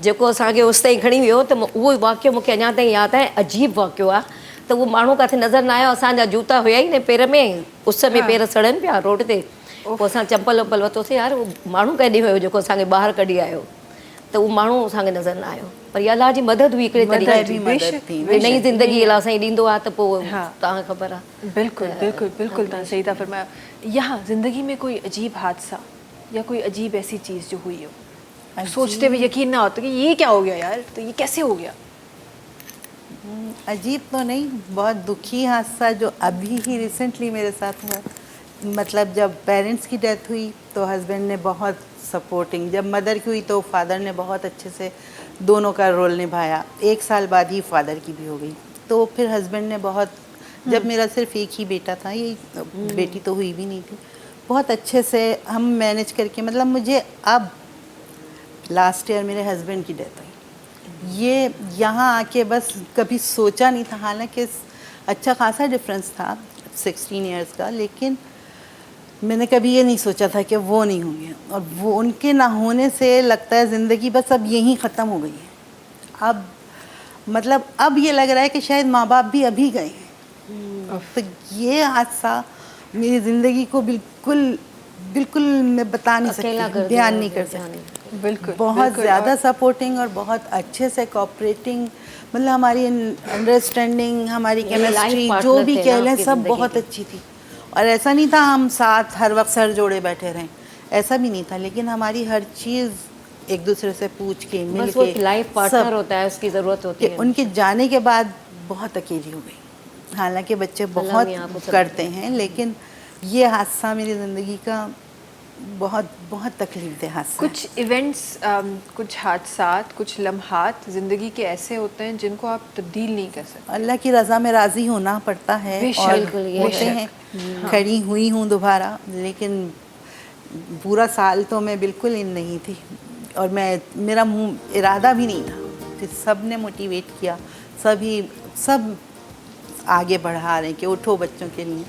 जेको असांखे उस ताईं खणी वियो। त उहो वाक़ियो मूंखे अञा ताईं यादि आहे, अजीब वाक़ियो आहे। त उहो माण्हू किथे नज़र न आयो, असांजा जूता हुया ई न पेर में, उस में पेर सड़नि पिया रोड ते। पोइ असां चंपल वंपल वरितोसीं, यार उहो माण्हू केॾे वियो जेको असांखे ॿाहिरि कढी आयो? त उहो माण्हू असांखे नज़र न आयो, पर इहा अलाह जी मदद हुई हिकिड़े तरीक़े जी। नई ज़िंदगी अलाह साईं ॾींदो आहे त पोइ तव्हांखे ख़बर आहे। बिल्कुलु बिल्कुलु बिल्कुलु तव्हां सही था फरमायो। यहाँ ज़िंदगी में कोई अजीब हादसा या कोई अजीब ऐसी चीज़ जो हुई हो, सोचते हुए यकीन ना होता कि ये क्या हो गया यार, तो ये कैसे हो गया? अजीब तो नहीं, बहुत दुखी हादसा जो अभी ही रिसेंटली मेरे साथ हुआ। मतलब जब पेरेंट्स की डेथ हुई तो हस्बैंड ने बहुत सपोर्टिंग, जब मदर की हुई तो फादर ने बहुत अच्छे से दोनों का रोल निभाया। 1 साल बाद ही फादर की भी हो गई, तो फिर हस्बैंड ने बहुत, जब मेरा सिर्फ एक ही बेटा था, ये बेटी तो हुई भी नहीं थी, बहुत अच्छे से हम मैनेज करके, मतलब मुझे अब लास्ट ईयर मेरे हस्बैंड की डेथ हुई, ये यहाँ आके बस कभी सोचा नहीं था। हालांकि अच्छा खासा डिफरेंस था 16 इयर्स का, लेकिन मैंने कभी ये नहीं सोचा था कि वो नहीं होंगे। और वो उनके ना होने से लगता है ज़िंदगी बस अब यहीं ख़त्म हो गई है। अब मतलब अब ये लग रहा है कि शायद माँ बाप भी अभी गए हैं। तो ये हादसा मेरी ज़िंदगी को बिल्कुल बिल्कुल मैं बता नहीं सकती, बयान नहीं कर सकती। बिल्कुल बहुत ज़्यादा सपोर्टिंग और बहुत अच्छे से कोऑपरेटिंग, मतलब हमारी अंडरस्टैंडिंग, हमारी केमिस्ट्री जो भी कह लें, सब बहुत अच्छी थी। और ऐसा नहीं था हम साथ हर वक्त सर जोड़े बैठे रहें, ऐसा भी नहीं था, लेकिन हमारी हर चीज़ एक दूसरे से पूछ के मिल के, लाइफ पार्टनर होता है, उसकी ज़रूरत होती है। उनके जाने के बाद बहुत अकेली हो गई। हालांकि बच्चे बहुत करते हैं, लेकिन ये हादसा मेरी ज़िंदगी का बहुत बहुत तकलीफ दे हादसा। कुछ इवेंट्स, कुछ हादसात, कुछ लम्हात ज़िंदगी के ऐसे होते हैं जिनको आप तब्दील नहीं कर सकते। अल्लाह की रज़ा में राज़ी होना पड़ता है और होते हैं। खड़ी हुई हूँ दोबारा, लेकिन पूरा साल तो मैं बिल्कुल इन नहीं थी और मेरा इरादा भी नहीं था। फिर सब ने मोटिवेट किया, सब आगे बढ़ा रहे हैं कि उठो बच्चों के लिए।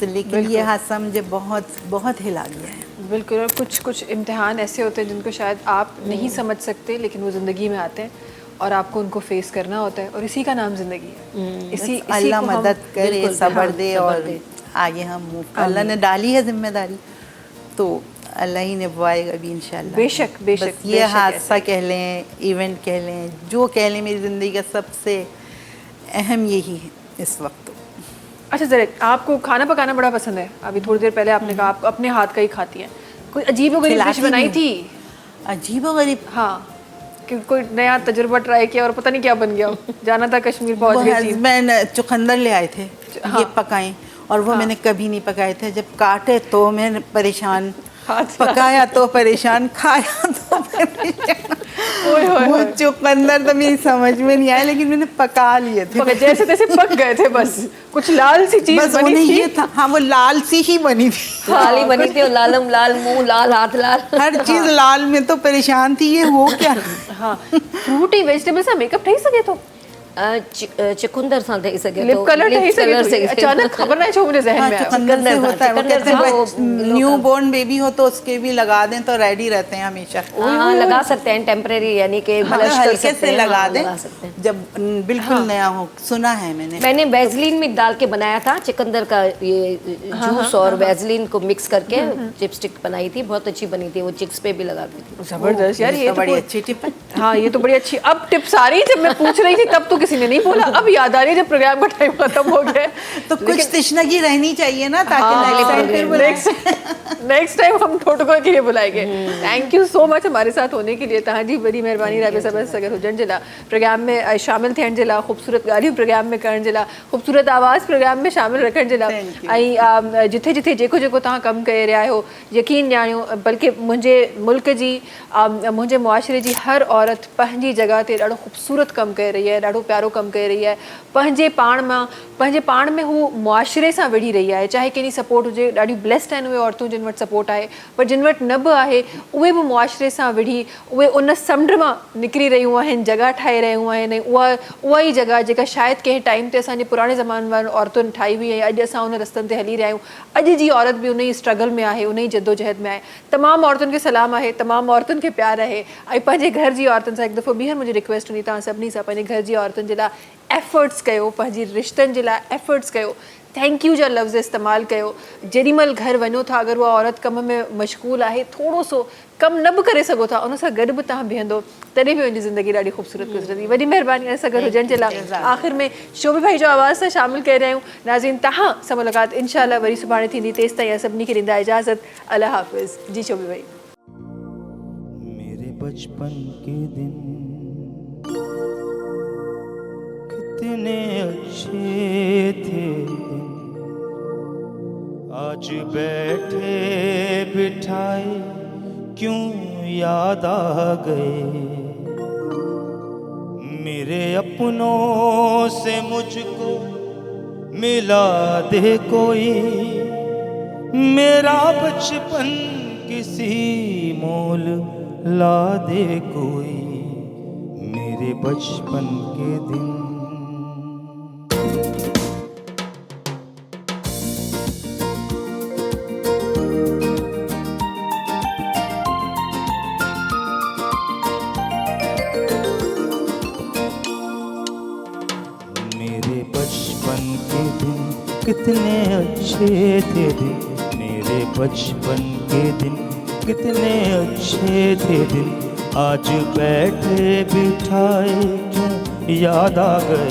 तो लेकिन ये हादसा मुझे बहुत बहुत हिला गया है। बिल्कुल। और कुछ इम्तिहान ऐसे होते हैं जिनको शायद आप नहीं समझ सकते, लेकिन वो ज़िंदगी में आते हैं और आपको उनको फेस करना होता है, और इसी का नाम ज़िंदगी है। इसी अल्लाह मदद करे, सब्र दे और आगे हम अल्लाह ने डाली है जिम्मेदारी, तो अल्लाह ही निभाएगा भी इंशाल्लाह। बेशक बेशक। ये हादसा कह लें, इवेंट कह लें, जो कह लें, मेरी ज़िंदगी का सबसे अहम यही है इस वक्त। अच्छा ज़रा, आपको खाना पकाना बड़ा पसंद है। अभी थोड़ी देर पहले आपने कहा आप अपने हाथ का ही खाती हैं। कोई अजीब व गरीब डिश बनाई थी? अजीब व गरीब, हाँ, कि कोई नया तजुर्बा ट्राई किया और पता नहीं क्या बन गया हो। जाना था कश्मीर, पहुंच गई थी। मैंने चुकंदर ले आए थे, ये पकाए, और वो मैंने कभी नहीं पकाए थे। जब काटे तो मैं परेशान, पकाया तो परेशान, खाया तो परेशान। वो चुकंदर तो मेरी समझ में नहीं आया, लेकिन मैंने पका लिए थे, जैसे तैसे पक गए थे। बस कुछ लाल सी चीज बनी थी। ये था, हाँ, वो लाल सी ही बनी थी। लाल ही बनी थी, और लालम लाल, मुंह लाल, हाथ लाल, हर चीज लाल में। तो परेशान थी, ये हो क्या। हाँ, फ्रूटी वेजिटेबल्स मेकअप ठही सके तो चुकंदर सां ठही सघे लिप कलर ठही सघे कलर थो। से अचानक ख़बर न छो मुंहिंजे ज़हन हाँ, में आयो। चुकंदर से होता है। वो चुकंदर कहते हैं हाँ, न्यू बोर्न बेबी हो तो उसके भी लगा दें तो रेडी रहते हैं हमेशा। हाँ लगा सकते हैं टेम्परेरी, यानी कि मतलब ब्लश कर हल्के सकते से हैं, लगा हाँ, दें लगा सकते हैं। जब बिल्कुल नया हो। सुना है मैंने वैजलीन में डाल के बनाया था चुकंदर का ये जूस और वैजलीन को मिक्स करके चिपस्टिक बनाई थी, बहुत अच्छी बनी थी, वो चिक्स पे भी लगाती थी। जबरदस्त यार, ये तो बड़ी कोई- अच्छी टिप है। हाँ ये तो बड़ी अच्छी। अब टिप्स आ रही, जब मैं पूछ रही थी तब तो किसी ने नहीं बोला, अब याद आ रही है जब प्रोग्राम का टाइम खत्म हो गया। तो कुछ तृष्णगी रहनी चाहिए ना, ताकि नेक्स्ट टाइम हम टोटको के लिए बुलाएंगे। थैंक यू सो मच हमारे साथ होने के लिए। तव्हांजी वॾी महिरबानी राबे सब सगर हुजण जे लाइ, प्रोग्राम में शामिल थियण जे लाइ, ख़ूबसूरत ॻाल्हियूं प्रोग्राम में करण जे लाइ, ख़ूबसूरत आवाज़ प्रोग्राम में शामिल रखण जे लाइ, ऐं जिथे जिथे जेको जेको तव्हां कमु करे रहिया आहियो, यकीन ॼाणियो बल्कि मुंहिंजे मुल्क जी मुंहिंजे मुआशरे जी हर औरत पंहिंजी जॻह ते ॾाढो ख़ूबसूरत कमु करे रही आहे, ॾाढो प्यारो कमु करे रही आहे। पंहिंजे पाण में हू मुआशरे सां विढ़ी रही आहे, चाहे कंहिंजी सपोर्ट हुजे। ॾाढी ब्लेस्ड आहिनि उहे औरतूं जिन वटि सपोर्ट आहे, पर जिन वटि न बि आहे उहे बि मुआशरे सां विढ़ी उहे उन समुंड मां निकिरी रहियूं आहिनि, जॻह ठाहे रहियूं आहिनि। उहा ई जॻह जेका शायदि कंहिं टाइम ते असांजे पुराणे ज़माने वारनि औरतुनि ठाही हुई ऐं अॼु असां उन रस्तनि ते हली रहिया आहियूं। अॼु जी औरत बि उन ई स्ट्रगल में आहे, उन ई जद्दोजहद में आहे। तमामु औरतुनि खे सलाम आहे, तमामु औरतुनि खे प्यार आहे। ऐं पंहिंजे घर जी औरतुनि सां हिकु दफ़ो ॿीहर मुंहिंजी रिक्वेस्ट हूंदी, तव्हां सभिनी सां पंहिंजे घर जी औरतुनि जे लाइ एफर्ट्स कयो, पंहिंजी रिश्तनि जे लाइ एफर्ट्स कयो, थैंक यू जा लफ़्ज़ इस्तेमालु कयो। जेॾीमहिल घर वञो था, अगरि उहा औरत कम में मशगूल आहे, थोरो सो कमु न बि करे सघो था, उन सां गॾु बि तव्हां बीहंदो, तॾहिं बि उनजी ज़िंदगी ॾाढी ख़ूबसूरत गुज़रंदी। वॾी महिरबानी असां गॾु हुजण जे लाइ। आख़िर में शोभे भाई जो आवाज़ सां शामिल करे रहिया आहियूं। नाज़रीन, तव्हां सां मुलाक़ात इंशाअल्लाह वरी सुभाणे थींदी। तेसि ताईं सभिनी खे ॾींदा इजाज़त। अल्लाह हाफ़िज़। जी शोभे भाई। मेरे बचपन के दिन कितने अच्छे थे दिन, आज बैठे बिठाए क्यों याद आ गए। मेरे अपनों से मुझको मिला दे कोई, मेरा बचपन किसी मोल ला दे कोई, मेरे बचपन के दिन। मेरे बचपन के दिन कितने अच्छे थे दिन, मेरे बचपन के दिन कितने अच्छे थे दिन, आज बैठे बिठाए क्यों याद आ गए,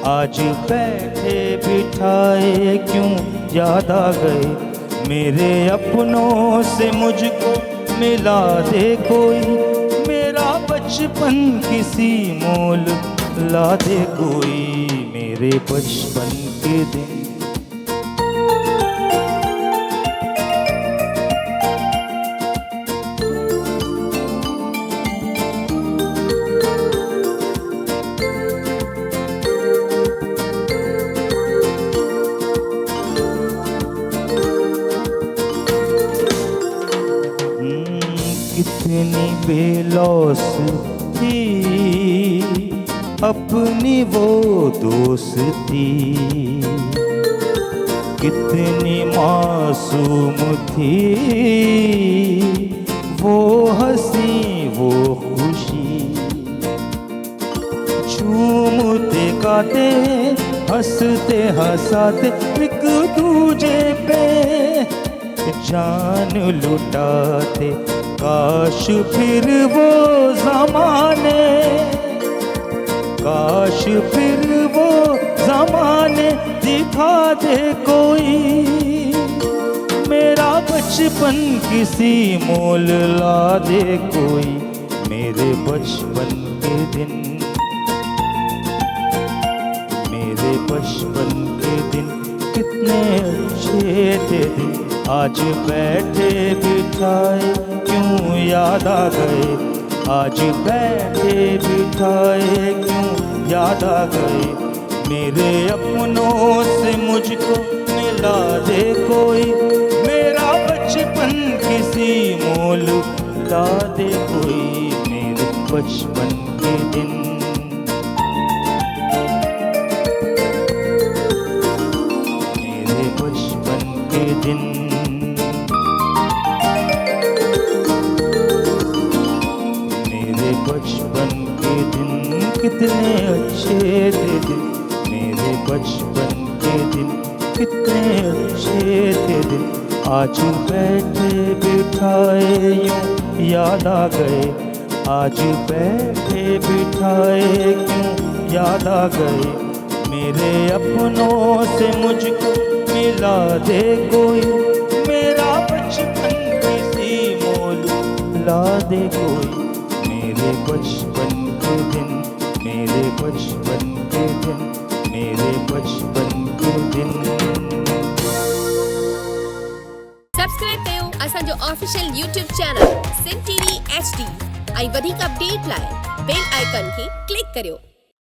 आज बैठे बिठाए क्यों याद आ गए। मेरे अपनों से मुझको मिला दे कोई, मेरा बचपन किसी मोल ला दे कोई, मेरे बचपन के दिन। कितनी बेलौस थी अपनी वो दोस्ती, कितनी मासूम थी वो हंसी वो खुशी, झूमते गाते हंसते हंसाते एक दूजे पे जान लुटाते। काश फिर वो ज़माने, काश फिर वो ज़माने दिखा दे कोई, मेरा बचपन किसी मोल ला दे कोई, मेरे बचपन के दिन, मेरे बचपन के दिन कितने अच्छे थे दिन, आज बैठे बिठाए क्यों याद आ गए, आज बैठे बिठाए क्यों याद आ गए। मेरे अपनों से मुझको मिला दे कोई, मेरा बचपन किसी मोल ला दे कोई, मेरे बचपन के दिन। थे दिन, मेरे बचपन के दिन कितने अच्छे थे दिन। आज बैठे बिठाए यूं याद आ गए, आज बैठे बिठाए क्यों याद आ गए। मेरे अपनों से मुझको मिला दे कोई, मेरा बचपन किसी मोल ला दे कोई। मेरे बचपन के दिन, मेरे बचपन के दिन, मेरे बचपन के दिन। सब्सक्राइब कयो असांजो official YouTube channel Sindh TV HD ऐं वधीक अपडेट लाइ बेल आइकन खे क्लिक करियो।